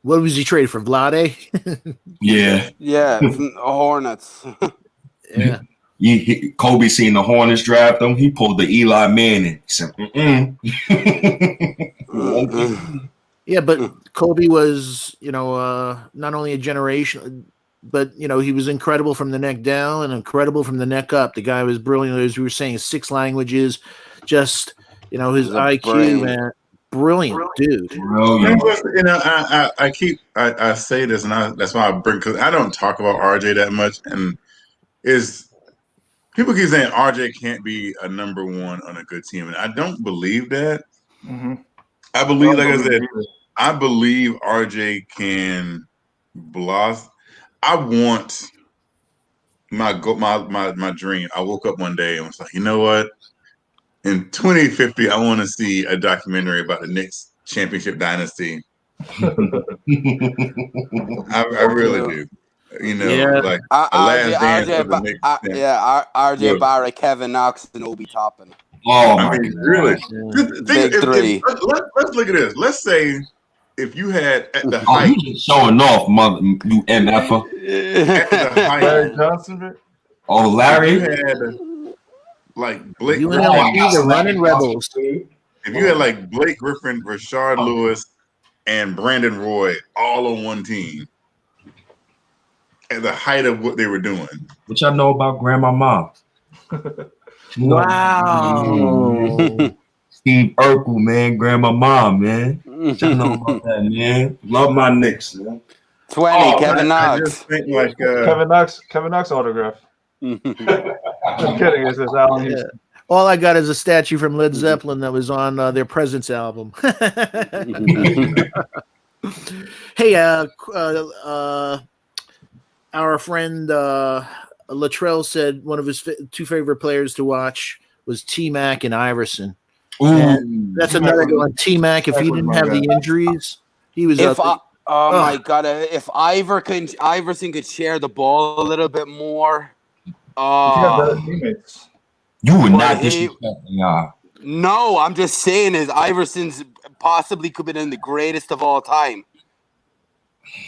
S1: What was he traded for? Vlade?
S4: Yeah, from Hornets.
S1: Yeah.
S9: Kobe seen the Hornets draft him. He pulled the Eli Manning. He said,
S1: Yeah, but Kobe was, not only a generation, but he was incredible from the neck down and incredible from the neck up. The guy was brilliant, as we were saying, 6 languages. Just his IQ, man. Brilliant dude.
S6: I say this, and that's why I bring, because I don't talk about RJ that much, and people keep saying RJ can't be a number 1 on a good team, and I don't believe that.
S3: Mm-hmm.
S6: I believe, like I said, I believe RJ can blossom. I want my dream. I woke up one day and was like, you know what? In 2050, I want to see a documentary about the Knicks championship dynasty. I really do. Like
S4: RJ Barrett, Kevin Knox, and Obi Toppin.
S9: Oh my God.
S6: Really?
S4: Big 3.
S6: Let's look at this. Let's say if you had at the height,
S9: you just showing off, mother, you MFer.
S6: At the height,
S3: Larry Johnson.
S9: Oh, Larry.
S6: You had like Blake.
S1: You the running Rebels.
S6: If you had like Blake Griffin, Rashard Lewis, and Brandon Roy all on one team at the height of what they were doing.
S9: What y'all know about Grandma Mom?
S1: Wow.
S9: Steve Urkel, man. Grandma Mom, man. What y'all know about that, man? Love my Knicks, man.
S4: 20, Kevin Knox.
S6: I just think like
S3: Kevin Knox autograph. I'm kidding. It says Allen Houston.
S1: All I got is a statue from Led Zeppelin that was on their Presence album. Hey, our friend Latrell said one of his two favorite players to watch was T-Mac and Iverson. And that's another good one. T-Mac, if he didn't have the injuries, he was up.
S4: My God, if Iverson could share the ball a little bit more.
S9: You would not disrespect me.
S4: No, I'm just saying is Iverson's possibly could have been the greatest of all time.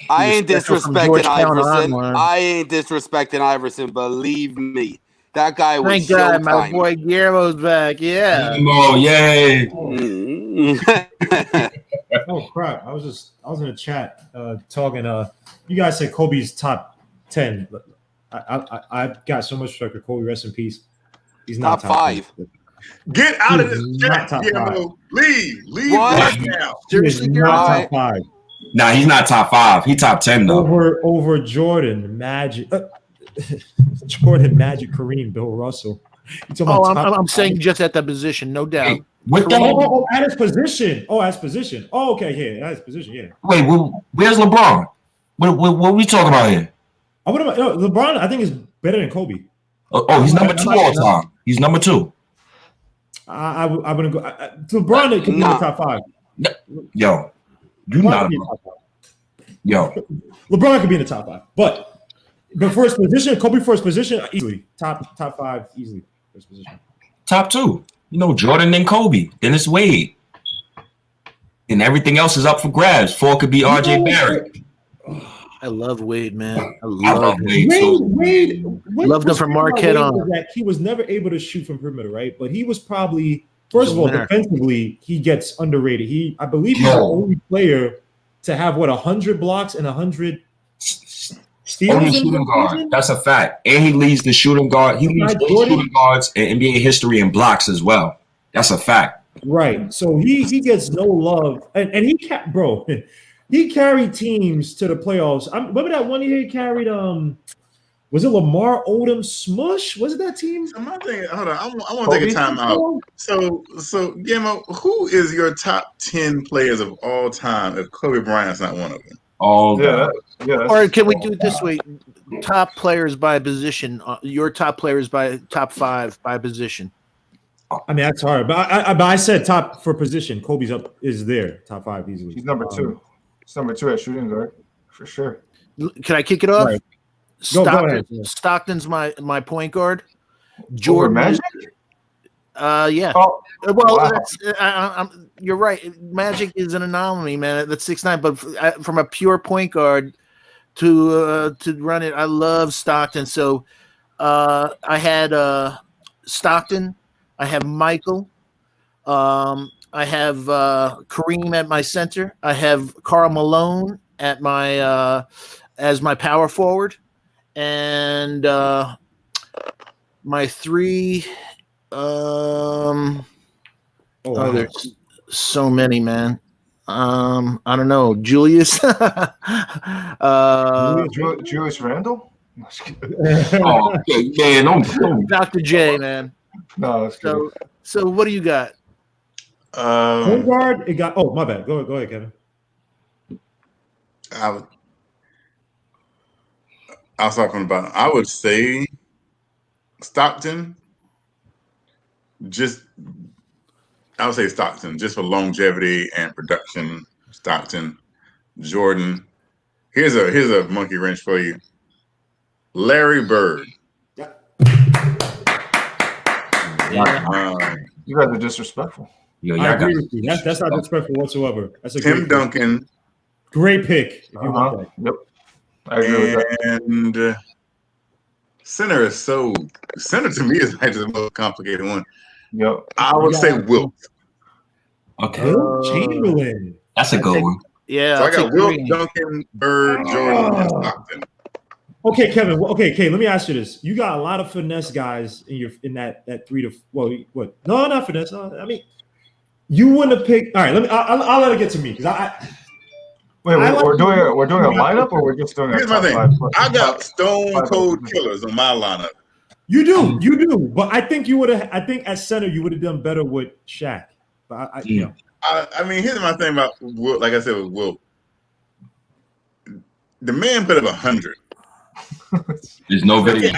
S4: I ain't disrespecting Iverson. I ain't disrespecting Iverson. Believe me, that guy was.
S1: Thank God, my boy Guillermo's back. Yeah.
S9: Oh, yay!
S5: Oh crap! I was in a chat talking. You guys said Kobe's top 10. I got so much respect for Kobe. Rest in peace. He's not
S4: top 5.
S7: Get out of this chat, Guillermo. Leave right now.
S5: Seriously, not top 5.
S9: Nah, he's not top 5. He top 10 though.
S5: Over Jordan, Magic, Kareem, Bill Russell.
S1: I'm saying just at the position, no doubt.
S5: At his position. At his position. Oh, okay, yeah, at his position, yeah.
S9: Wait, where's LeBron? What are we talking about here?
S5: LeBron, I think, is better than Kobe.
S9: He's number 2 all time. He's number 2.
S5: I'm gonna go. LeBron could be in the top 5.
S9: Yo, LeBron
S5: could be in the top 5, but for his position, Kobe for his position, easily top 5, easily for his position.
S9: Top 2. Jordan and Kobe. Then it's Wade, and everything else is up for grabs. 4 could be R.J. Barrett.
S1: I love Wade, man. I love
S5: Wade.
S1: Loved him from Marquette on.
S5: He was never able to shoot from perimeter, right? But he was probably, first of all, defensively, he gets underrated. I believe he's the only player to have 100 blocks and 100 steals.
S9: Only shooting guard. That's a fact. And he leads the shooting guard. He leads the shooting guards in NBA history in blocks as well. That's a fact.
S5: Right. So he gets no love, and he carried teams to the playoffs. Remember that one year he carried was it Lamar Odom Smush? Was it that team?
S7: So my thing, hold on, I want to take a time out. So Guillermo, who is your top 10 players of all time if Kobe Bryant's not one of them?
S1: Or can we do it this way? Top players by position. Your top players by top 5 by position.
S5: I mean, that's hard, but I said top for position. Kobe's is there, top 5 easily.
S3: He's number 2. He's number 2 at shooting guard for sure.
S1: Can I kick it off?
S5: Right. Go ahead.
S1: Stockton's my point guard. Jordan
S3: Magic?
S1: Yeah.
S3: Oh,
S1: well, wow. You're right. Magic is an anomaly, man. That's 6'9", but from a pure point guard to run it, I love Stockton. So I had Stockton. I have Michael. I have Kareem at my center. I have Karl Malone at my as my power forward, and my 3. There's so many, man. I don't know, Julius.
S3: Julius Randle.
S1: Dr. J, man.
S3: No, that's good.
S1: So what do you got?
S5: Point guard, it got. Oh, my bad. Go ahead, Kevin.
S6: I was talking about. I would say Stockton. I would say Stockton, just for longevity and production. Stockton, Jordan. Here's a monkey wrench for you. Larry Bird.
S3: You guys are disrespectful.
S5: I agree with you. That's not disrespectful whatsoever. That's a
S6: Tim Duncan.
S5: Great pick. If you want that.
S3: Yep. I agree with that.
S6: And center to me is like the most complicated one.
S3: Yep.
S6: I would say Wilt.
S9: Okay.
S5: Chamberlain.
S9: That's a good one.
S1: Yeah.
S6: So I got Wilt, Duncan, Bird, Jordan, and Stockton.
S5: Okay, Kevin. Okay, let me ask you this. You got a lot of finesse guys in that 3 to what? No, not finesse. I mean, you wouldn't have picked. All right, I'll let it get to me because
S3: we're doing a lineup or we're just doing
S6: Here's my thing. I got stone cold killers on my lineup.
S5: You do. But I think you would have. I think at center you would have done better with Shaq. But
S6: I mean, here's my thing about Wilt. Like I said with Wilt, the man put up 100.
S9: There's no video.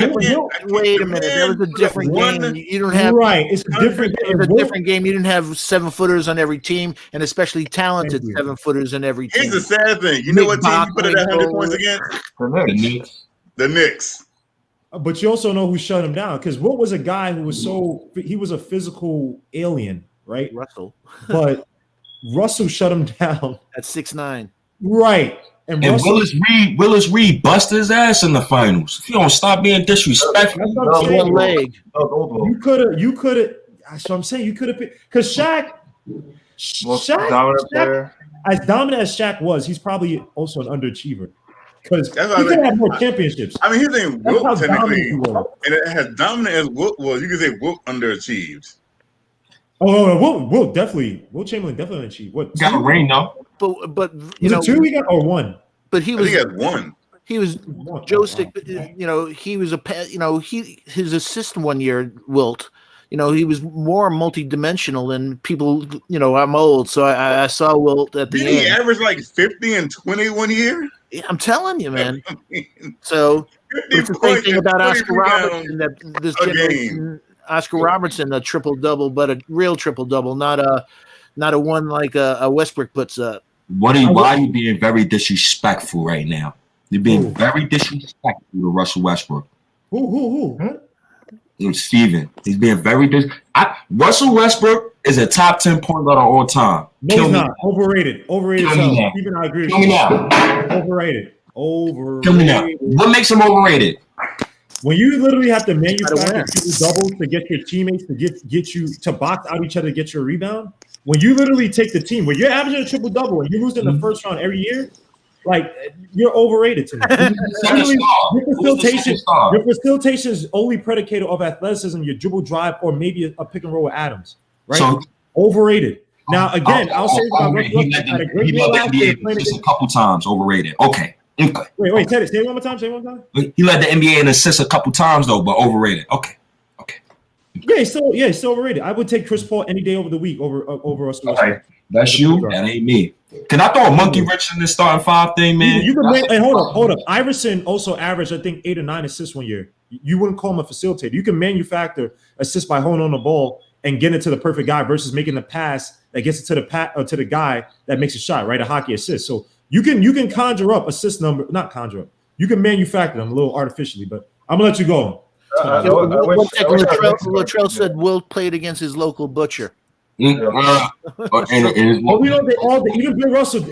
S1: Wait a minute. That was a different game. You don't have
S5: It's a different game.
S1: It was a different game. You didn't have 7-footers on every team, and especially talented 7-footers on every team.
S6: Here's the sad thing. You know what team you put it at 100 points against? The Knicks.
S5: But you also know who shut him down, because Wilt was a guy who was he was a physical alien, right?
S1: Russell.
S5: But Russell shut him down
S1: at 6'9".
S5: Right.
S9: And Willis Reed busted his ass in the finals. If you don't stop being disrespectful,
S1: one leg.
S5: You could have. So I'm saying you could have picked, because Shaq, as dominant as Shaq was, he's probably also an underachiever. Because he could have more championships.
S6: I mean, his name Wilt technically, and as dominant as Wilt was, you could say Wilt underachieved.
S5: Wilt definitely. Wilt Chamberlain definitely achieved. What
S9: got a ring though?
S1: But
S5: you know, 2 he got or 1.
S1: But he was.
S6: He got 1.
S1: He was Joe Stick. You know, he was his assist one year. Wilt. You know, he was more multi-dimensional than people. You know, I'm old, so I saw Wilt at the end.
S6: He averaged like 50 and 20 one year.
S1: Yeah, I'm telling you, man. So it's the same thing about Oscar Robertson. That this generation, Oscar Robertson, a triple-double, but a real triple-double, not a one like a Westbrook puts up.
S9: Why are you being very disrespectful right now? You're being very disrespectful to Russell Westbrook.
S5: Who?
S9: Steven. He's being very Russell Westbrook is a top 10 point guard of all time.
S5: No, he's not. Overrated. Steven, I agree.
S9: Kill me now.
S5: Overrated.
S9: Kill me now. What makes him overrated?
S5: When you literally have to manufacture doubles to get your teammates to get you to box out each other to get your rebound. When you literally take the team, when you're averaging a triple double and you lose in the first round every year, like you're overrated to me. Your facilitation is only predicated of athleticism, your dribble drive, or maybe a pick and roll with Adams. Right? So overrated. Now again, I'll say about Russell had a great year last year.
S9: A couple times overrated. Okay.
S5: Wait, say it one more time.
S9: He led the NBA in assists a couple times though, but overrated. Okay.
S5: Yeah, he's still overrated. I would take Chris Paul any day over the week over us.
S9: Okay. That's you. That ain't me. Can I throw a monkey wrench in this starting 5 thing, man?
S5: Hold up. Iverson also averaged, I think, 8 or 9 assists one year. You wouldn't call him a facilitator. You can manufacture assists by holding on the ball and getting it to the perfect guy versus making the pass that gets it to the guy that makes a shot, right? A hockey assist. So you can conjure up assist number, not conjure up. You can manufacture them a little artificially, but I'm gonna let you go.
S1: Latrell said Wilt played against his local butcher.
S5: We know they all. Even Bill Russell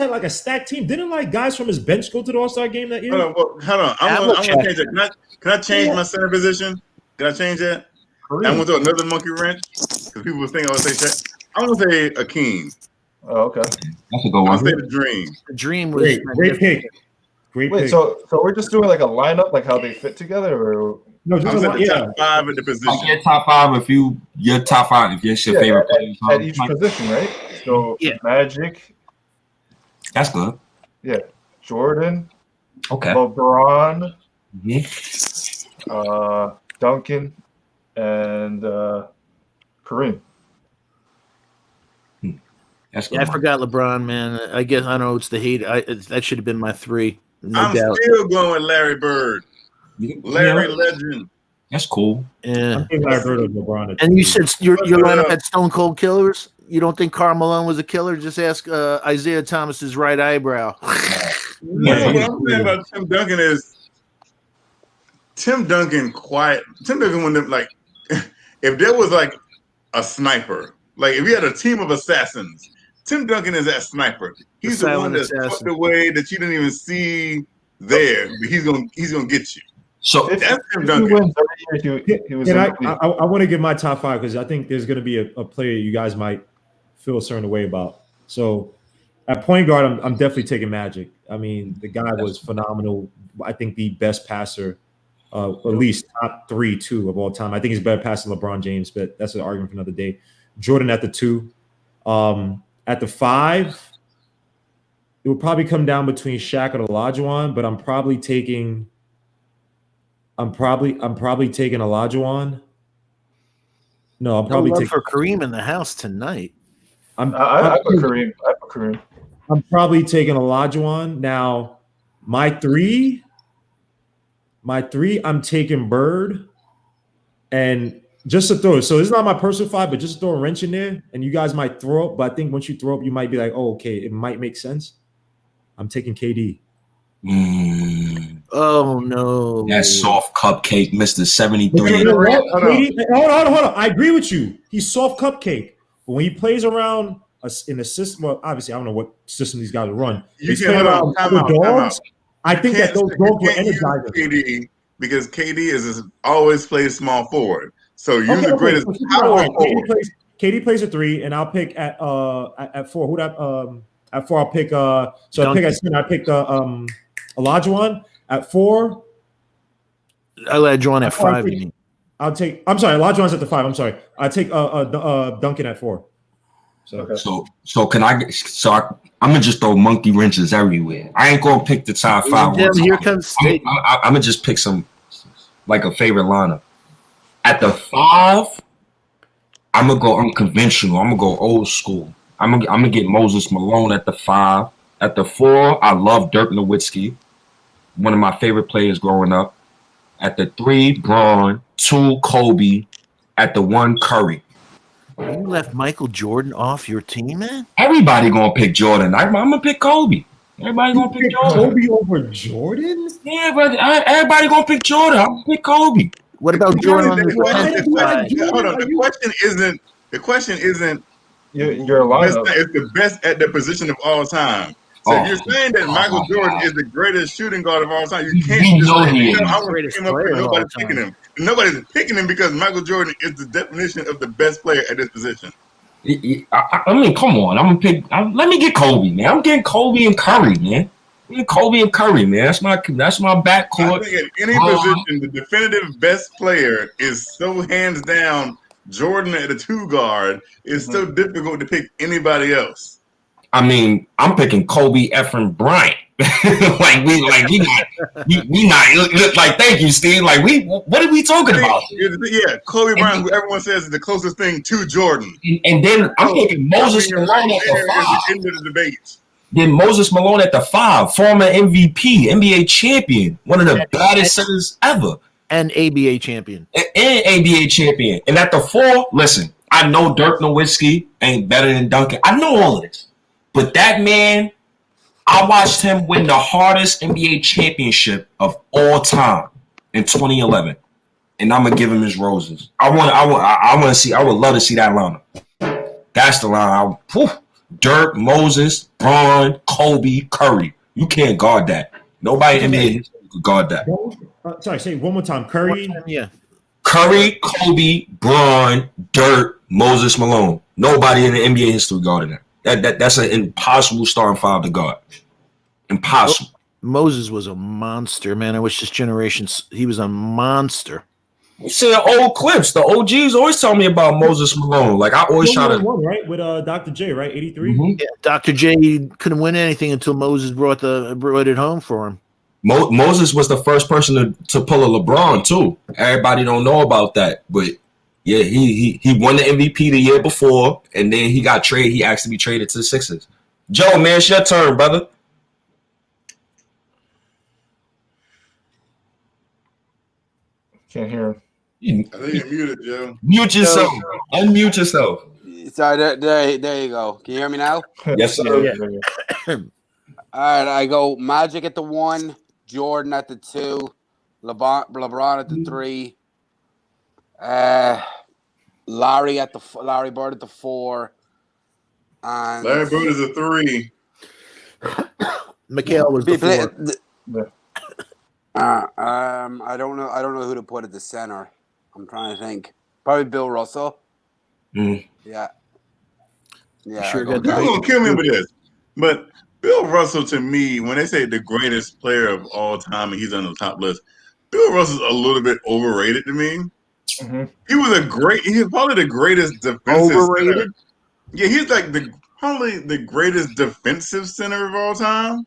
S5: had like a stacked team. Didn't like guys from his bench go to the All-Star game that year?
S6: Hold on. I'm gonna change it. Can I change my center position? Can I change that? I'm gonna throw another monkey wrench because people will think I would say Shaq. I'm gonna say Akeem.
S3: Oh, okay.
S9: That's a good one.
S6: I'll say the Dream.
S1: The Dream was
S5: great pick.
S3: Wait, so we're just doing like a lineup, like how they fit together, or
S5: no? Just
S6: top 5 in the position.
S9: Your top 5 if your top 5 if you're your favorite players
S3: at each position, right? So Magic.
S9: That's good.
S3: Yeah, Jordan.
S9: Okay.
S3: LeBron. Duncan, and Kareem.
S1: I forgot LeBron, man. I guess I know it's the hate. That should have been my 3.
S6: I'm still going with Larry Bird. Larry Legend.
S9: That's cool.
S1: Yeah.
S5: Larry Bird or LeBron.
S1: And you said your lineup had Stone Cold Killers. You don't think Karl Malone was a killer? Just ask Isaiah Thomas's right eyebrow.
S6: No, what I'm saying about Tim Duncan is Tim Duncan wouldn't like if there was like a sniper, like if we had a team of assassins. Tim Duncan is that sniper. He's the one that's tucked away that you didn't even see there. But he's gonna get you.
S9: So
S6: that's Tim Duncan.
S5: I want to give my top 5 because I think there's going to be a player you guys might feel a certain way about. So at point guard, I'm definitely taking Magic. I mean, the guy was phenomenal. I think the best passer, at least top 3, 2 of all time. I think he's better passer than LeBron James, but that's an argument for another day. Jordan at the 2. At the 5, it would probably come down between Shaq and Olajuwon, but I'm probably taking I'm probably taking Olajuwon. No, I'm
S1: No
S5: probably
S1: love
S5: taking.
S1: for Kareem in the house tonight.
S3: I put Kareem.
S5: I'm probably taking Olajuwon. Now, my three, I'm taking Bird. And just to throw it, so this is not my personal five, but just to throw a wrench in there, and you guys might throw up, but I think once you throw up, you might be like, oh, okay, it might make sense. I'm taking KD.
S1: Oh no,
S9: That soft cupcake, Mr. 73.
S5: Hold on. I agree with you. He's soft cupcake, but when he plays around in a system, well, obviously I don't know what system these guys run. He's playing around other dogs. I think that those dogs were energizing.
S6: KD because KD always plays small forward. So you're the greatest power forward.
S5: KD plays a 3, and I'll pick at 4. Who that at 4? I'll pick so I pick at 10. I picked Olajuwon at 4.
S1: Olajuwon at 5. You mean?
S5: I'm sorry, Olajuwon's at the 5. I'm sorry. I take Duncan at 4.
S9: So can I? I'm gonna just throw monkey wrenches everywhere. I ain't gonna pick the top 5.
S1: Here comes State.
S9: I'm gonna just pick some like a favorite lineup. At the 5, I'm gonna go unconventional. I'm gonna go old school. I'm gonna get Moses Malone at the 5. At the 4, I love Dirk Nowitzki, one of my favorite players growing up. At the 3, Braun. 2, Kobe. At the 1, Curry.
S1: You left Michael Jordan off your team, man?
S9: Everybody gonna pick Jordan. I'm gonna pick Kobe. Everybody gonna pick Jordan.
S5: Kobe over Jordan?
S9: Yeah, but everybody gonna pick Jordan. I'm gonna pick Kobe.
S1: What about Jordan on
S6: The question isn't
S3: your lineup.
S6: It's the best at the position of all time. So if you're saying that Michael Jordan is the greatest shooting guard of all time, you can't just say, I want to pick him up and nobody's picking him. Nobody's picking him because Michael Jordan is the definition of the best player at this position.
S9: I mean, come on. I'm gonna pick. Let me get Kobe, man. I'm getting Kobe and Curry, man. Kobe and Curry, man. That's my backcourt.
S6: I think at any position, the definitive best player is so hands down Jordan at the 2 guard. It's so difficult to pick anybody else.
S9: I mean, I'm picking Kobe effing Bryant. we not like. Thank you, Steve. Like what are we talking about?
S6: Yeah, Kobe Bryant, who everyone says is the closest thing to Jordan.
S9: And then I'm picking Moses Malone at the 5.
S6: Into the debate.
S9: Then Moses Malone at the 5, former MVP, NBA champion, one of the baddest centers ever,
S1: and ABA champion,
S9: and ABA champion. And at the 4, listen, I know Dirk Nowitzki ain't better than Duncan. I know all of this, but that man, I watched him win the hardest NBA championship of all time in 2011, and I'm gonna give him his roses. I would love to see that lineup. That's the line. Dirk, Moses, Braun, Kobe, Curry. You can't guard that. Nobody in NBA history could guard that.
S5: Sorry, say it one more time. Curry.
S1: Yeah.
S9: Curry, Kobe, Braun, Dirk, Moses Malone. Nobody in the NBA history guarded that. That's an impossible starting 5 to guard. Impossible.
S1: Moses was a monster, man. I wish this generation. He was a monster.
S9: You see the old clips. The OGs always tell me about Moses Malone. Like I always try to
S5: right with Dr. J, right? 83.
S9: Mm-hmm.
S1: Yeah, Dr. J couldn't win anything until Moses brought it home for him.
S9: Moses was the first person to pull a LeBron too. Everybody don't know about that, but yeah, he won the MVP the year before, and then he got traded. He asked to be traded to the Sixers. Joe, man, it's your turn, brother.
S3: Can't hear him.
S6: I think you're muted, Joe.
S9: Mute yourself. Unmute yourself.
S4: Sorry, there you go. Can you hear me now?
S9: Yes, sir.
S3: Yeah.
S4: All right, I go Magic at the 1, Jordan at the 2, LeBron at the 3, Larry Bird at the 4, and
S6: Larry Bird is a 3.
S1: Mikhail was the 4.
S4: I don't know who to put at the center. I'm trying to think. Probably Bill Russell.
S9: Mm.
S4: Yeah.
S1: Sure,
S6: you're gonna kill me with this, but Bill Russell, to me, when they say the greatest player of all time and he's on the top list, Bill Russell's a little bit overrated to me. Mm-hmm. He's probably the greatest defensive
S1: overrated
S6: center. Yeah, he's like probably the greatest defensive center of all time.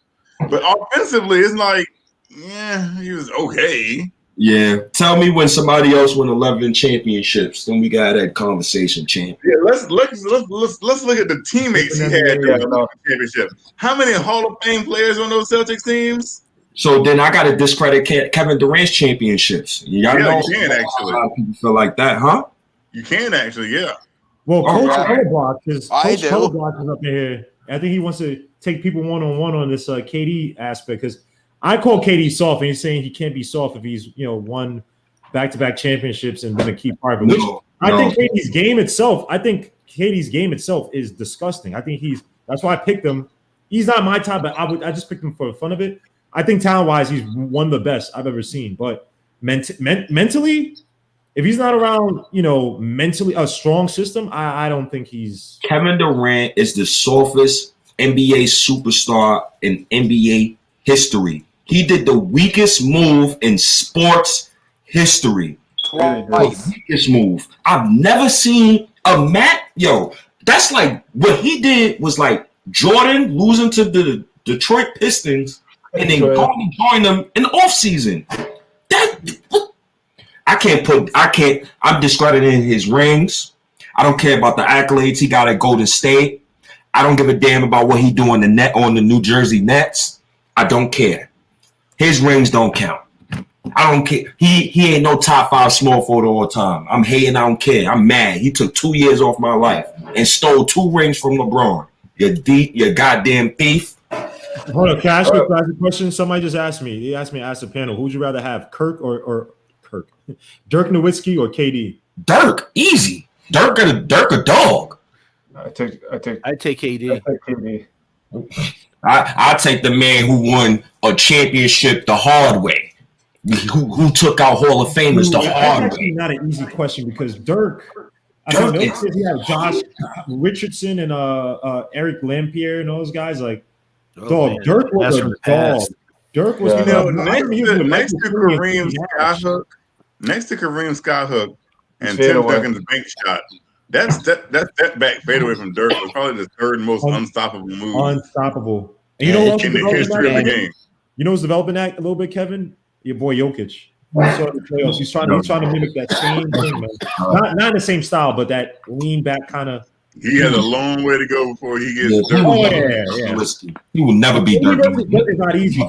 S6: But offensively, it's like, yeah, he was okay.
S9: Yeah. Tell me when somebody else won 11 championships. Then we got that conversation, champ.
S6: Yeah, let's look at the teammates he had during the championship. How many Hall of Fame players on those Celtics teams?
S9: So then I got to discredit Kevin Durant's championships. Y'all know
S6: you can actually.
S9: A lot of people feel like that, huh?
S6: You can actually, yeah.
S5: Well, Coach
S4: right.
S5: Colblock is
S4: I
S5: Coach
S4: do.
S5: Colblock is up in here. I think he wants to take people one-on-one on this KD aspect because I call KD soft, and he's saying he can't be soft if he's won back-to-back championships and been a key part of it. I think KD's game itself. Is disgusting. I think that's why I picked him. He's not my type, but I just picked him for the fun of it. I think talent-wise, he's one of the best I've ever seen. But mentally, if he's not around, mentally a strong system, I don't think he's.
S9: Kevin Durant is the softest NBA superstar in NBA history. He did the weakest move in sports history.
S4: Twice.
S9: The weakest move. I've never seen a that's like what he did was like Jordan losing to the Detroit Pistons and then going and join them in the offseason. I'm discrediting his rings. I don't care about the accolades he got at Golden State. I don't give a damn about what he doing on the New Jersey Nets. I don't care. His rings don't count. I don't care. He ain't no top 5 small forward all time. I'm hating. I don't care. I'm mad. He took 2 years off my life and stole 2 rings from LeBron. You goddamn thief.
S5: Hold on. Can I ask you a question? Somebody just asked me. He asked me to ask the panel, who would you rather have, Dirk Nowitzki or KD?
S9: Dirk, easy. Dirk a dog.
S3: I take KD.
S1: I take KD.
S9: I take the man who won a championship the hard way. Who took out Hall of Famers the hard way.
S5: That's actually not an easy question because Dirk. I mean, he had Josh Richardson and Eric Lampierre and those guys. Like, dog, Dirk was a dog. Dirk was
S6: next to Kareem Skyhook and Tim Duncan's bank shot. That back fadeaway from Dirk was probably the third most unstoppable move.
S5: Unstoppable. And you know what?
S6: In the history of the game.
S5: You know who's developing that a little bit, Kevin? Your boy Jokic. He's trying to mimic that same thing, man. Not the same style, but that lean back kind of.
S6: He has a long way to go before he gets Dirk.
S5: Oh yeah.
S9: He will never be Dirk.
S5: It's not easy.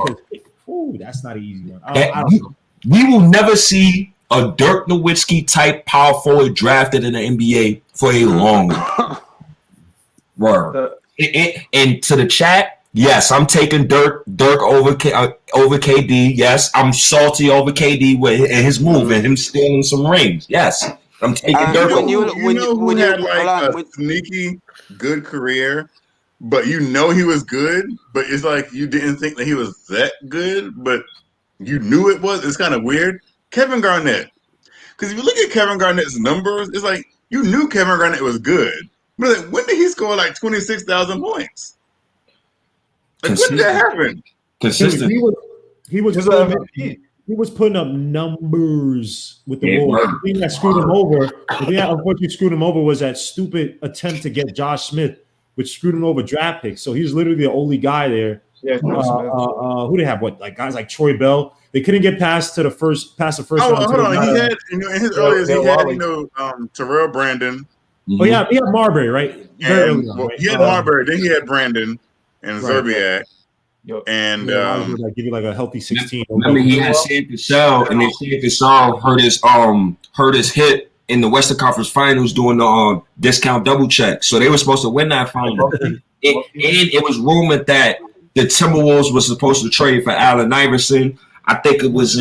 S5: That's not an easy one. I don't know.
S9: We will never see a Dirk Nowitzki type power forward drafted in the NBA for a long word. And to the chat, yes, I'm taking Dirk over KD. Yes, I'm salty over KD with his move and him stealing some rings. Yes, I'm taking Dirk over.
S6: Who had a sneaky good career, but he was good, but it's like you didn't think that he was that good, but you knew it was. It's kind of weird. Kevin Garnett. Because if you look at Kevin Garnett's numbers, it's like you knew Kevin Garnett was good. But like, when did he score like 26,000 points? Like, when did that happen?
S9: Consistent.
S5: He was putting up numbers with the Wolves. The thing that screwed him over, unfortunately screwed him over was that stupid attempt to get Josh Smith, which screwed him over draft picks. So he was literally the only guy there. Yeah, who they have? Guys like Troy Bell? They couldn't get past the first round.
S6: Hold on. He had in his earlier Terrell Brandon.
S5: Oh yeah, he had Marbury, right? Very early on, right?
S6: He had Marbury, then he had Brandon and Zerbiak. And
S5: give you like a healthy 16.
S9: Remember, he had Sam Cassell, and then Sam Cassell hurt his hip in the Western Conference Finals doing the discount double check. So they were supposed to win that final. And it was rumored that the Timberwolves were supposed to trade for Allen Iverson. I think it was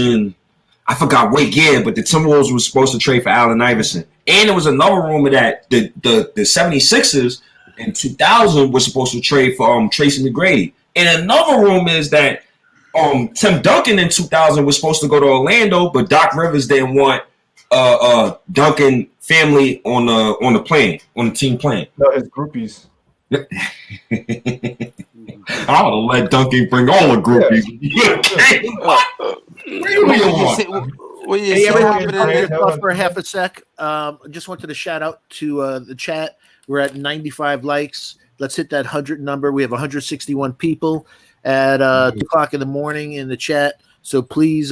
S9: I forgot what year, but the Timberwolves were supposed to trade for Allen Iverson. And there was another rumor that the 76ers in 2000 were supposed to trade for Tracy McGrady. And another rumor is that Tim Duncan in 2000 was supposed to go to Orlando, but Doc Rivers didn't want Duncan family on the team plane.
S3: No, his groupies.
S9: I would let Duncan bring all the groupies.
S1: For half a sec. Just wanted to shout out to the chat. We're at 95 likes. Let's hit that 100 number. We have 161 people at 2 o'clock in the morning in the chat. So please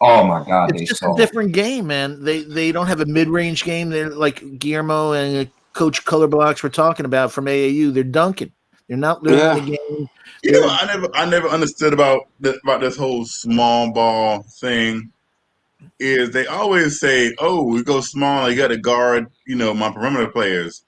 S9: Oh my God,
S1: It's just a different game, man. They don't have a mid-range game. They're like Guillermo and Coach Colorblocks were talking about from AAU. They're dunking. They're not learning the game.
S6: You know, I never understood about this whole small ball thing. Is they always say, "Oh, we go small. You got to guard, my perimeter players."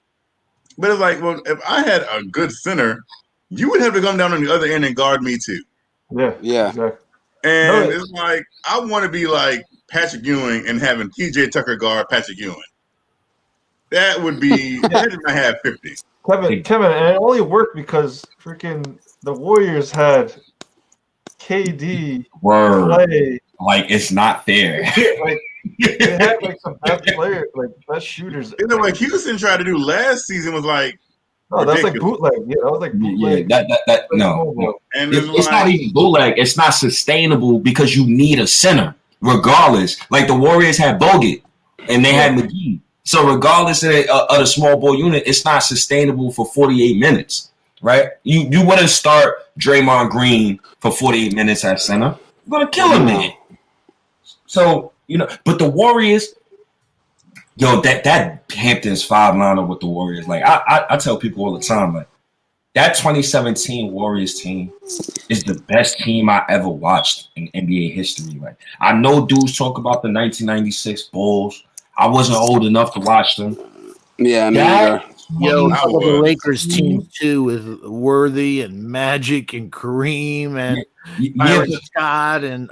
S6: But it's like, well, if I had a good center, you would have to come down on the other end and guard me too.
S3: Yeah. Exactly.
S6: And it's like I want to be like Patrick Ewing and having PJ Tucker guard Patrick Ewing. That would be that might have 50.
S3: Kevin, and it only worked because freaking the Warriors had KD play.
S9: Like it's not fair.
S3: Like they had like some best players, like best shooters.
S6: You know what Houston tried to do last season was like
S3: that's like bootleg. Yeah, that was like bootleg.
S9: That no.
S6: And
S9: it's not even bootleg. It's not sustainable because you need a center, regardless. Like the Warriors had Bogut and they had McGee. So regardless of the small ball unit, it's not sustainable for 48 minutes, right? You wouldn't start Draymond Green for 48 minutes at center. You're gonna kill him, man. So but the Warriors, that Hamptons 5-liner with the Warriors, like I tell people all the time, like that 2017 Warriors team is the best team I ever watched in NBA history. Like I know dudes talk about the 1996 Bulls. I wasn't old enough to watch them.
S4: Yeah,
S1: the Lakers team too with Worthy and Magic and Kareem and Byron Scott and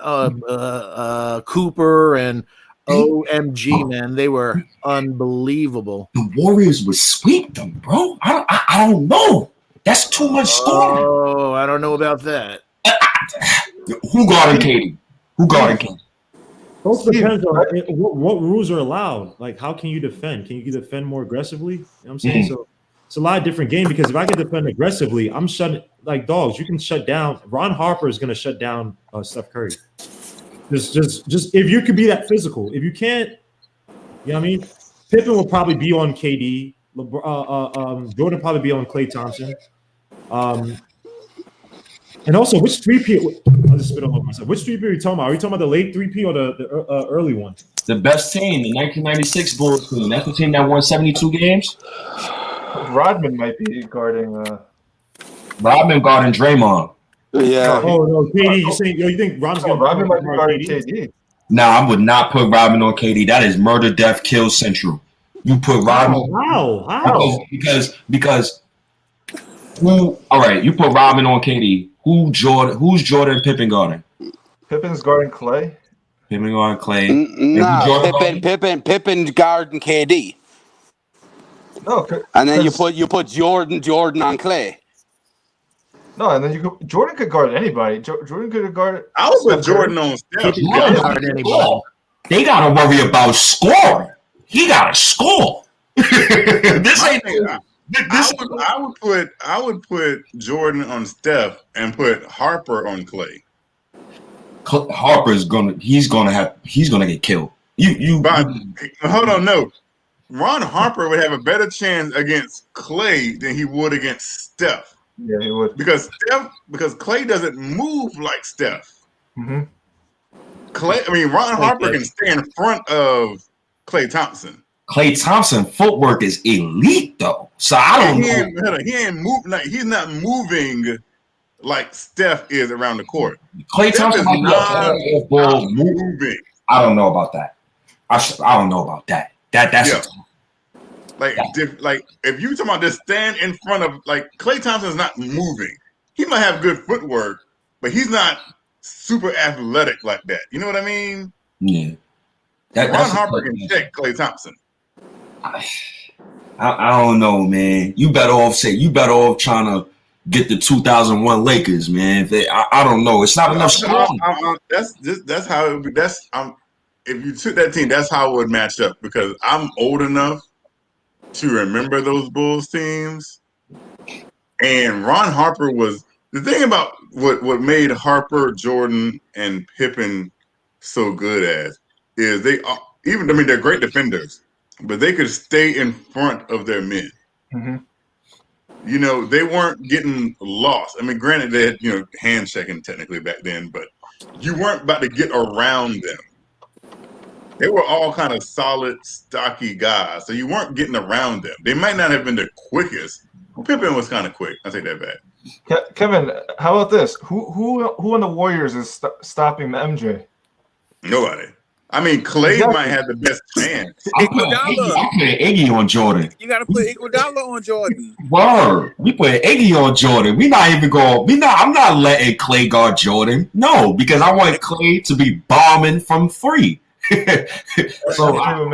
S1: Cooper and OMG, man, they were unbelievable.
S9: The Warriors would sweep them, bro. I don't know. That's too much scoring.
S1: Oh, I don't know about that.
S9: Who guarded KD?
S5: Also depends on what rules are allowed. Like, how can you defend? Can you defend more aggressively? You know what I'm saying? So it's a lot of different game because if I can defend aggressively, I'm shutting like dogs. You can shut down. Ron Harper is going to shut down Steph Curry. Just if you could be that physical. If you can't, you know what I mean? Pippen will probably be on KD. Jordan probably be on Klay Thompson. And also, which 3P? I'll just spit all over myself. Which 3P are we talking about? Are we talking about the late 3P or the early one?
S9: The best team, the 1996 Bulls team. That's the team that won 72 games.
S3: Rodman might be guarding.
S9: Rodman guarding Draymond.
S4: Yeah.
S5: Oh no, KD. You think Rodman's going?
S3: Rodman might be guarding KD.
S9: Nah, I would not put Rodman on KD. That is murder, death, kill central. You put Rodman.
S5: How?
S9: Because who? All right, you put Rodman on KD. Who's Jordan and Pippen guarding?
S3: Pippen's guarding Clay.
S9: Pippen guarding Clay.
S4: Pippen guarding KD.
S3: No,
S4: and then you put Jordan on Clay.
S3: No, and then Jordan could guard anybody. Jordan could have guarded.
S6: I would put Jordan on Steph.
S9: They gotta worry about scoring. He gotta score. This ain't.
S6: I would put Jordan on Steph and put Harper on Clay.
S9: Harper's gonna get killed.
S6: Hold on, no. Ron Harper would have a better chance against Clay than he would against Steph.
S3: Yeah, he would.
S6: Because Clay doesn't move like Steph.
S3: Mm-hmm.
S6: Ron Harper can stay in front of Klay Thompson.
S9: Klay Thompson footwork is elite though. So I don't know.
S6: He ain't moving like he's not moving like Steph is around the court.
S9: Klay Thompson is not
S6: moving.
S9: I don't know about that. I don't know about that. That's
S6: like if you talking about just stand in front of Klay Thompson's not moving. He might have good footwork, but he's not super athletic like that. You know what I mean?
S9: Yeah.
S6: Ron Harper can check Klay Thompson.
S9: I don't know, man. You better off trying to get the 2001 Lakers, man. I don't know. It's not enough scoring.
S6: That's how it would be. If you took that team, that's how it would match up because I'm old enough to remember those Bulls teams. And Ron Harper was the thing about what made Harper, Jordan, and Pippen so good at is they're great defenders, but they could stay in front of their men.
S3: Mm-hmm.
S6: They weren't getting lost. Granted, they had hand checking technically back then, but you weren't about to get around them. They were all kind of solid, stocky guys, so you weren't getting around them. They might not have been the quickest. Pippen was kind of quick. I take that back.
S3: Kevin, how about this? Who in the Warriors is stopping MJ?
S6: Nobody. I mean, Clay might have the best chance.
S9: I'm putting Iggy on Jordan.
S7: You got to put Iguodala on Jordan.
S9: Word. We put Iggy on Jordan. We not even going. I'm not letting Clay guard Jordan. No, because I want Clay to be bombing from 3. So
S6: I didn't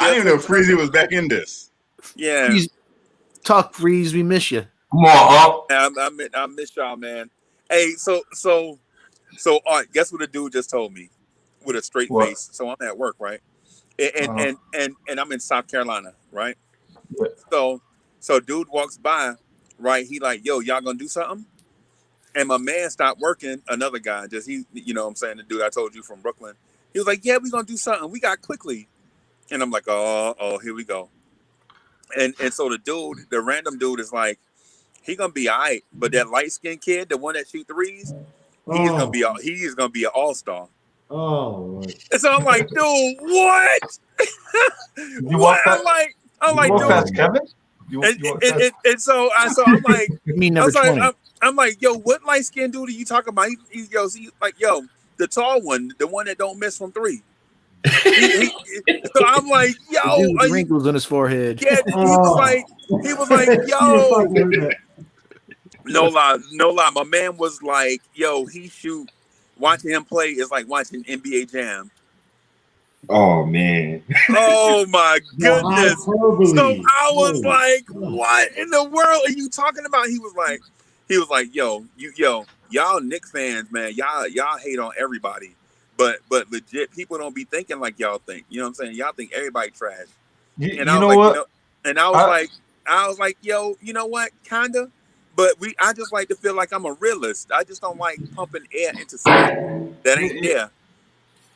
S6: even know Freezy was back in this.
S7: Yeah.
S1: Talk, Freeze. We miss you.
S9: Come on, up.
S7: I miss y'all, man. Hey, so guess what the dude just told me with a straight face. So I'm at work, right? And I'm in South Carolina, right? Yeah. So dude walks by, right? He like, yo, y'all gonna do something? And my man stopped working, another guy, you know what I'm saying, the dude I told you from Brooklyn. He was like, yeah, we gonna do something. We got Quickley. And I'm like, oh, here we go. And so the random dude is like, he gonna be all right, but that light-skinned kid, the one that shoot threes, he's gonna be an all-star.
S5: Oh,
S7: and so I'm like, dude, what? What? I'm like, dude.
S3: Past Kevin?
S7: And so I'm like, I'm like, yo, what light-skinned dude are you talking about? He goes, yo, the tall one, the one that don't miss from 3. So I'm like, yo,
S1: wrinkles on his forehead.
S7: Yeah, he was like, yo. No lie. My man was like, yo, watching him play is like watching NBA Jam.
S9: Oh man.
S7: Oh my goodness. So I was like, what in the world are you talking about? He was like, yo, y'all Knicks fans, man, y'all hate on everybody. But legit, people don't be thinking like y'all think. You know what I'm saying? Y'all think everybody trash. I was like, yo, you know what? Kinda. But I just like to feel like I'm a realist. I just don't like pumping air into something that ain't there.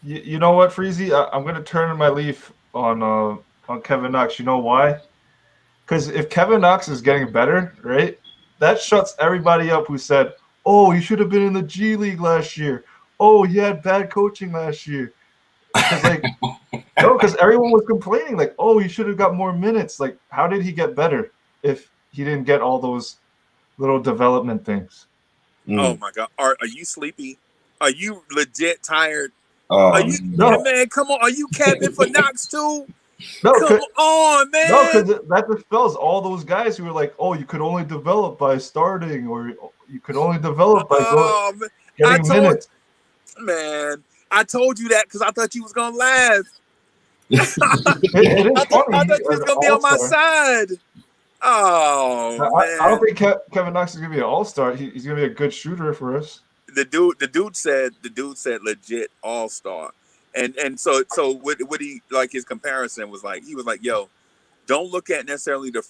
S3: You know what, Freezy? I'm gonna turn my leaf on Kevin Knox. You know why? Because if Kevin Knox is getting better, right, that shuts everybody up who said, "Oh, he should have been in the G League last year. Oh, he had bad coaching last year." Because everyone was complaining, like, "Oh, he should have got more minutes." Like, how did he get better if he didn't get all those little development things?
S7: Oh my God, are you sleepy? Are you legit tired?
S3: No.
S7: Man, come on. Are you capping for Knox too?
S3: No,
S7: come on, man.
S3: No, because that dispels all those guys who were like, "Oh, you could only develop by starting, or you could only develop by getting minutes."
S7: Man, I told you that because I thought you was gonna laugh. I thought you was gonna be on my side. Oh, man.
S3: I don't think Kevin Knox is gonna be an all-star. He's gonna be a good shooter for us.
S7: The dude said legit all-star. And so what he, like, his comparison was like, he was like, yo, don't look at necessarily the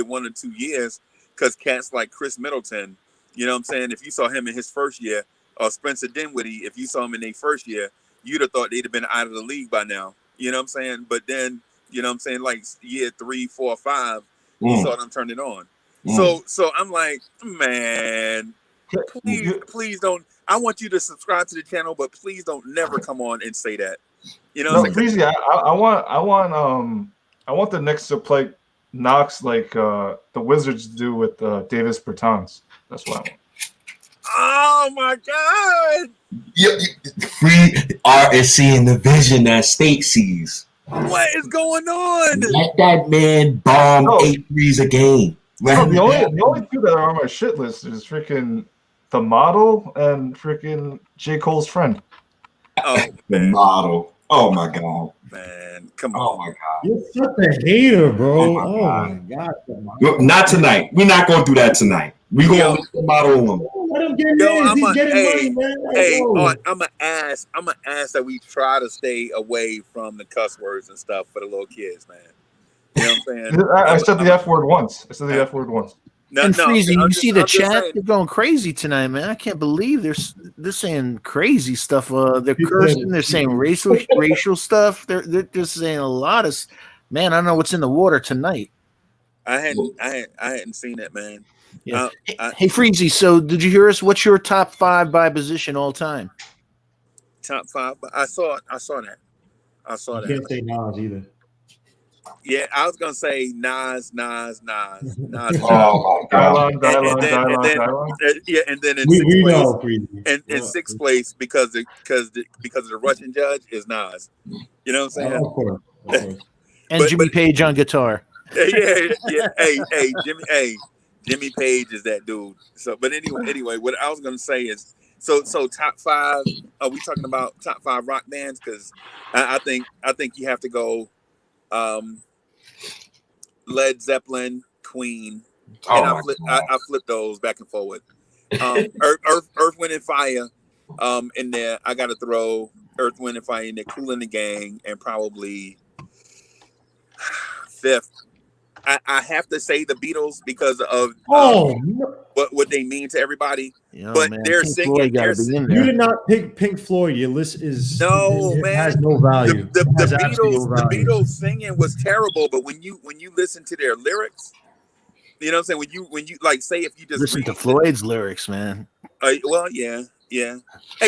S7: 1 or 2 years, because cats like Chris Middleton, you know what I'm saying? If you saw him in his first year, or Spencer Dinwiddie, if you saw him in their first year, you'd have thought they'd have been out of the league by now. You know what I'm saying? But then, you know what I'm saying, like year 3, 4, 5, you saw them turn it on. So I'm like, man, please don't. I want you to subscribe to the channel, but please don't never come on and say that. You know,
S3: Breezy, I want the Knicks to play Knox like the Wizards do with Davis Bertans. That's what I want.
S7: Oh my God!
S9: Free art is seeing the vision that State sees.
S7: What is going on?
S9: Let that man bomb 8 threes a game.
S3: The only two that are on my shit list is freaking the model and freaking J. Cole's friend.
S7: Oh,
S9: the model. Oh my God.
S7: Man, come on.
S9: Oh my God.
S5: You're such a hater, bro. Oh my God.
S9: Not tonight. We're not gonna do that tonight. We're gonna let the model on.
S5: Let him get in. He's getting money, man.
S7: I'm gonna ask that we try to stay away from the cuss words and stuff for the little kids, man. You know what I'm saying?
S3: I said the F word once.
S1: Freezy, you see the chat? They're going crazy tonight, man. I can't believe they're saying crazy stuff. They're cursing. They're saying racial stuff. They're just saying a lot of. Man, I don't know what's in the water tonight.
S7: I hadn't seen it, man.
S1: Yeah. Hey, Freezy. So, did you hear us? What's your top 5 by position all time?
S7: top five. But I saw that. I saw
S5: You
S7: that.
S5: can't say Nas either.
S7: Yeah, I was gonna say Nas.
S9: Oh my God.
S7: And then in
S5: We
S7: sixth place,
S5: know, Freezy.
S7: in sixth place because of the Russian judge is Nas. You know what I'm saying?
S5: Of course.
S1: And
S7: But-
S1: Jimmy Page on guitar.
S7: Yeah. Hey, Jimmy Page is that dude. So, but anyway, what I was gonna say is, so top five. Are we talking about top five rock bands? Because I think you have to go, Led Zeppelin, Queen, and I flip those back and forward. Earth, Wind and Fire, in there. I got to throw Earth, Wind and Fire in there. Kool and the Gang, and probably fifth. I have to say the Beatles because of what they mean to everybody. But
S1: man,
S7: they're
S1: Pink
S7: singing.
S1: Floyd gotta be in
S5: You
S1: there.
S5: did not pick Pink Floyd. Your list is it
S7: man.
S5: has no value.
S7: The
S5: It has absolutely no value.
S7: the Beatles singing was terrible. But when you listen to their lyrics, you know what I'm saying. When you like say if you just
S1: Listen
S7: read
S1: to Floyd's lyrics, man.
S7: Well, yeah. Hey,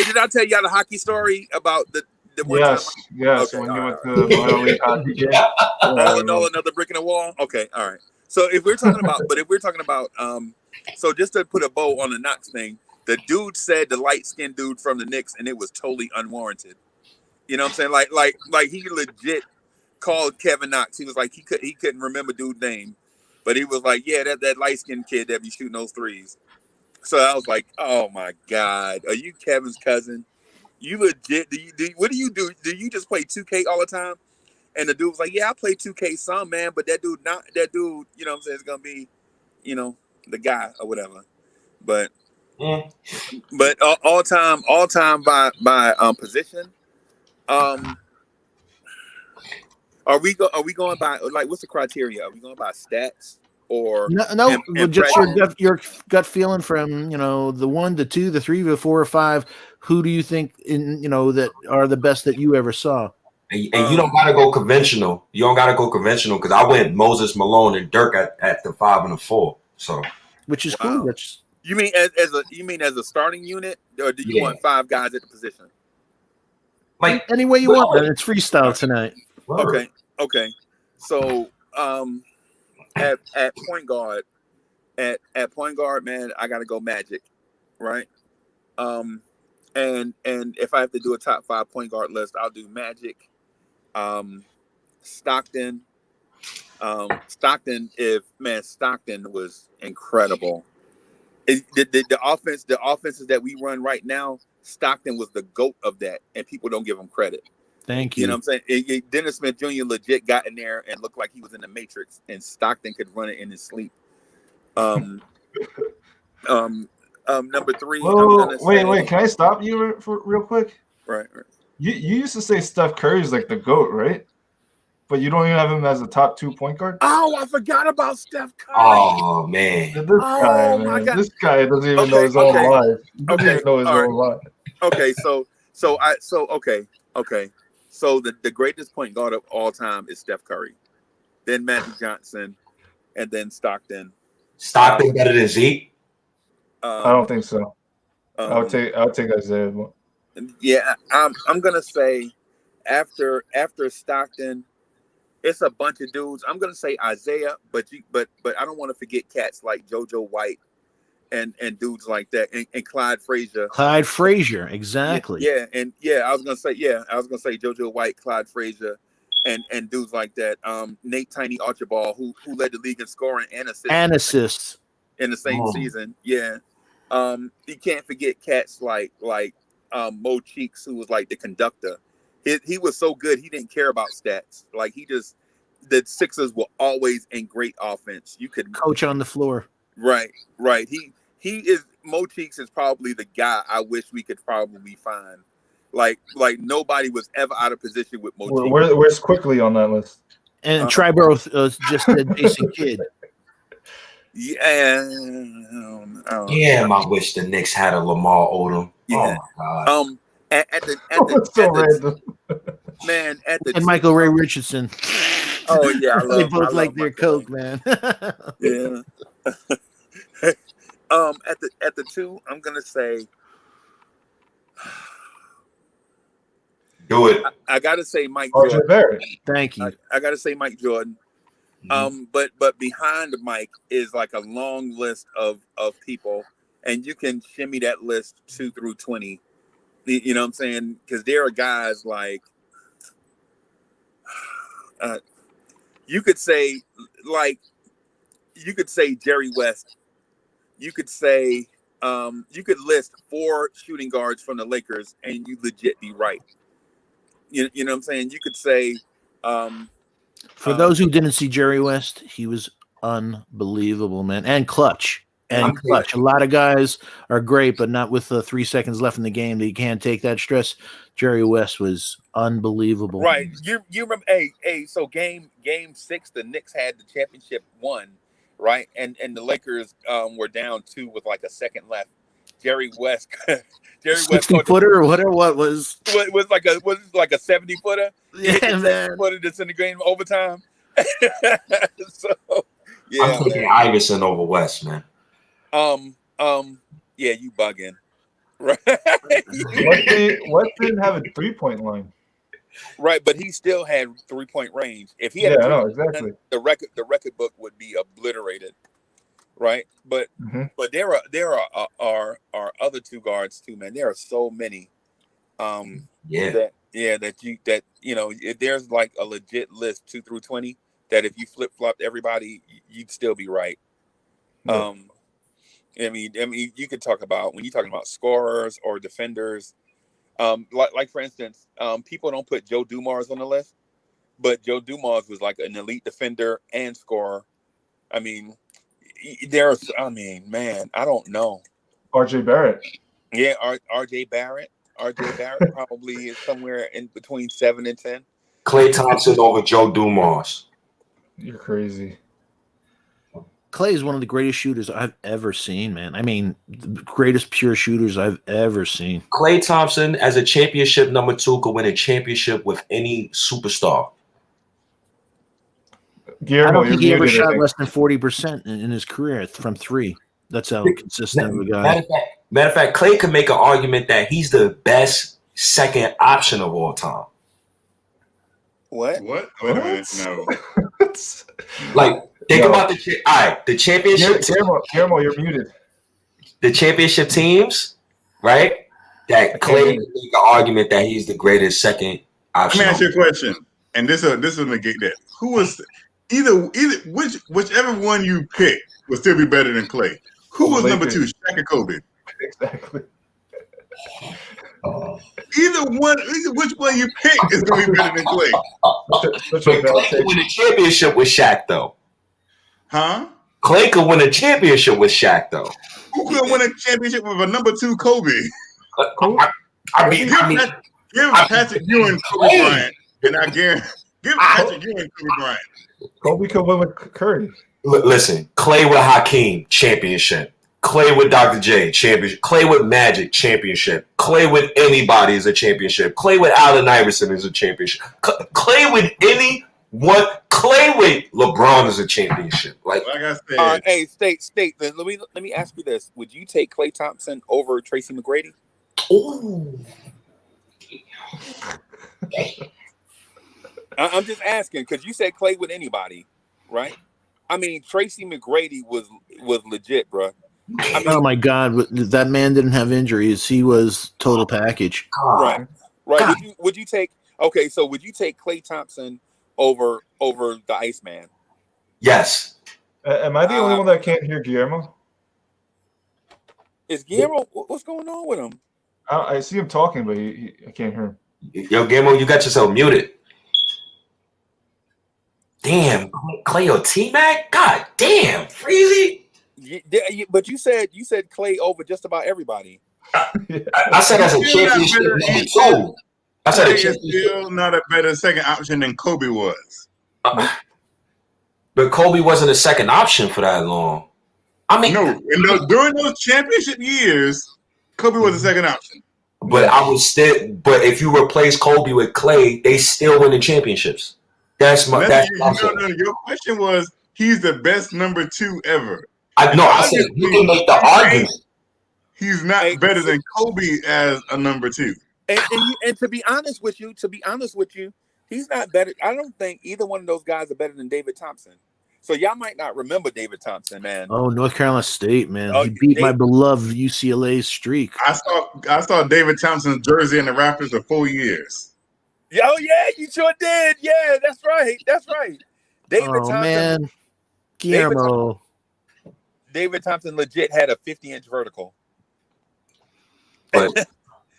S7: did I tell y'all the hockey story about the one time?
S3: Yes.
S7: Okay,
S3: When you
S7: all
S3: went to the minor league hockey game.
S7: Oh no, another brick in the wall. Okay, all right. So if we're talking about, so just to put a bow on the Knox thing, the dude said the light skinned dude from the Knicks, and it was totally unwarranted. You know what I'm saying? Like he legit called Kevin Knox. He was like he couldn't remember dude's name, but he was like, yeah, that light skinned kid that be shooting those threes. So I was like, oh my God, are you Kevin's cousin? You legit? What do you do? Do you just play 2K all the time? And the dude was like, yeah, I play 2K some, man, but that dude, you know what I'm saying, is gonna be, the guy or whatever. But all time by position. Are we going by, like, what's the criteria? Are we going by stats or
S1: No, just your gut feeling from the 1 to 2, the 3 to 4 or 5. Who do you think that are the best that you ever saw?
S9: And you don't gotta go conventional. You don't gotta go conventional because I went Moses Malone and Dirk at the 5 and the 4. So,
S1: which is cool. That's
S7: you mean as a starting unit, or do you want 5 guys at the position?
S1: Like any way you want, man. It's freestyle tonight.
S7: Okay. So at point guard, man, I gotta go Magic, right? And if I have to do a top 5 point guard list, I'll do Magic, Stockton. Stockton was incredible. The offenses that we run right now, Stockton was the GOAT of that, and people don't give him credit.
S1: Thank you.
S7: You know what I'm saying? Dennis Smith Jr. legit got in there and looked like he was in the Matrix, and Stockton could run it in his sleep. Number 3.
S3: Wait. Can I stop you for real quick?
S7: Right.
S3: You used to say Steph Curry's like the GOAT, right? But you don't even have him as a top 2 point guard?
S7: Oh, I forgot about Steph Curry.
S9: Oh man.
S3: My God. This guy doesn't even know his own life. He doesn't even know his own life.
S7: Okay, so the greatest point guard of all time is Steph Curry, then Magic Johnson, and then Stockton.
S9: Stockton better than Zeke?
S3: I don't think so. I'll take Isaiah.
S7: Yeah, I'm gonna say after Stockton, it's a bunch of dudes. I'm gonna say Isaiah, but I don't want to forget cats like JoJo White and dudes like that, and Clyde Frazier.
S1: Clyde Frazier, exactly.
S7: Yeah, I was gonna say JoJo White, Clyde Frazier, and dudes like that. Nate Tiny Archibald, who led the league in scoring and assists in the same season. Yeah. You can't forget cats like Mo Cheeks, who was like the conductor. He was so good, he didn't care about stats. Like the Sixers were always in great offense. You could
S1: coach on the floor.
S7: Right. Mo Cheeks is probably the guy I wish we could probably find. Like nobody was ever out of position with Mo Cheeks.
S3: Where's Quickley on that list?
S1: And Triborough just said Jason Kidd.
S7: Yeah.
S9: Damn, I wish the Knicks had a Lamar Odom.
S7: Yeah.
S9: Oh my God.
S1: And Michael Ray Richardson.
S7: Oh yeah,
S1: they both like their Coke, man.
S7: Yeah. At the 2, I'm gonna say
S9: Do it.
S7: I gotta say Mike
S3: RJ
S7: Jordan.
S3: Barrett.
S1: Thank you.
S7: I gotta say Mike Jordan. But behind Mike is like a long list of people, and you can shimmy that list 2 through 20. You know what I'm saying? Because there are guys like you could say Jerry West. You could say you could list 4 shooting guards from the Lakers, and you legit be right. You know what I'm saying? You could say.
S1: For those who didn't see Jerry West, he was unbelievable, man, and clutch. And clutch. A lot of guys are great, but not with 3 seconds left in the game. They can't take that stress. Jerry West was unbelievable.
S7: Right. You remember? Hey. So game 6, the Knicks had the championship 1, right? And the Lakers were down 2 with like a second left. Jerry West
S1: 60-footer or whatever. What was
S7: like a 70-footer?
S1: Yeah, man.
S7: Footer that's in the game overtime. So yeah,
S9: I'm taking Iverson over West, man.
S7: Yeah, you bugging, right?
S3: West didn't have a 3-point line,
S7: right? But he still had 3-point range. If he had,
S3: exactly.
S7: The record book would be obliterated, right? But there are other 2 guards too, man. There are so many. That you know, if there's like a legit list 2 through 20, that if you flip flopped everybody, you'd still be right. Yeah. I mean, you could talk about when you're talking about scorers or defenders, like for instance, people don't put Joe Dumars on the list, but Joe Dumars was like an elite defender and scorer. I mean, man, I don't know.
S3: RJ Barrett.
S7: Yeah, RJ Barrett. RJ Barrett probably is somewhere in between 7 and 10.
S9: Klay Thompson over Joe Dumars.
S3: You're crazy.
S1: Klay is one of the greatest shooters I've ever seen, man. I mean, the greatest pure shooters I've ever seen.
S9: Klay Thompson, as a championship number 2, could win a championship with any superstar.
S1: I don't think he ever shot less than 40% in his career from 3. That's how consistent of a guy.
S9: Matter of fact, Klay could make an argument that he's the best second option of all time.
S7: What?
S6: Wait a minute. No.
S9: Like, think about the championship.
S3: Guillermo, you're muted.
S9: The championship teams, right? That Klay could make an argument that he's the greatest second option.
S6: Let me ask you a question, and this will negate that. Who was whichever one you pick would still be better than Klay? Who was number 2, Shaq or Kobe?
S3: Exactly.
S6: Which one you pick is going to be better than Klay.
S9: Klay could win a championship with Shaq, though.
S6: Huh?
S9: Klay could win a championship with Shaq, though.
S6: Who could win a championship with a number 2 Kobe?
S7: Give
S6: Patrick Ewing Kobe Bryant, and I guarantee give Patrick Ewing Kobe Bryant.
S3: Kobe could win with Curry.
S9: Listen, Klay with Hakeem, championship. Klay with Dr. J, championship. Klay with Magic, championship. Klay with anybody is a championship. Klay with Allen Iverson is a championship. Klay with anyone. Klay with LeBron is a championship. Like
S6: I said.
S7: Hey, State. Let me ask you this: would you take Klay Thompson over Tracy McGrady?
S9: Ooh.
S7: I'm just asking because you said Klay with anybody, right? I mean, Tracy McGrady was legit, bro. I mean,
S1: oh my God, that man didn't have injuries. He was total package.
S7: Right. Would you take? Okay, so would you take Klay Thompson over the Iceman?
S9: Yes.
S3: Am I the only one that can't hear Guillermo?
S7: Is Guillermo? What's going on with him?
S3: I see him talking, but I can't hear him.
S9: Yo, Guillermo, you got yourself muted. Damn, Klay or T-Mac? God damn, Freezy.
S7: But you said Klay over just about everybody.
S9: I said as a championship number 2. I said
S6: Klay is still not a better second option than Kobe was.
S9: But Kobe wasn't a second option for that long. I mean,
S6: during those championship years, Kobe was a second option.
S9: But But if you replace Kobe with Klay, they still win the championships.
S6: No, your question was he's the best number 2 ever.
S9: I said you can make the argument.
S6: He's not better than Kobe as a number 2.
S7: And to be honest with you, he's not better. I don't think either one of those guys are better than David Thompson. So y'all might not remember David Thompson, man.
S1: Oh, North Carolina State, man.
S7: Oh,
S1: He beat my beloved UCLA streak.
S6: I saw David Thompson's jersey in the Raptors for 4 years.
S7: Oh yeah, you sure did. Yeah, that's right. David Thompson,
S1: man. Guillermo.
S7: David Thompson legit had a 50-inch vertical.
S9: But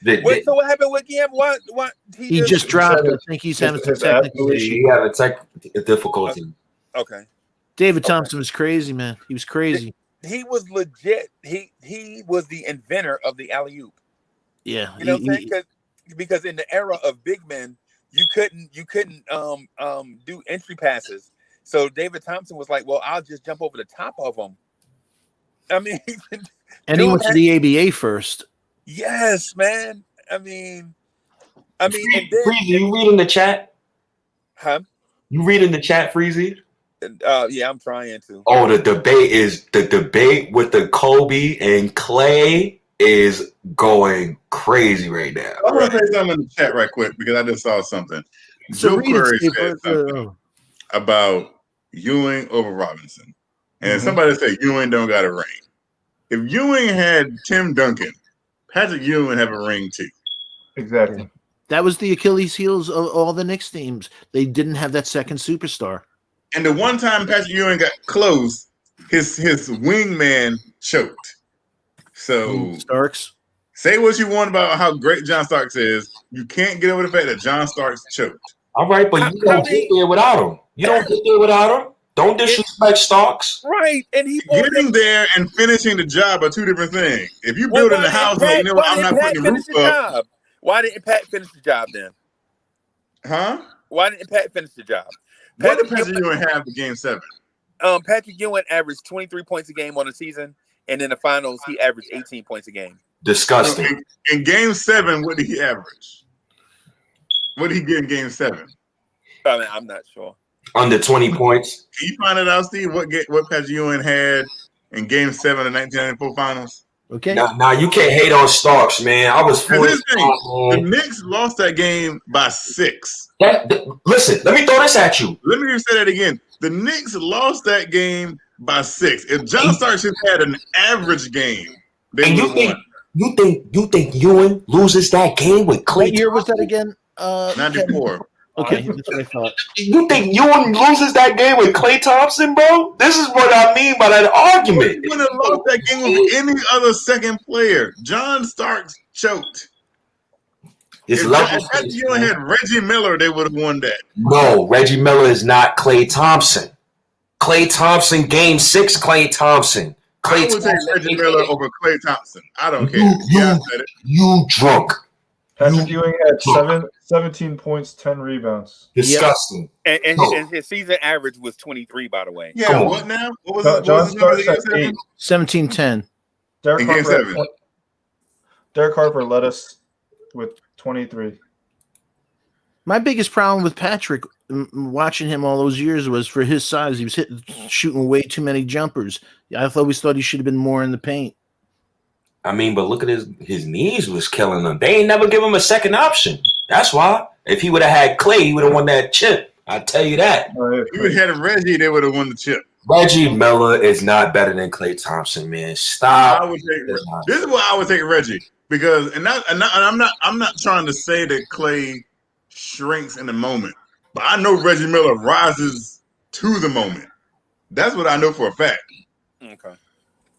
S7: Wait, so what happened with Guillermo? What?
S1: He just dropped. I think he's having some technical issues.
S9: He had a difficulty.
S7: Okay.
S1: David Thompson was crazy, man. He was crazy.
S7: He was legit. He was the inventor of the alley-oop.
S1: Yeah.
S7: You know what I'm saying? Because in the era of big men, you couldn't do entry passes. So David Thompson was like, well, I'll just jump over the top of them. I mean,
S1: and he went to the ABA first.
S7: Yes, man. I mean, and then,
S9: Freezy, you read in the chat?
S7: Huh?
S9: You read in the chat, Freezy?
S7: Yeah, I'm trying to.
S9: Oh, the debate with the Kobe and Clay is going crazy right now.
S6: I want to say something in the chat right quick because I just saw something.
S1: So
S6: Joe Curry said something about Ewing over Robinson. And somebody said Ewing don't got a ring. If Ewing had Tim Duncan, Patrick Ewing have a ring too.
S3: Exactly.
S1: That was the Achilles heels of all the Knicks teams. They didn't have that second superstar.
S6: And the one time Patrick Ewing got close, his wingman choked. So
S1: Starks.
S6: Say what you want about how great John Starks is. You can't get over the fact that John Starks choked.
S9: All right, but you don't get there without him. You don't get there without him. Don't disrespect Starks.
S7: Right. And he
S6: getting there and finishing the job are two different things. If you building the house, like, you know what, I'm not putting the roof up.
S7: Why didn't Pat finish the job then?
S6: Huh?
S7: Why didn't Pat finish the job?
S6: What did Patrick Ewing have in Game 7?
S7: Patrick Ewing averaged 23 points a game on the season, and in the finals, he averaged 18 points a game.
S9: Disgusting.
S6: So in Game 7, what did he average? What did he get in Game 7?
S7: I mean, I'm not sure.
S9: Under 20 points.
S6: Can you find it out, Steve? What Patrick Ewing had in Game 7 of the 1994 Finals?
S1: Okay.
S9: Now you can't hate on Starks, man. I was
S6: the Knicks lost that game by 6.
S9: Listen, let me throw this at you.
S6: Let me just say that again. The Knicks lost that game by 6. If John Starks just had an average game, they would have won.
S9: You think Ewing loses that game with Clay?
S1: What year was that again?
S6: 94.
S1: Okay, that's what I thought.
S9: You think Ewing loses that game with Klay Thompson, bro? This is what I mean by that argument.
S6: He wouldn't have lost that game with any other second player. John Starks choked. If Ewing had Reggie Miller, they would have won that.
S9: No, Reggie Miller is not Klay Thompson. Klay Thompson, Game 6, Klay Thompson.
S6: I would take Reggie Miller over Klay Thompson. I don't care.
S9: You drunk.
S3: Patrick Ewing had 17 points, 10 rebounds.
S9: Disgusting.
S7: And his season average was 23, by the way.
S6: Yeah, what now? What was
S3: John Starks at 8.
S1: 17-10.
S3: Derek Harper led us with 23.
S1: My biggest problem with Patrick, watching him all those years, was for his size. He was shooting way too many jumpers. I always thought he should have been more in the paint.
S9: I mean, but look at his knees was killing him. They ain't never give him a second option. That's why. If he would have had Clay, he would have won that chip. I tell you that.
S6: If he would have had Reggie, they would have won the chip.
S9: Reggie Miller is not better than Klay Thompson, man. Stop.
S6: This is why I would take Reggie because, and I'm not trying to say that Clay shrinks in the moment, but I know Reggie Miller rises to the moment. That's what I know for a fact.
S7: Okay.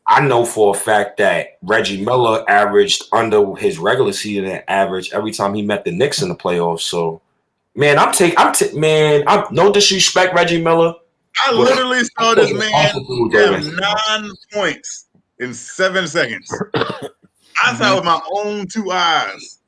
S9: I know for a fact that Reggie Miller averaged under his regular season average every time he met the Knicks in the playoffs. So, man, I'm no disrespect, Reggie Miller.
S6: I literally saw this man have 9 points in 7 seconds. I saw it with my own 2 eyes.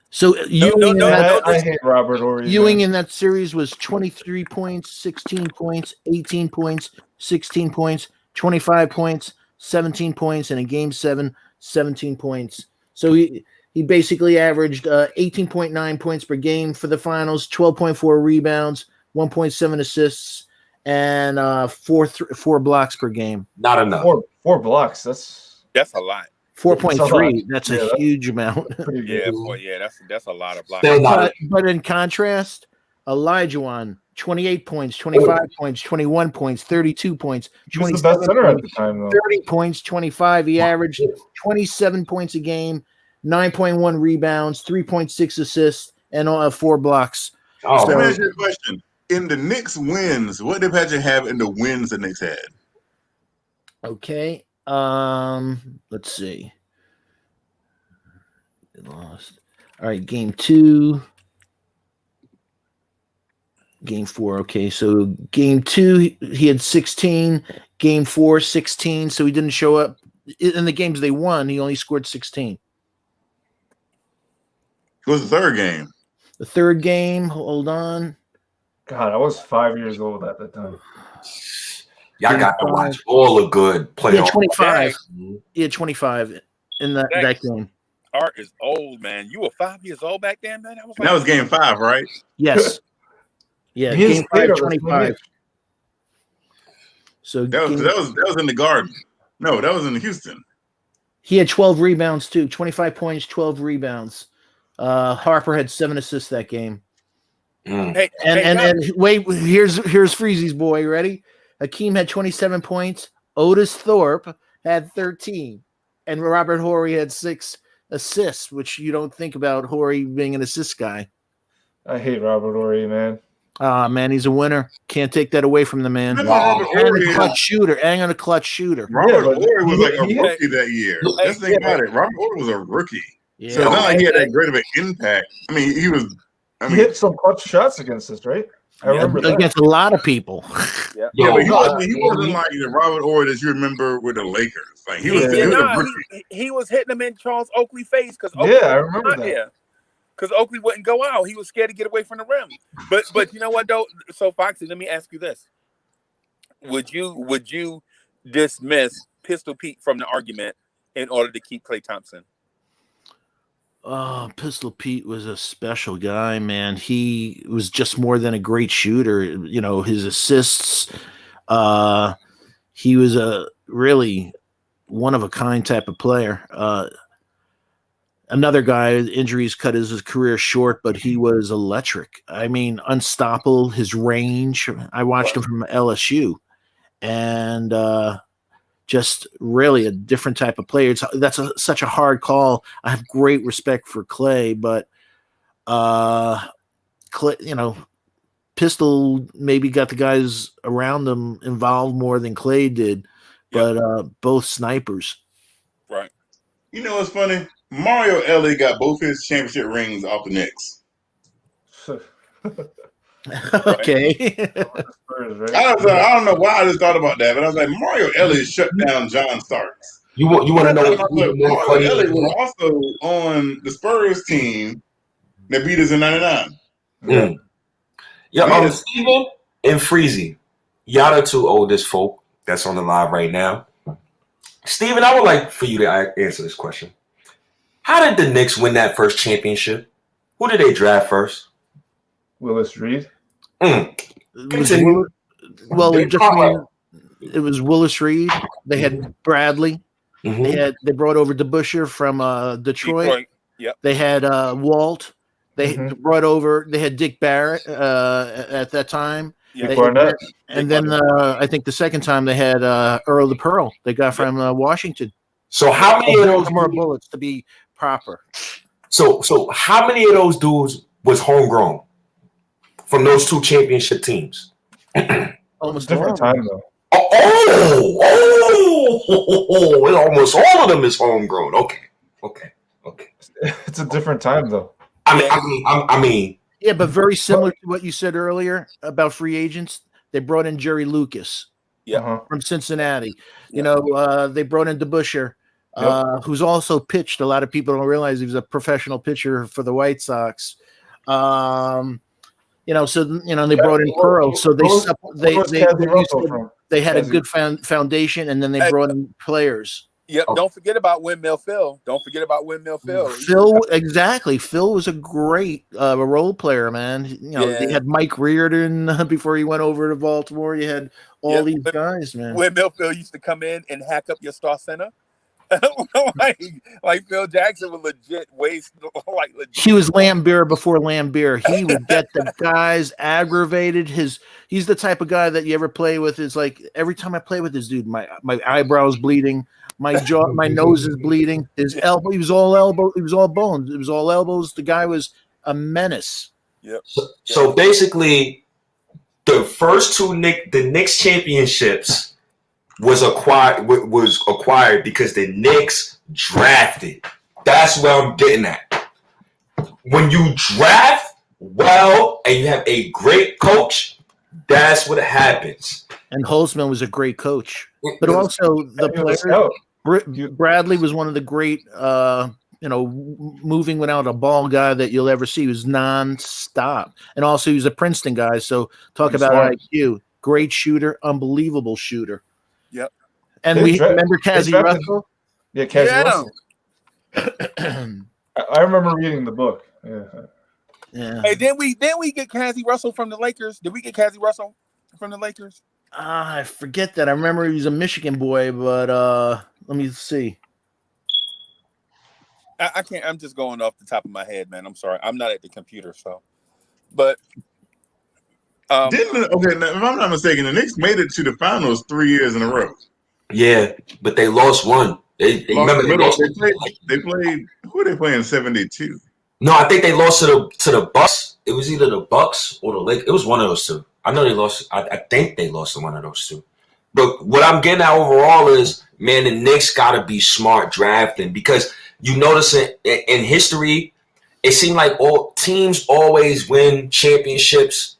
S1: So
S3: I hate Robert Horry.
S1: Ewing in that series was 23 points, 16 points, 18 points, 16 points, 25 points, 17 points, and in Game 7, 17 points. So he basically averaged 18.9 points per game for the finals, 12.4 rebounds, 1.7 assists, and 4 blocks per game.
S9: Not enough.
S3: 4 blocks. That's
S7: a lot.
S1: 4.3. That's
S3: Yeah,
S1: a huge amount.
S3: Pretty good.
S7: Yeah, boy, yeah, that's a lot of blocks.
S9: Still not.
S1: But in contrast, Elijah 28 points, 25 points, 21 points, 32 points,
S3: He was the
S1: 27
S3: best center at
S1: points,
S3: the time, though.
S1: 30 points, 25. He averaged 27 points a game, 9.1 rebounds, 3.6 assists, and 4 blocks.
S9: Oh,
S6: Let me
S1: So-
S6: ask you a question. In the Knicks wins, what did Patrick have in the wins the Knicks had?
S1: Okay. Let's see. They lost. All right, game 2. Game 4. Okay, so game 2 he had 16. Game 4, 16. So he didn't show up in the games they won. He only scored 16.
S6: It was the third game.
S1: The third game, hold on.
S3: God, I was 5 years old at the time.
S9: y'all got to watch all the good
S1: He had
S9: playoff.
S1: 25. He had 25 in that game.
S7: Art is old, man. You were 5 years old back then, man.
S6: And that was game 5, right?
S1: Yes. Yeah,
S3: He
S1: game
S3: is later,
S1: 5, 25. So
S6: That was in the Garden. No, that was in Houston.
S1: he had 12 rebounds too. 25 points, 12 rebounds. Harper had 7 assists that game.
S7: Hey,
S1: And wait, here's Freezy's boy. Ready? Hakeem had 27 points. Otis Thorpe had 13, and Robert Horry had 6 assists, which you don't think about Horry being an assist guy.
S3: I hate Robert Horry, man.
S1: Man, he's a winner. Can't take that away from the man.
S6: Remember Robert
S1: And
S6: Horry?
S1: a clutch shooter. And a clutch shooter.
S6: Robert
S3: but
S6: Horry was like a
S3: he-
S6: rookie that year. Let's think about it. Robert Horry was a rookie.
S1: Yeah.
S6: So it's not like he had that great of an impact. I mean, he was. I
S3: He
S6: mean,
S3: hit some clutch shots against us, right? I remember that.
S1: Against a lot of people.
S6: yeah, but he wasn't like the Robert Horry that you remember with the Lakers. Like he was a rookie.
S7: he was hitting him in Charles Oakley face because
S3: Yeah, I remember that.
S7: Because Oakley wouldn't go out. He was scared to get away from the rim. But you know what though? So Foxy, let me ask you this: Would you dismiss Pistol Pete from the argument in order to keep Klay Thompson?
S1: Pistol Pete was a special guy, man. He was just more than a great shooter. You know, his assists. He was a really one of a kind type of player. Another guy, injuries cut his career short, but he was electric. I mean, unstoppable. His range. I watched him from LSU, and just really a different type of player. That's such a hard call. I have great respect for Clay, but Clay, Pistol maybe got the guys around him involved more than Clay did, but both snipers.
S7: Right.
S6: You know what's funny? Mario Ellie got both his championship rings off the Knicks.
S1: Okay.
S6: I don't know why I just thought about that, but I was like, Mario Ellie shut down John Starks.
S9: You want to know what
S6: Mario Ellie was also on the Spurs team that beat us in '99.
S9: Yeah, Steven and Freezy, y'all are two oldest folk that's on the live right now. Steven, I would like for you to answer this question. How did the Knicks win that first championship? Who did they draft first?
S3: Willis Reed.
S9: Continue.
S1: It was Willis Reed. They had Bradley.
S9: Mm-hmm.
S1: They brought over DeBusschere from Detroit.
S7: Yep.
S1: They had Walt. They brought over. They had Dick Barrett at that time.
S3: Yeah.
S1: And then I think the second time they had Earl the Pearl. They got from Washington.
S9: So how many of those
S1: more bullets to be proper?
S9: So how many of those dudes was homegrown from those two championship teams?
S1: Almost
S3: different time though.
S9: Almost all of them is homegrown. Okay.
S3: It's a different time though.
S9: I mean.
S1: Yeah, but very similar to what you said earlier about free agents. They brought in Jerry Lucas from Cincinnati. You know, they brought in DeBusschere, who's also pitched. A lot of people don't realize he was a professional pitcher for the White Sox. They brought in Pearl. So they had a good foundation, and then they brought in players.
S7: Yep. Don't forget about Windmill Phil.
S1: Phil, exactly. Phil was a great role player, man. They had Mike Reardon before he went over to Baltimore. You had all these guys, man.
S7: Windmill Phil used to come in and hack up your star center. like Phil Jackson would legit waste, like legit.
S1: He was Lambeer before Lambeer. He would get the guys aggravated. He's the type of guy that you ever play with. Is like every time I play with this dude, my eyebrows bleeding, my jaw, my nose is bleeding. His elbow, he was all bones. It was all elbows. The guy was a menace.
S7: Yep.
S9: So basically, the first two the Knicks championships was acquired because the Knicks drafted. That's where I'm getting at. When you draft well and you have a great coach, that's what happens.
S1: And Holzman was a great coach, but also the player. Bradley was one of the great, moving without a ball guy that you'll ever see. He was nonstop, and also he was a Princeton guy. So talk about IQ. Great shooter, unbelievable shooter.
S7: Yep.
S1: And we remember Cassie Russell.
S3: Yeah, Cassie Russell. I remember reading the book.
S1: Yeah.
S7: Hey, didn't we get Cassie Russell from the Lakers? Did we get Cassie Russell from the Lakers?
S1: I forget that. I remember he was a Michigan boy, but let me see.
S7: I can't. I'm just going off the top of my head, man. I'm sorry. I'm not at the computer, so. But
S6: if I'm not mistaken, the Knicks made it to the finals 3 years in a row.
S9: Yeah, but they lost one. They played.
S6: Who did they play in '72?
S9: No, I think they lost to the Bucks. It was either the Bucks or the Lakers. It was one of those two. I know they lost. I think they lost to one of those two. But what I'm getting at overall is, man, the Knicks got to be smart drafting, because you notice in history, it seemed like all teams always win championships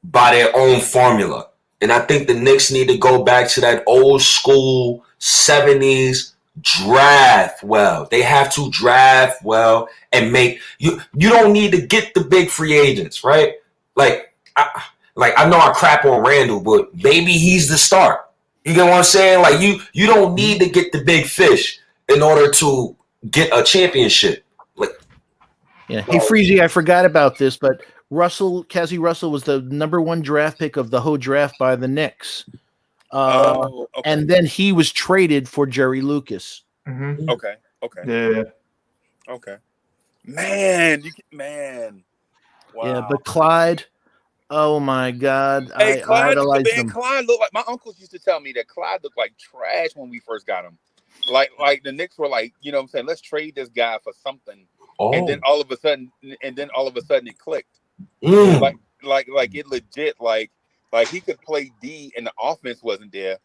S9: by their own formula. And I think the Knicks need to go back to that old school 70s draft well. They have to draft well and make you don't need to get the big free agents, right? I know I crap on Randall, but maybe he's the start. You get what I'm saying? Like you don't need to get the big fish in order to get a championship.
S1: Yeah. Hey, Freezy, I forgot about this, but Cassie Russell was the #1 draft pick of the whole draft by the Knicks.
S7: Okay.
S1: And then he was traded for Jerry Lucas.
S3: Mm-hmm.
S7: Okay.
S3: Yeah.
S7: Okay. Man. Wow.
S1: Yeah, but Clyde, oh my God.
S7: Hey,
S1: I idolized him.
S7: Clyde looked like, my uncles used to tell me that Clyde looked like trash when we first got him. Like the Knicks were like, you know what I'm saying, let's trade this guy for something.
S9: Oh.
S7: And then all of a sudden it clicked.
S9: Mm.
S7: Like it legit, like he could play D and the offense wasn't there.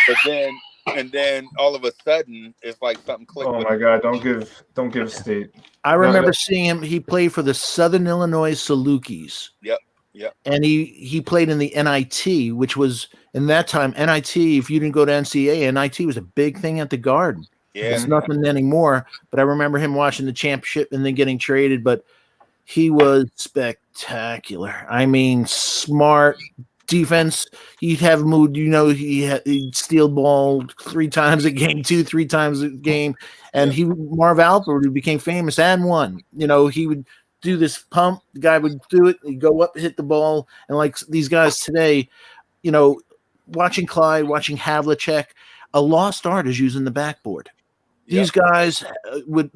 S7: But then all of a sudden it's like something clicked.
S3: Oh my God, don't give State.
S1: I remember seeing him. He played for the Southern Illinois Salukis.
S7: Yep.
S1: And he played in the NIT, which was in that time, NIT, if you didn't go to NCAA, NIT was a big thing at the Garden.
S7: Yeah.
S1: It's nothing anymore. But I remember him watching the championship and then getting traded. But he was spectacular. I mean, smart defense. He'd have mood, he'd steal ball 3 times a game, 3 times a game. And Marv Albert, who became famous and won. He would do this pump. The guy would do it. He'd go up, hit the ball. And like these guys today, watching Clyde, watching Havlicek, a lost art is using the backboard. These guys would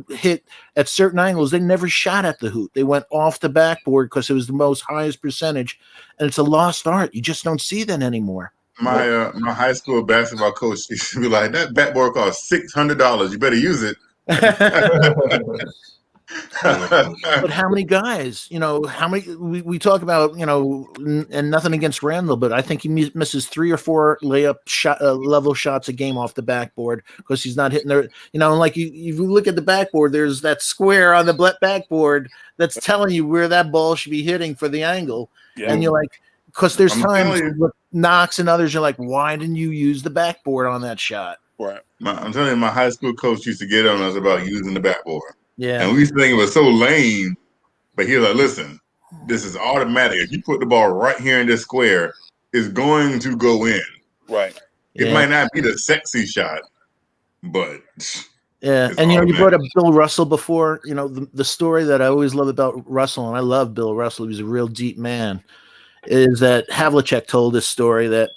S1: hit at certain angles. They never shot at the hoop. They went off the backboard because it was the most highest percentage. And it's a lost art. You just don't see that anymore.
S6: My high school basketball coach used to be like, that backboard costs $600. You better use it.
S1: But how many guys, we talk about, and nothing against Randall, but I think he misses 3 or 4 layup level shots a game off the backboard because he's not hitting there. Like if you look at the backboard, there's that square on the backboard that's telling you where that ball should be hitting for the angle. Yeah. And you're like, because there's times with Knox and others, you're like, why didn't you use the backboard on that shot?
S7: Right.
S6: I'm telling you, my high school coach used to get on us about using the backboard.
S1: Yeah.
S6: And we used to think it was so lame, but he was like, listen, this is automatic. If you put the ball right here in this square, it's going to go in.
S7: Right.
S6: It might not be the sexy shot, but
S1: yeah. And you brought up Bill Russell before. The story that I always love about Russell, and I love Bill Russell, he was a real deep man, is that Havlicek told this story that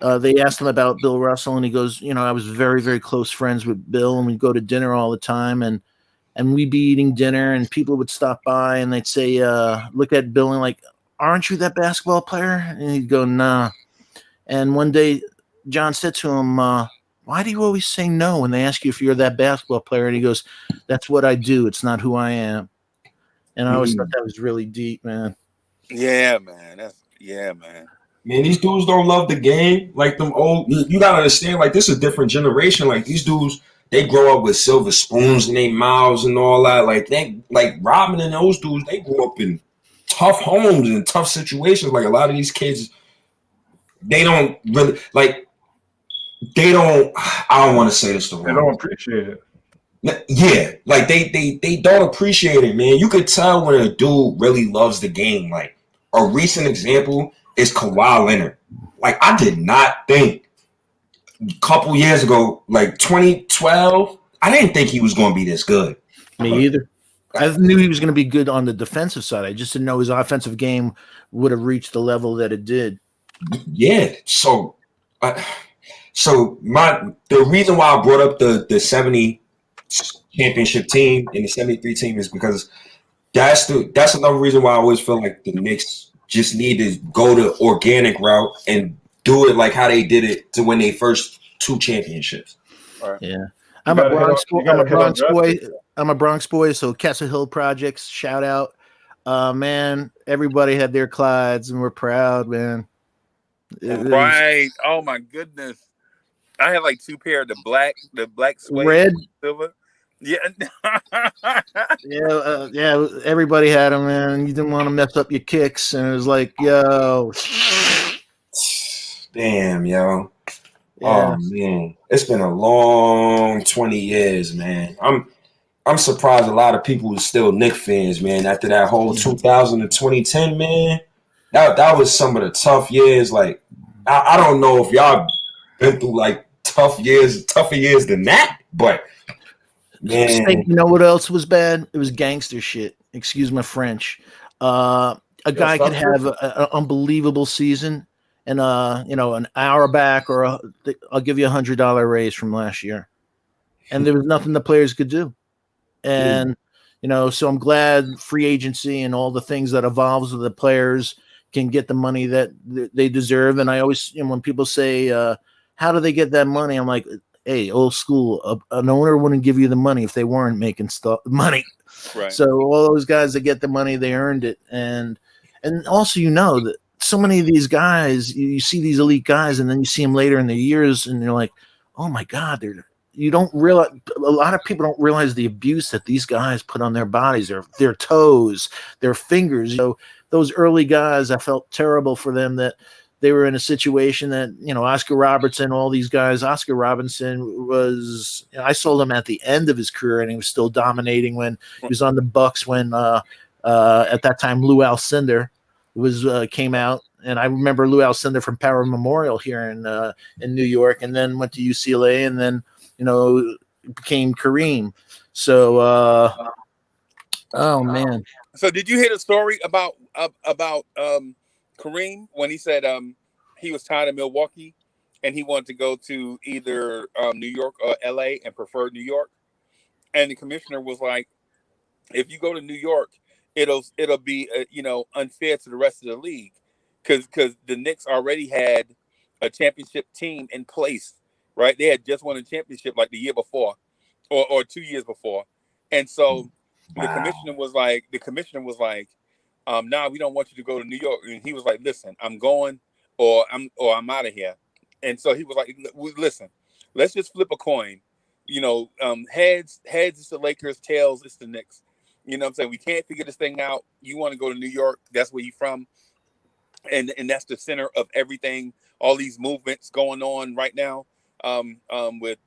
S1: they asked him about Bill Russell, and he goes, I was very, very close friends with Bill, and we'd go to dinner all the time, and we'd be eating dinner, and people would stop by, and they'd say, look at Bill, and like, aren't you that basketball player? And he'd go, nah. And one day, John said to him, why do you always say no when they ask you if you're that basketball player? And he goes, that's what I do. It's not who I am. And I always thought that was really deep, man.
S7: Yeah, man. Man.
S9: Man, these dudes don't love the game like them old. You gotta understand, like, this is a different generation. Like, these dudes, they grow up with silver spoons in their mouths and all that. Like Robin and those dudes, they grew up in tough homes and tough situations. Like, a lot of these kids, they don't really like. They don't. I don't want to say this the wrong.
S3: They don't appreciate it.
S9: Yeah, like they don't appreciate it, man. You could tell when a dude really loves the game. Like, a recent example is Kawhi Leonard. Like, I did not think a couple years ago, like 2012, I didn't think he was going to be this good.
S1: Me either. I knew he was going to be good on the defensive side. I just didn't know his offensive game would have reached the level that it did.
S9: Yeah. So the reason why I brought up the 70 championship team and the 73 team is because that's another reason why I always feel like the Knicks just need to go the organic route and do it like how they did it to win their first 2 championships.
S3: Right.
S1: Yeah. I'm a Bronx boy, so Castle Hill Projects, shout out. Man, everybody had their Clydes and we're proud, man.
S7: Right. Oh my goodness. I had like 2 pair of the black suede,
S1: red,
S7: silver. Yeah.
S1: yeah. Everybody had them, man. You didn't want to mess up your kicks, and it was like, yo,
S9: damn, yo.
S1: Yeah.
S9: Oh man, it's been a long 20 years, man. I'm surprised a lot of people are still Knicks fans, man. After that whole 2000 to 2010, man, that was some of the tough years. Like, I don't know if y'all been through like tougher years than that, but man,
S1: you know what else was bad? It was gangster shit. Excuse my French. A guy could have an unbelievable season, and an hour back, or I'll give you $100 raise from last year, and there was nothing the players could do. And so I'm glad free agency and all the things that evolves with the players can get the money that they deserve. And I always, when people say, how do they get that money? I'm like, hey, old school, an owner wouldn't give you the money if they weren't making money.
S7: Right.
S1: So all those guys that get the money, they earned it. And also, that so many of these guys, you see these elite guys, and then you see them later in the years, and you're like, oh my God, you don't realize, a lot of people don't realize the abuse that these guys put on their bodies, their toes, their fingers. Those early guys, I felt terrible for them that they were in a situation that, Oscar Robertson, all these guys. Oscar Robinson was, I saw him at the end of his career, and he was still dominating when he was on the Bucks when at that time Lou Alcindor came out. And I remember Lou Alcindor from Power Memorial here in New York, and then went to UCLA, and then became Kareem. So oh man.
S7: So did you hear the story about Kareem when he said he was tired of Milwaukee and he wanted to go to either New York or LA and preferred New York? And the commissioner was like, if you go to New York, it'll be unfair to the rest of the league because the Knicks already had a championship team in place, right? They had just won a championship like the year before or 2 years before. And so the commissioner was like, nah, we don't want you to go to New York. And he was like, listen, I'm going or I'm out of here. And so he was like, listen, let's just flip a coin. Heads is the Lakers, tails is the Knicks. You know what I'm saying? We can't figure this thing out. You want to go to New York, that's where you're from. And that's the center of everything, all these movements going on right now, with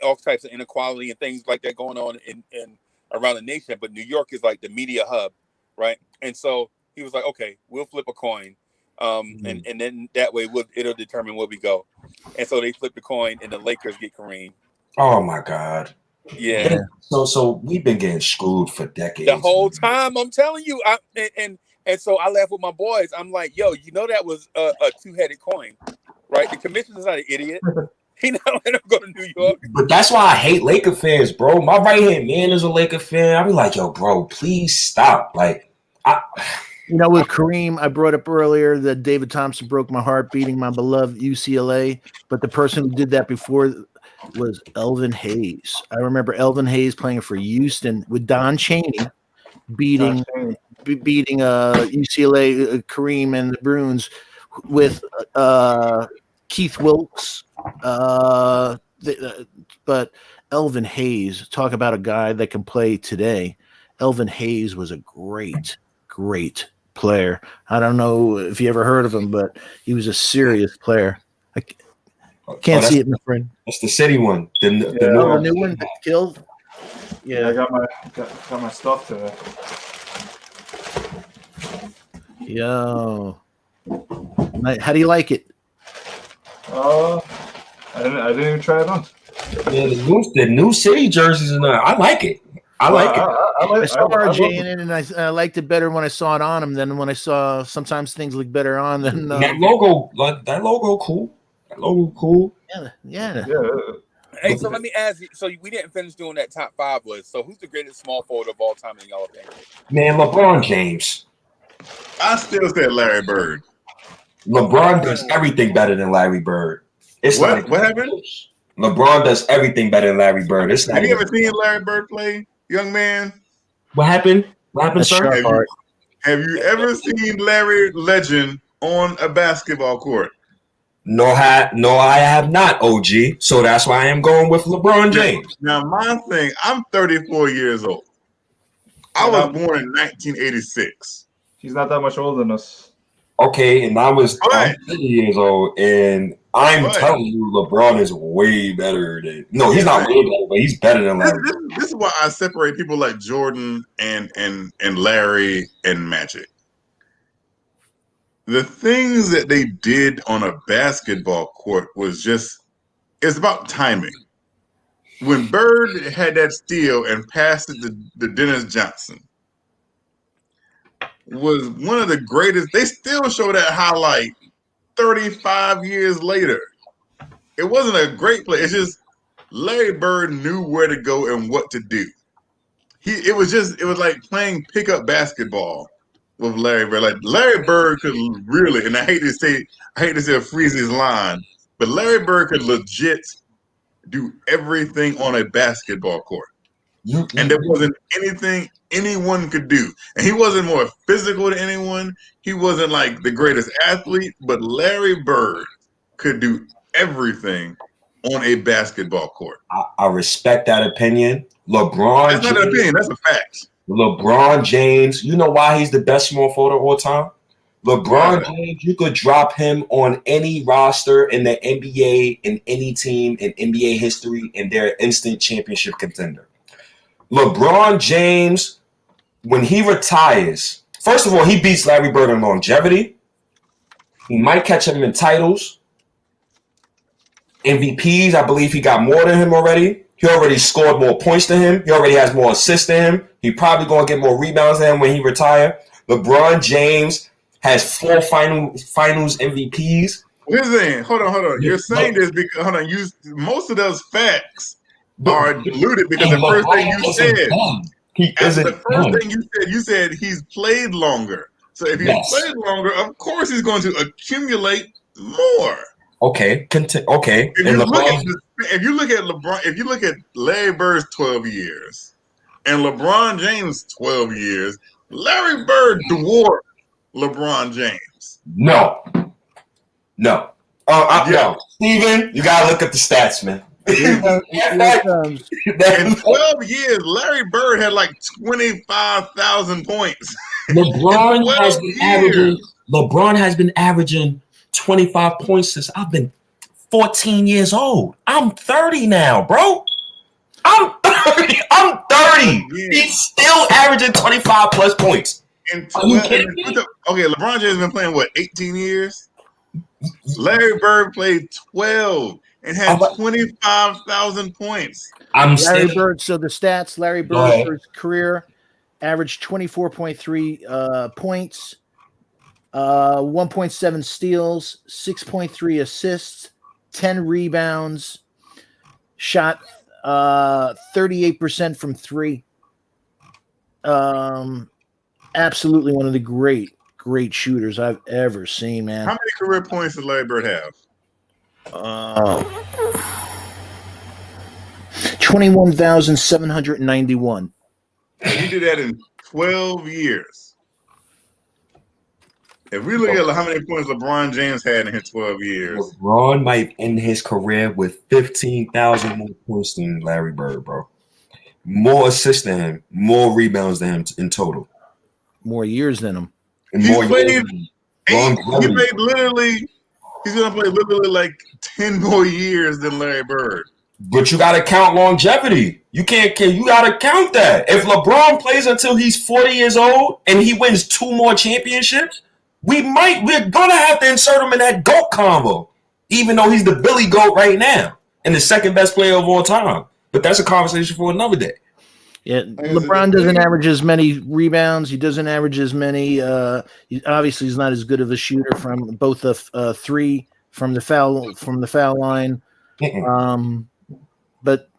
S7: all types of inequality and things like that going on in around the nation. But New York is like the media hub, right? And so he was like, okay, we'll flip a coin, and then that way it'll determine where we go. And so they flip the coin, and the Lakers get Kareem.
S9: Oh my God.
S7: Yeah.
S9: So we've been getting screwed for decades.
S7: The whole time, I'm telling you. And so I laugh with my boys. I'm like, yo, that was a two-headed coin. right? The commissioner's not an idiot. He not let him go to New York.
S9: But that's why I hate Laker fans, bro. My right hand man is a Laker fan. I be like, yo, bro, please stop. Like,
S1: with Kareem, I brought up earlier that David Thompson broke my heart beating my beloved UCLA, but the person who did that before was Elvin Hayes. I remember Elvin Hayes playing for Houston with Don Chaney, beating UCLA, Kareem and the Bruins with Keith Wilkes. But Elvin Hayes, talk about a guy that can play today. Elvin Hayes was a great player. I don't know if you ever heard of him, but he was a serious player. I can't see it, my friend.
S9: That's the city one. The
S1: new one that killed.
S3: Yeah, I got my stuff today.
S1: Yo, how do you like it?
S3: I didn't even try it on.
S9: Yeah, the new city jerseys and I like it.
S1: I saw RJ in it, and I liked it better when I saw it on him than when I saw. Sometimes things look better on than
S9: that logo. That logo cool. That logo cool.
S1: Yeah.
S7: Hey, so let me ask you. So we didn't finish doing that top 5 list. So who's the greatest small forward of all time in y'all opinion?
S9: Man, LeBron James.
S6: I still said Larry Bird.
S9: LeBron does everything better than Larry Bird.
S6: What happened?
S9: LeBron does everything better than Larry Bird.
S6: Have you ever seen Larry Bird play, young man?
S9: What happened? What happened, sir?
S6: Have you ever seen Larry Legend on a basketball court?
S9: No, I have not, OG. So that's why I am going with LeBron James.
S6: Now, my thing, I'm 34 years old. I was born in 1986.
S3: He's not that much older than us.
S9: Okay, and I'm 30 years old, and I'm telling you, LeBron is way better than. No, he's not way better, but he's better than Larry.
S6: This is why I separate people like Jordan and Larry and Magic. The things that they did on a basketball court was it's about timing. When Bird had that steal and passed it to Dennis Johnson, was one of the greatest. They still show that highlight 35 years later. It wasn't a great play. It's just Larry Bird knew where to go and what to do. It was like playing pickup basketball with Larry Bird. Like Larry Bird could really, and I hate to say Freeze's line, but Larry Bird could legit do everything on a basketball court. And there wasn't anything anyone could do. And he wasn't more physical than anyone. He wasn't like the greatest athlete, but Larry Bird could do everything on a basketball court.
S9: I respect that opinion. LeBron
S6: That's not an opinion, that's a fact.
S9: LeBron James, you know why he's the best small forward of all time? LeBron James, you could drop him on any roster in the NBA, in any team in NBA history, and they're an instant championship contender. LeBron James, when he retires, first of all, he beats Larry Bird in longevity. He might catch him in titles. MVPs, I believe he got more than him already. He already scored more points than him. He already has more assists than him. He probably going to get more rebounds than him when he retires. LeBron James has 4 finals MVPs.
S6: Here's the thing. Hold on. You're saying this because most of those facts are diluted because the first thing you said he's played longer. So if he's played longer, of course he's going to accumulate more.
S9: Okay.
S6: If you look at LeBron, if you look at Larry Bird's 12 years and LeBron James' 12 years, Larry Bird dwarfed LeBron James.
S9: No. No, Steven, you gotta look at the stats, man.
S6: In 12 years, Larry Bird had like 25,000 points.
S9: LeBron has been averaging 25 points since I've been 14 years old. I'm 30 now, bro. I'm 30. He's still averaging 25 plus points. Are you kidding me?
S6: Okay, LeBron James has been playing, 18 years? Larry Bird played 12 and had 25,000 points.
S1: Larry Bird, so the stats, Larry Bird for his career averaged 24.3 points, 1.7 steals, 6.3 assists, 10 rebounds, shot 38% from three. Absolutely one of the great shooters I've ever seen, man.
S6: How many career points does Larry Bird have?
S1: 21,791.
S6: He did that in 12 years. If we look at how many points LeBron James had in his 12 years,
S9: LeBron might end his career with 15,000 more points than Larry Bird, bro. More assists than him, more rebounds than him in total.
S1: More years than him.
S9: And
S6: he's
S9: more
S6: played
S9: years than
S6: he's gonna play literally like 10 more years than Larry Bird.
S9: But you gotta count longevity. You gotta count that. If LeBron plays until he's 40 years old and he wins 2 more championships, we're gonna have to insert him in that GOAT combo, even though he's the Billy GOAT right now and the second best player of all time. But that's a conversation for another day.
S1: Yeah, LeBron doesn't average as many rebounds. He doesn't average as many. Obviously, he's not as good of a shooter from both the three from the foul line. But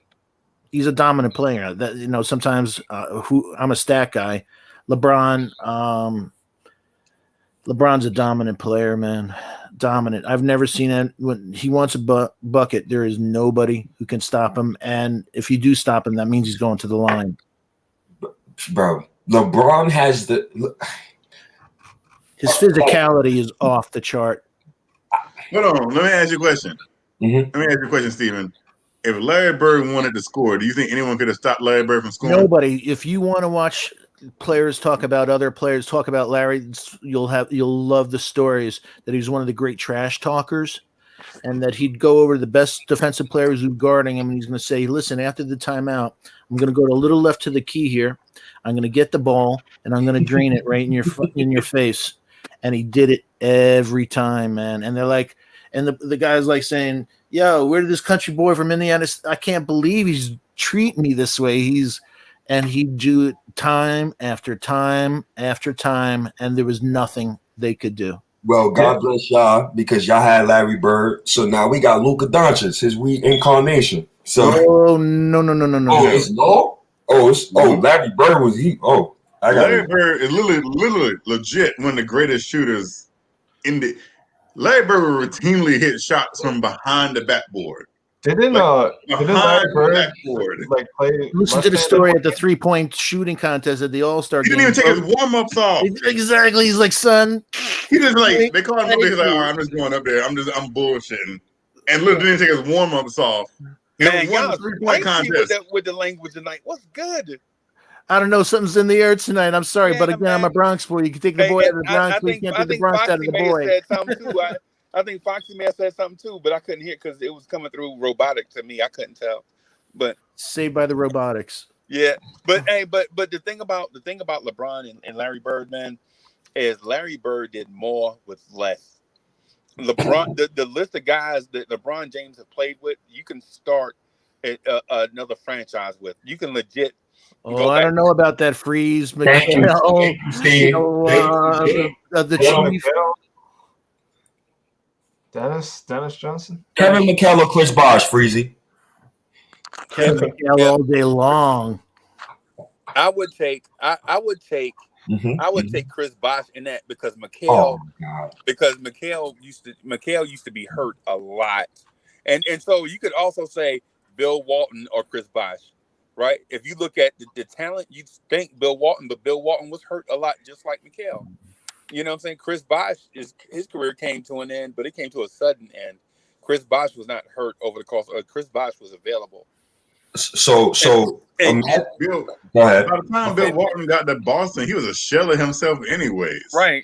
S1: he's a dominant player. That sometimes I'm a stat guy. LeBron's a dominant player, man. Dominant. I've never seen it when he wants a bucket. There is nobody who can stop him, and if you do stop him, that means he's going to the line.
S9: Bro, LeBron has
S1: his physicality is off the chart.
S6: Hold on, let me ask you a question.
S9: Mm-hmm.
S6: Let me ask you a question, Steven. If Larry Bird wanted to score, do you think anyone could have stopped Larry Bird from scoring?
S1: Nobody. If you want to watch players talk about other players, talk about Larry, you'll love the stories that he was one of the great trash talkers, and that he'd go over the best defensive players who guarding him, and he's going to say, "Listen, after the timeout, I'm going to go a little left to the key here. I'm going to get the ball, and I'm going to drain it right in your face." And he did it every time, man. And they're like, and the guy's like saying, "Yo, where did this country boy from Indiana? I can't believe he's treating me this way." And he'd do it time after time after time, and there was nothing they could do.
S9: Well, God bless y'all, because y'all had Larry Bird. So now we got Luka Doncic, his reincarnation. So
S1: no.
S9: Oh, it's no? Larry Bird was he? Oh,
S6: Larry Bird is literally legit one of the greatest shooters in the. Larry Bird would routinely hit shots from behind the backboard.
S3: Didn't Larry Bird play?
S1: Listen to the story at the 3-point shooting contest at the All-Star game.
S6: He didn't even take his warm-ups off.
S1: Exactly. He's like, son.
S6: He just they called him up there. He's like, all right, I'm just going up there. I'm bullshitting. And literally didn't take his warm-ups off.
S7: Man, y'all
S6: 3-point contest.
S7: with the language tonight. What's good?
S1: I don't know. Something's in the air tonight. I'm sorry, but again, I'm a Bronx boy. You can take the boy out of the Bronx, but you can't take the Bronx out of the boy.
S7: Said something too. I think Foxy may have said something too, but I couldn't hear because it was coming through robotic to me. I couldn't tell. But
S1: saved by the robotics.
S7: Yeah, but the thing about LeBron and Larry Bird, man, is Larry Bird did more with less. LeBron, the list of guys that LeBron James have played with, you can start another franchise with. You can legit.
S1: I don't know about that. Freeze, McHale, the Chief.
S3: Dennis Johnson,
S9: Kevin McHale or Chris Bosh, Freezy.
S1: Kevin McHale all day long.
S7: I would take Chris Bosh in that because McHale used to be hurt a lot, and so you could also say Bill Walton or Chris Bosh, right? If you look at the talent, you'd think Bill Walton, but Bill Walton was hurt a lot, just like McHale. You know what I'm saying? Chris Bosh, his career came to an end, but it came to a sudden end. Chris Bosh was not hurt over the course. Chris Bosh was available.
S9: So
S6: go ahead. By the time Bill Walton got to Boston, he was a shell of himself anyways.
S7: Right.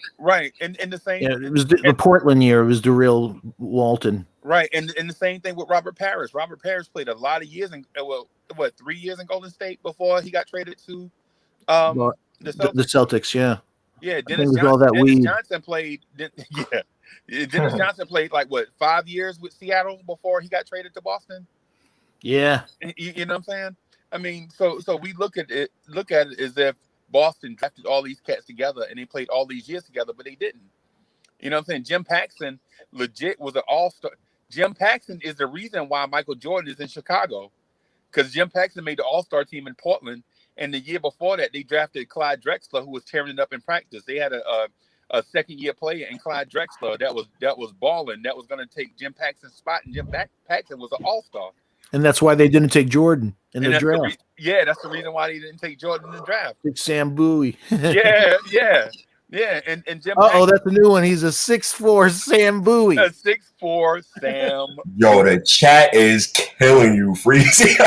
S7: And the same.
S1: Yeah, it was the Portland year. It was the real Walton.
S7: Right, and the same thing with Robert Parrish. Robert Parrish played a lot of years 3 years in Golden State before he got traded to
S1: the Celtics. Yeah.
S7: Yeah,
S1: Dennis
S7: Johnson played. Dennis Johnson played 5 years with Seattle before he got traded to Boston.
S1: Yeah,
S7: you know what I'm saying? I mean, so we look at it as if Boston drafted all these cats together and they played all these years together, but they didn't. You know what I'm saying? Jim Paxson legit was an all-star. Jim Paxson is the reason why Michael Jordan is in Chicago, because Jim Paxson made the all-star team in Portland, and the year before that, they drafted Clyde Drexler, who was tearing it up in practice. They had a second-year player in Clyde Drexler that was balling, that was going to take Jim Paxson's spot, and Jim Paxson was an all-star.
S1: And that's why they didn't take Jordan in the draft.
S7: That's the reason why they didn't take Jordan in the draft.
S1: Big Sam Bowie.
S7: Yeah. And Jim.
S1: That's a new one. He's a 6'4" Sam Bowie.
S7: A 6'4" Sam.
S9: Yo, the chat is killing you, Freezy.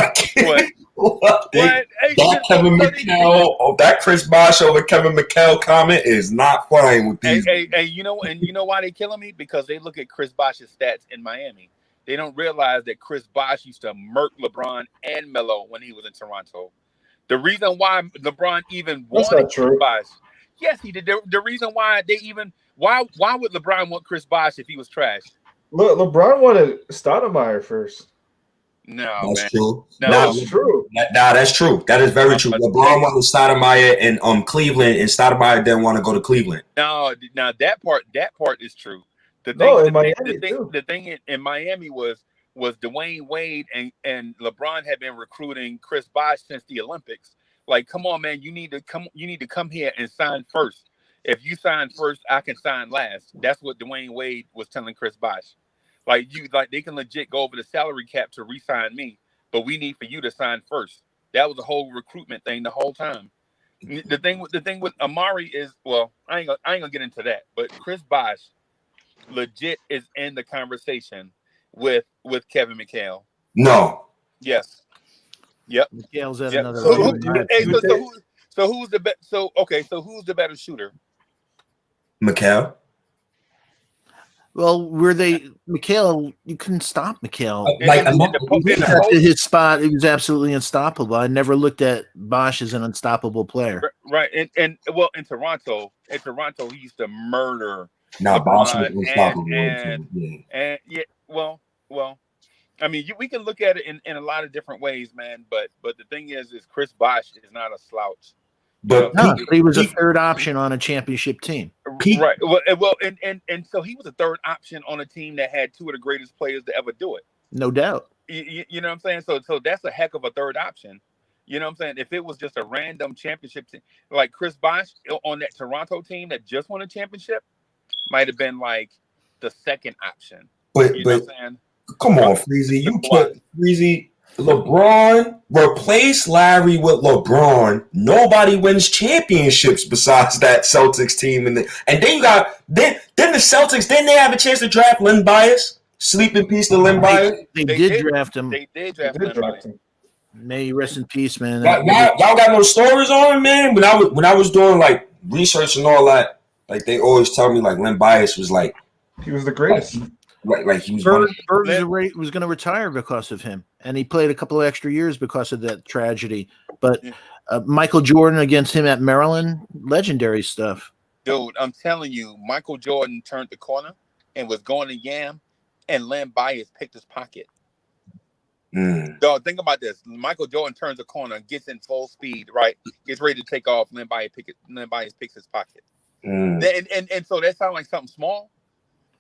S9: What? Hey, that Kevin McHale, that Chris Bosh over Kevin McHale comment is not flying with these.
S7: Hey, you know why they killing me? Because they look at Chris Bosh's stats in Miami. They don't realize that Chris Bosh used to murk LeBron and Melo when he was in Toronto. The reason why LeBron even wanted Chris Bosh, yes, he did. The reason why why would LeBron want Chris Bosh if he was trash?
S3: Look, LeBron wanted Stoudemire first.
S7: No,
S9: that's
S7: man.
S9: true.
S7: No,
S3: that's true.
S9: That's true. That is very true. LeBron wanted Stoudemire in Cleveland, and Stoudemire didn't want to go to Cleveland.
S7: No, now that part is true. The thing in Miami was Dwayne Wade and LeBron had been recruiting Chris Bosh since the Olympics. Like, come on, man, you need to come here and sign first. If you sign first, I can sign last. That's what Dwayne Wade was telling Chris Bosh. Like, they can legit go over the salary cap to re-sign me, but we need for you to sign first. That was the whole recruitment thing the whole time. The thing with Amari is, well, I ain't gonna get into that, but Chris Bosh legit is in the conversation with Kevin McHale.
S9: No.
S7: Yes. Yep.
S1: McHale's at
S7: yep.
S1: another.
S7: So who's the best? So who's the better shooter?
S9: McHale.
S1: Well, McHale, you couldn't stop McHale.
S7: In
S1: his spot, it was absolutely unstoppable. I never looked at Bosh as an unstoppable player.
S7: Right. And well, in Toronto, he used to murder.
S9: Now Bosh was unstoppable.
S7: Well, I mean, we can look at it in a lot of different ways, man. But the thing is Chris Bosh is not a slouch.
S9: But
S1: he was a third option on a championship team.
S7: Right. Well, and so he was a third option on a team that had two of the greatest players to ever do it.
S1: No doubt.
S7: You know what I'm saying? So that's a heck of a third option. You know what I'm saying? If it was just a random championship team, like Chris Bosh on that Toronto team that just won a championship, might have been like the second option.
S9: But
S7: you know what I'm saying?
S9: Come on, Freezy. You can't, Freezy. LeBron, replace Larry with LeBron. Nobody wins championships besides that Celtics team. And then you got then the Celtics. Didn't they have a chance to draft Len Bias? Sleep in peace to Len Bias.
S1: They did draft him.
S7: They did draft him.
S1: May he rest in peace, man.
S9: Y'all got no stories on him, man. When I was doing like research and all that, like they always tell me like Len Bias was like
S3: he was the greatest.
S9: Like he was.
S1: Bird was going to retire because of him, and he played a couple of extra years because of that tragedy. But Michael Jordan against him at Maryland, legendary stuff.
S7: Dude, I'm telling you, Michael Jordan turned the corner and was going to Yam, and Len Bias picked his pocket. Dog, think about this. Michael Jordan turns the corner, gets in full speed, right? Gets ready to take off. Len Bias picks his pocket. And so that sounds like something small.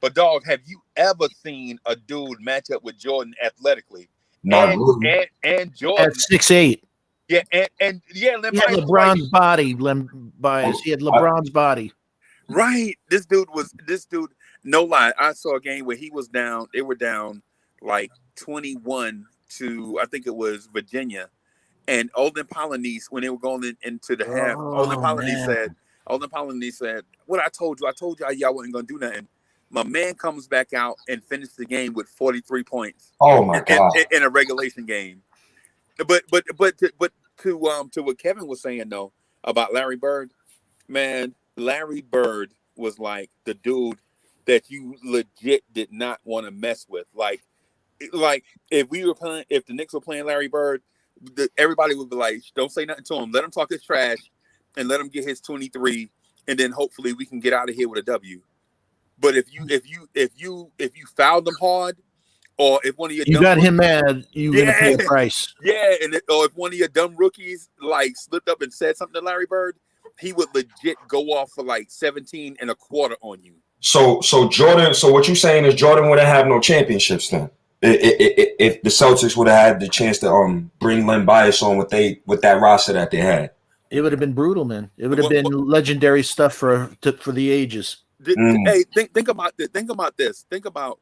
S7: But dog, have you ever seen a dude match up with Jordan athletically? And Jordan
S1: at 6'8".
S7: Yeah, and Len
S1: Bias had LeBron's body. Len Bias. He had LeBron's body.
S7: Right. This dude. No lie. I saw a game where he was down. They were down like 21 to I think it was Virginia, and Olden Polynice when they were going into the half. Olden Polynice said, "What I told you y'all wasn't gonna do nothing." My man comes back out and finishes the game with 43 points.
S9: Oh my god!
S7: In a regulation game. But to what Kevin was saying though about Larry Bird, man, Larry Bird was like the dude that you legit did not want to mess with. Like if the Knicks were playing Larry Bird, everybody would be like, don't say nothing to him. Let him talk his trash and let him get his 23, and then hopefully we can get out of here with a W. But if you fouled them hard, or if one of your
S1: got him mad, you gonna pay a price.
S7: Yeah, or if one of your dumb rookies like slipped up and said something to Larry Bird, he would legit go off for like 17 and a quarter on you.
S9: So Jordan. So what you saying is Jordan wouldn't have no championships then? If the Celtics would have had the chance to bring Len Bias on with that roster that they had.
S1: It would have been brutal, man. It would have been legendary stuff for the ages.
S7: Hey, think about this. Think about this. Think about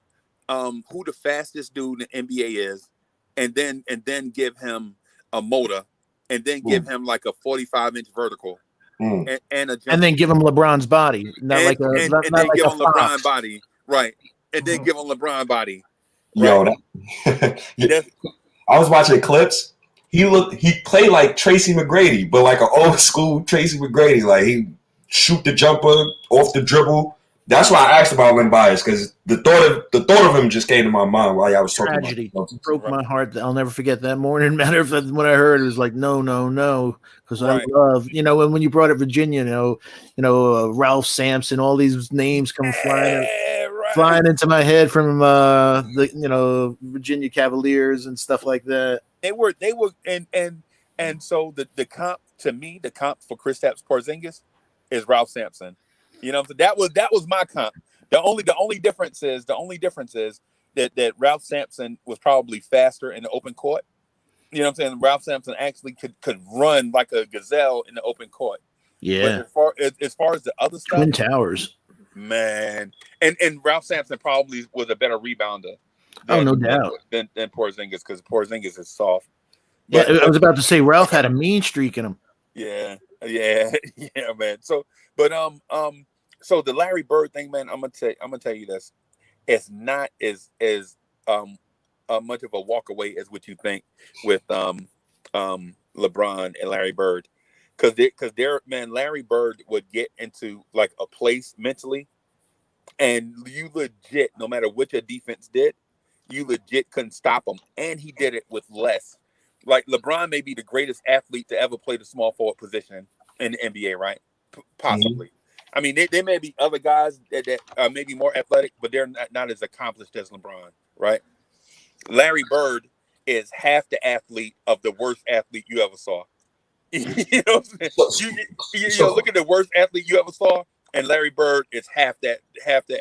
S7: who the fastest dude in the NBA is, and then give him a motor, and then give him like a 45-inch vertical, and a jump,
S1: and then give him LeBron's body, not like a
S7: give him LeBron body, right? And then give him LeBron body. Right?
S9: Yo, I was watching clips. He played like Tracy McGrady, but like an old school Tracy McGrady. Like he shoot the jumper off the dribble. That's why I asked about Len Bias, because the thought of him just came to my mind while I was talking
S1: tragedy.
S9: about it.
S1: Broke my heart. I'll never forget that morning. Matter of fact, when I heard it was like, no, because I love, when you brought up Virginia, Ralph Sampson, all these names come flying into my head from the Virginia Cavaliers and stuff like that.
S7: They were and so the comp to me, the comp for Kristaps Porzingis is Ralph Sampson. So that was my comp. The only difference is that Ralph Sampson was probably faster in the open court. You know what I'm saying? Ralph Sampson actually could run like a gazelle in the open court.
S1: Yeah.
S7: But as far as the other stuff,
S1: Twin Towers,
S7: man, and Ralph Sampson probably was a better rebounder.
S1: No doubt.
S7: Than Porzingis, because Porzingis is soft.
S1: But, I was about to say Ralph had a mean streak in him.
S7: Yeah, man. So the Larry Bird thing, man, I'm gonna tell you this. It's not as much of a walk away as what you think with LeBron and Larry Bird, because Larry Bird would get into like a place mentally, and you legit, no matter what your defense did, you legit couldn't stop him, and he did it with less. Like LeBron may be the greatest athlete to ever play the small forward position in the NBA, right? Possibly. I mean, there may be other guys that are maybe more athletic, but they're not as accomplished as LeBron, right? Larry Bird is half the athlete of the worst athlete you ever saw. You know what I'm saying? You look at the worst athlete you ever saw, and Larry Bird is half the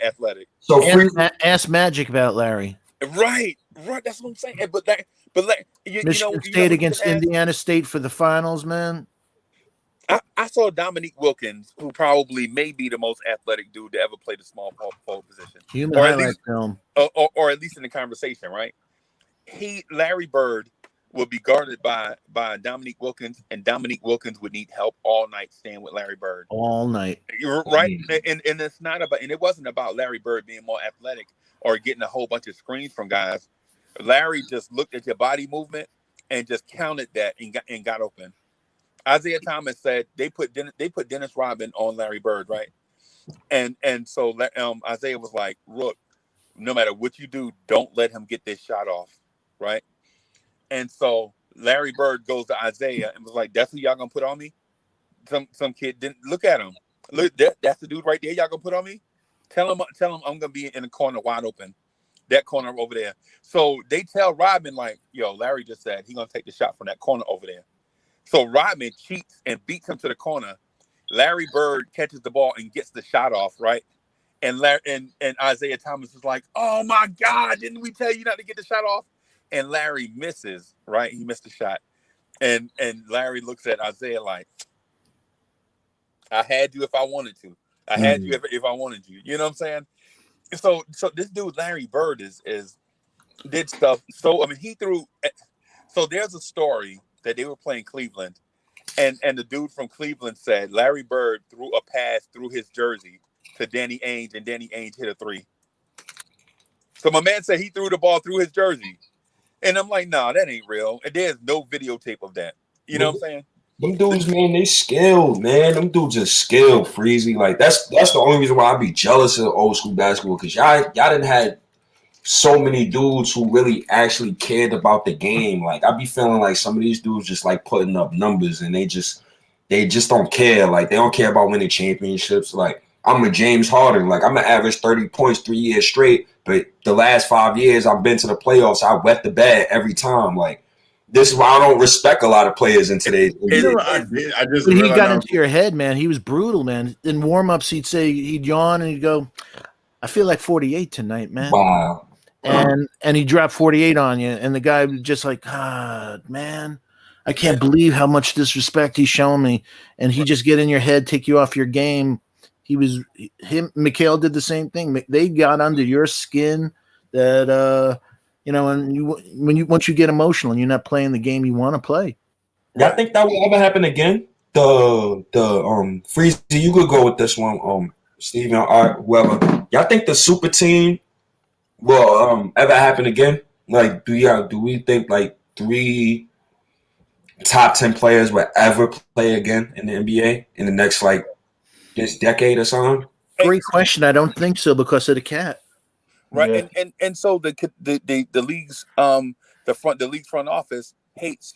S7: athletic.
S1: So ask Magic about Larry.
S7: Right. That's what I'm saying.
S1: Michigan State against Indiana State for the finals, man.
S7: I saw Dominique Wilkins, who probably may be the most athletic dude to ever play the small forward position,
S1: Human highlight film,
S7: or at least in the conversation, right? Larry Bird would be guarded by Dominique Wilkins, and Dominique Wilkins would need help all night staying with Larry Bird
S1: all night,
S7: right? And it's not about, and it wasn't about Larry Bird being more athletic or getting a whole bunch of screens from guys. Larry just looked at your body movement and just counted that and got open. Isaiah Thomas said they put Dennis Rodman on Larry Bird, right? And so Isaiah was like, look, no matter what you do, don't let him get this shot off, right? And so Larry Bird goes to Isaiah and was like, that's who y'all gonna put on me? Some kid didn't look at him. Look, that's the dude right there y'all gonna put on me? Tell him I'm gonna be in the corner wide open. That corner over there. So they tell Rodman, like, yo, Larry just said he's gonna take the shot from that corner over there. So Rodman cheats and beats him to the corner. Larry Bird catches the ball and gets the shot off, right? And Isaiah Thomas is like, oh my God, didn't we tell you not to get the shot off? And Larry misses, right? He missed the shot. And Larry looks at Isaiah like, I had you if I wanted to. I had you if I wanted you. You know what I'm saying? So this dude Larry Bird did stuff. So I mean, he threw. So there's a story that they were playing Cleveland, and the dude from Cleveland said Larry Bird threw a pass through his jersey to Danny Ainge, and Danny Ainge hit a three. So my man said he threw the ball through his jersey, and I'm like, nah, that ain't real. And there's no videotape of that. You know what I'm saying?
S9: Them dudes, man, they skilled, man. Them dudes are skilled, Freezy. Like that's the only reason why I be jealous of old school basketball, because y'all didn't had so many dudes who really actually cared about the game. Like I be feeling like some of these dudes just like putting up numbers, and they just don't care. Like they don't care about winning championships. Like I'm a James Harden. Like I'm gonna average 30 points 3 years straight, but the last 5 years I've been to the playoffs. I wet the bed every time. Like. This is why I don't respect a lot of players in today's.
S1: He got into your head, man. He was brutal, man. In warm-ups, he'd yawn and he'd go, I feel like 48 tonight, man.
S9: Wow.
S1: And he dropped 48 on you, and the guy was just like, man, I can't believe how much disrespect he's showing me. And he just get in your head, take you off your game. Mikhail did the same thing. They got under your skin that and once you get emotional and you're not playing the game you want to play.
S9: Y'all think that will ever happen again? The Freezy, you could go with this one, Steven, Art, whoever. Y'all think the super team will ever happen again? Like, do we think like 3 top 10 players will ever play again in the NBA in the next like this decade or something?
S1: Great question. I don't think so because of the cat.
S7: Right, yeah. and so the league's the league's front office hates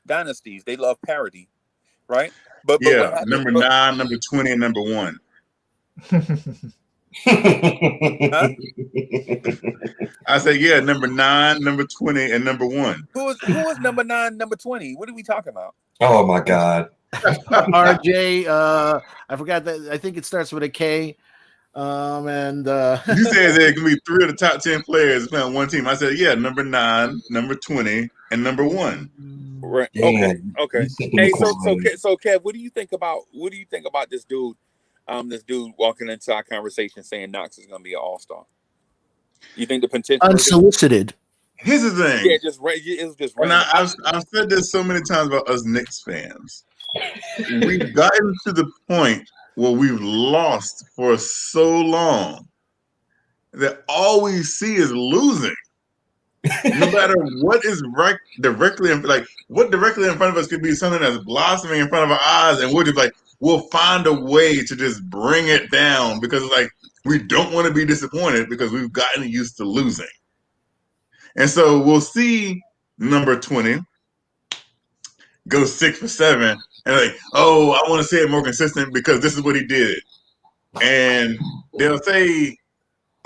S7: dynasties. They love parity, right? But
S6: number 9, number 20, and number 1.
S7: Huh?
S6: I say number 9, number 20, and number 1.
S7: Who is number 9, number 20? What are we talking about?
S9: Oh my God.
S1: RJ, I forgot that. I think it starts with a K. And
S6: you said there can be 3 of the top 10 players playing on one team. I said, number 9, number 20, and number 1.
S7: Right.
S9: Damn.
S7: Okay. Hey, so Kev, what do you think about this dude? This dude walking into our conversation saying Knox is going to be an all-star. You think the potential
S1: unsolicited?
S6: Here's the thing.
S7: Yeah, it was just.
S6: And I've said this so many times about us Knicks fans. We've gotten to the point where we've lost for so long that all we see is losing. No matter what is directly in front of us could be something that's blossoming in front of our eyes, and we're just like, we'll find a way to just bring it down because it's like we don't want to be disappointed because we've gotten used to losing. And so we'll see number 20 go 6 for 7, and like, oh, I want to say it more consistent because this is what he did. And they'll say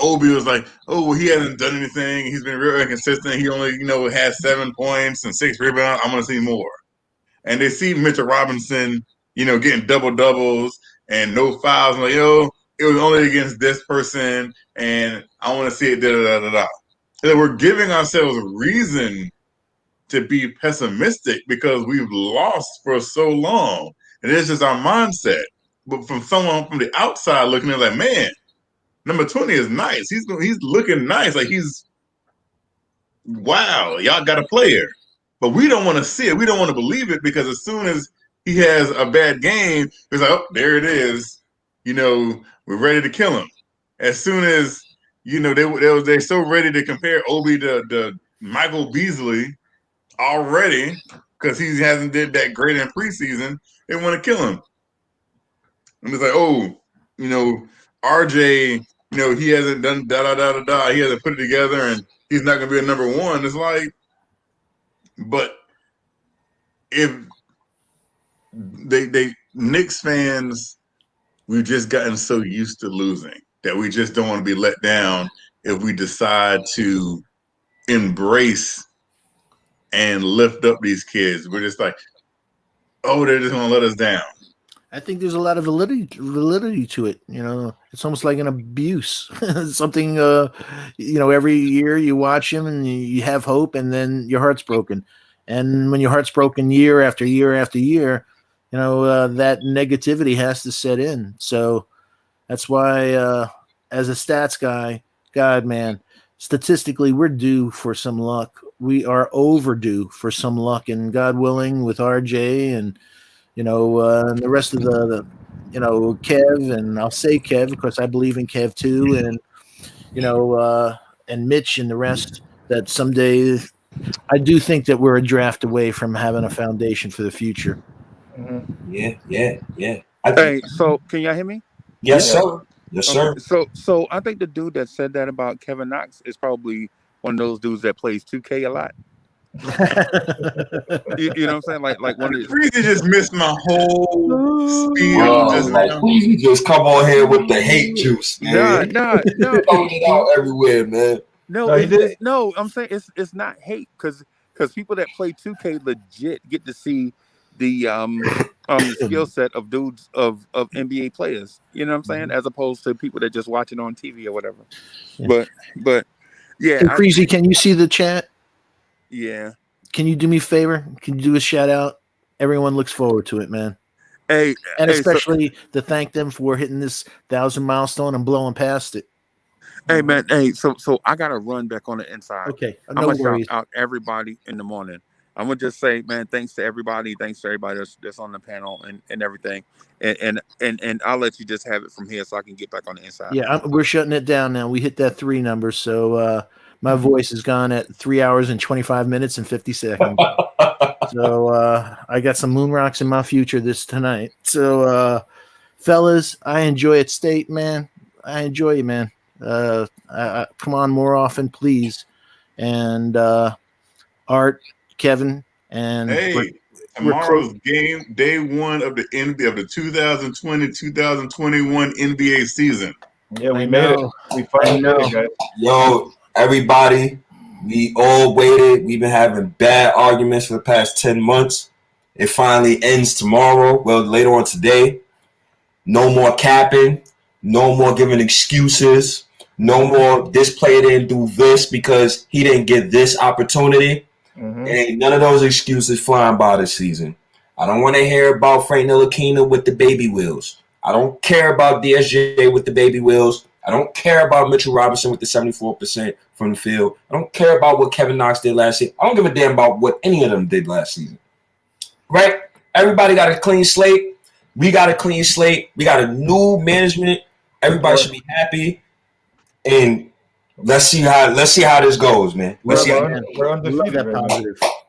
S6: Obi was like, oh, well, he hasn't done anything. He's been real inconsistent. He only, has 7 points and 6 rebounds. I'm going to see more. And they see Mitchell Robinson, getting double-doubles and no fouls. I'm like, it was only against this person, and I want to see it, da-da-da-da-da. And we're giving ourselves a reason to be pessimistic because we've lost for so long. And it's just our mindset. But from someone from the outside looking at, like, man, number 20 is nice. He's looking nice. Like, wow, y'all got a player. But we don't want to see it. We don't want to believe it because as soon as he has a bad game, it's like, oh, there it is. We're ready to kill him. As soon as, they're so ready to compare Obi to Michael Beasley already because he hasn't did that great in preseason, they want to kill him. And it's like, oh, RJ, he hasn't done da-da-da-da-da. He hasn't put it together and he's not going to be a number 1. It's like, but if they Knicks fans, we've just gotten so used to losing that we just don't want to be let down if we decide to embrace and lift up these kids. We're just like, oh, they're just going to let us down.
S1: I think there's a lot of validity to it. It's almost like an abuse. Something, every year you watch him and you have hope and then your heart's broken. And when your heart's broken year after year after year, that negativity has to set in. So that's why, as a stats guy, God, man, statistically, we're due for some luck. We are overdue for some luck, and God willing, with RJ and and the rest of the Kev, and I'll say Kev because I believe in Kev too, and and Mitch and the rest. That someday, I do think that we're a draft away from having a foundation for the future.
S9: Mm-hmm. Yeah.
S10: Hey, so can y'all hear me?
S9: Yes, sir. Yes, sir.
S10: So I think the dude that said that about Kevin Knox is probably one of those dudes that plays 2K a lot. you know what I'm saying? Like one of the
S6: Freezy just missed my whole spiel just now.
S9: Freezy just come on here with the hate juice, man.
S10: No.
S9: Throwing it out everywhere, man.
S10: No, he did. No, I'm saying it's not hate because people that play 2K legit get to see the skill set of dudes of NBA players. You know what I'm saying? As opposed to people that just watch it on TV or whatever.
S1: Yeah.
S10: But yeah,
S1: Hey, Breezy, can you see the chat?
S10: yeah.
S1: Can you do me a favor? Can you do a shout out? Everyone looks forward to it, man.
S10: Hey,
S1: And
S10: hey,
S1: especially to thank them for hitting this 1,000 milestone and blowing past it.
S10: hey man, hey, so I gotta run back on the inside.
S1: Okay,
S10: I'm
S1: no
S10: gonna
S1: worries.
S10: shout out everybody in the morning. I'm gonna just say, man, thanks to everybody that's on the panel and everything, and I'll let you just have it from here so I can get back on the inside.
S1: Yeah, we're shutting it down now. We hit that 3 number, so my voice is gone at 3 hours and 25 minutes and 50 seconds. So I got some moon rocks in my future tonight. So fellas, I enjoy it, State, man. I enjoy you, man. Come on more often, please. And Art, Kevin, and
S6: hey, tomorrow's game, day 1 of the NBA of the 2020-2021 NBA season.
S3: Yeah, we made it. We finally made it, guys.
S9: Yo, everybody, we all waited. We've been having bad arguments for the past 10 months. It finally ends tomorrow. Well, later on today. No more capping. No more giving excuses. No more this player didn't do this because he didn't get this opportunity. Ain't none of those excuses flying by this season. I don't want to hear about Frank Ntilikina with the baby wheels. I don't care about DSJ with the baby wheels. I don't care about Mitchell Robinson with the 74% from the field. I don't care about what Kevin Knox did last season. I don't give a damn about what any of them did last season. Right? Everybody got a clean slate. We got a clean slate. We got a new management. Everybody should be happy. And let's see how this goes, man.
S3: We're undefeated right now.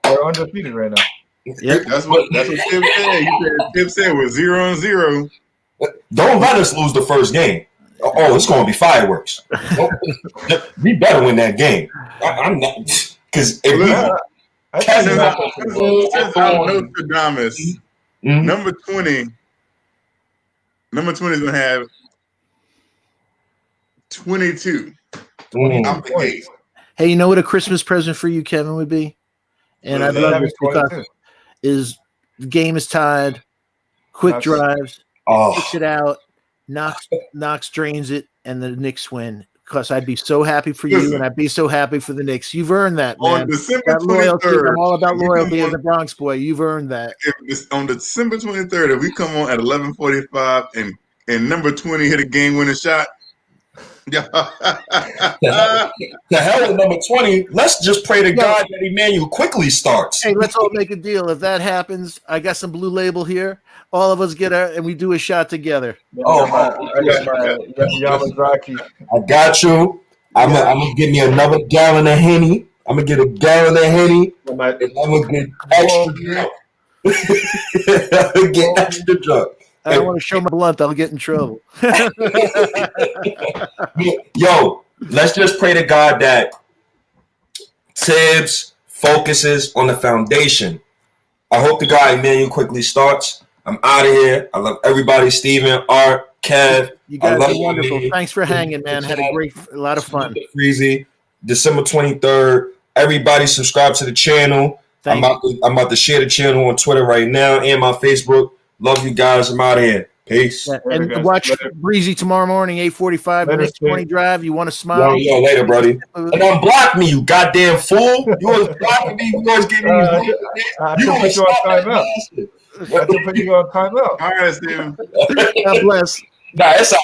S3: We're undefeated right now.
S6: Yep. That's what Tib said. Tib said we're 0-0.
S9: Don't let us lose the first game. Oh, it's going to be fireworks. We better win that game. I'm not because if
S6: Nostradamus, number 20 is going to have 22.
S1: Hey, you know what a Christmas present for you, Kevin, would be? And I'd love this because the game is tied. Quick drives, kicks it out, Knox drains it, and the Knicks win. Because I'd be so happy for you, and I'd be so happy for the Knicks. You've earned that, man.
S6: On December
S1: that loyalty,
S6: 23rd,
S1: I'm all about loyalty as a Bronx boy. You've earned that.
S6: On December 23rd, if we come on at 11:45 and number 20 hit a game-winning shot,
S9: the hell with number 20. Let's just pray to God that Emmanuel Quickley starts.
S1: Hey, let's all make a deal. If that happens, I got some blue label here. All of us and we do a shot together.
S3: I got my Yamazaki.
S9: I got you. I'm gonna give me another gallon of Henny. I'm gonna get a gallon of Henny. And I'm gonna get extra drunk. Get extra drunk.
S1: I don't want to show my blunt. I'll get in trouble.
S9: Yo, let's just pray to God that Tibs focuses on the foundation. I hope the guy Emmanuel Quickley starts. I'm out of here. I love everybody. Steven, Art, Kev.
S1: You guys are wonderful. Thanks for hanging, man. Had a lot of fun.
S9: Freezy. December 23rd. Everybody subscribe to the channel. I'm about to share the channel on Twitter right now and my Facebook. Love you guys. I'm out of here. Peace.
S1: Yeah, and watch Breezy tomorrow morning, 8:45, Knicks 20 drive. You want to smile?
S9: Yo, later, buddy. And unblock me, you goddamn fool. You always blocking me. You always getting me.
S3: You always on timeout. I have to put you on timeout.
S6: All right, Steven.
S1: God bless.
S9: Nah, it's all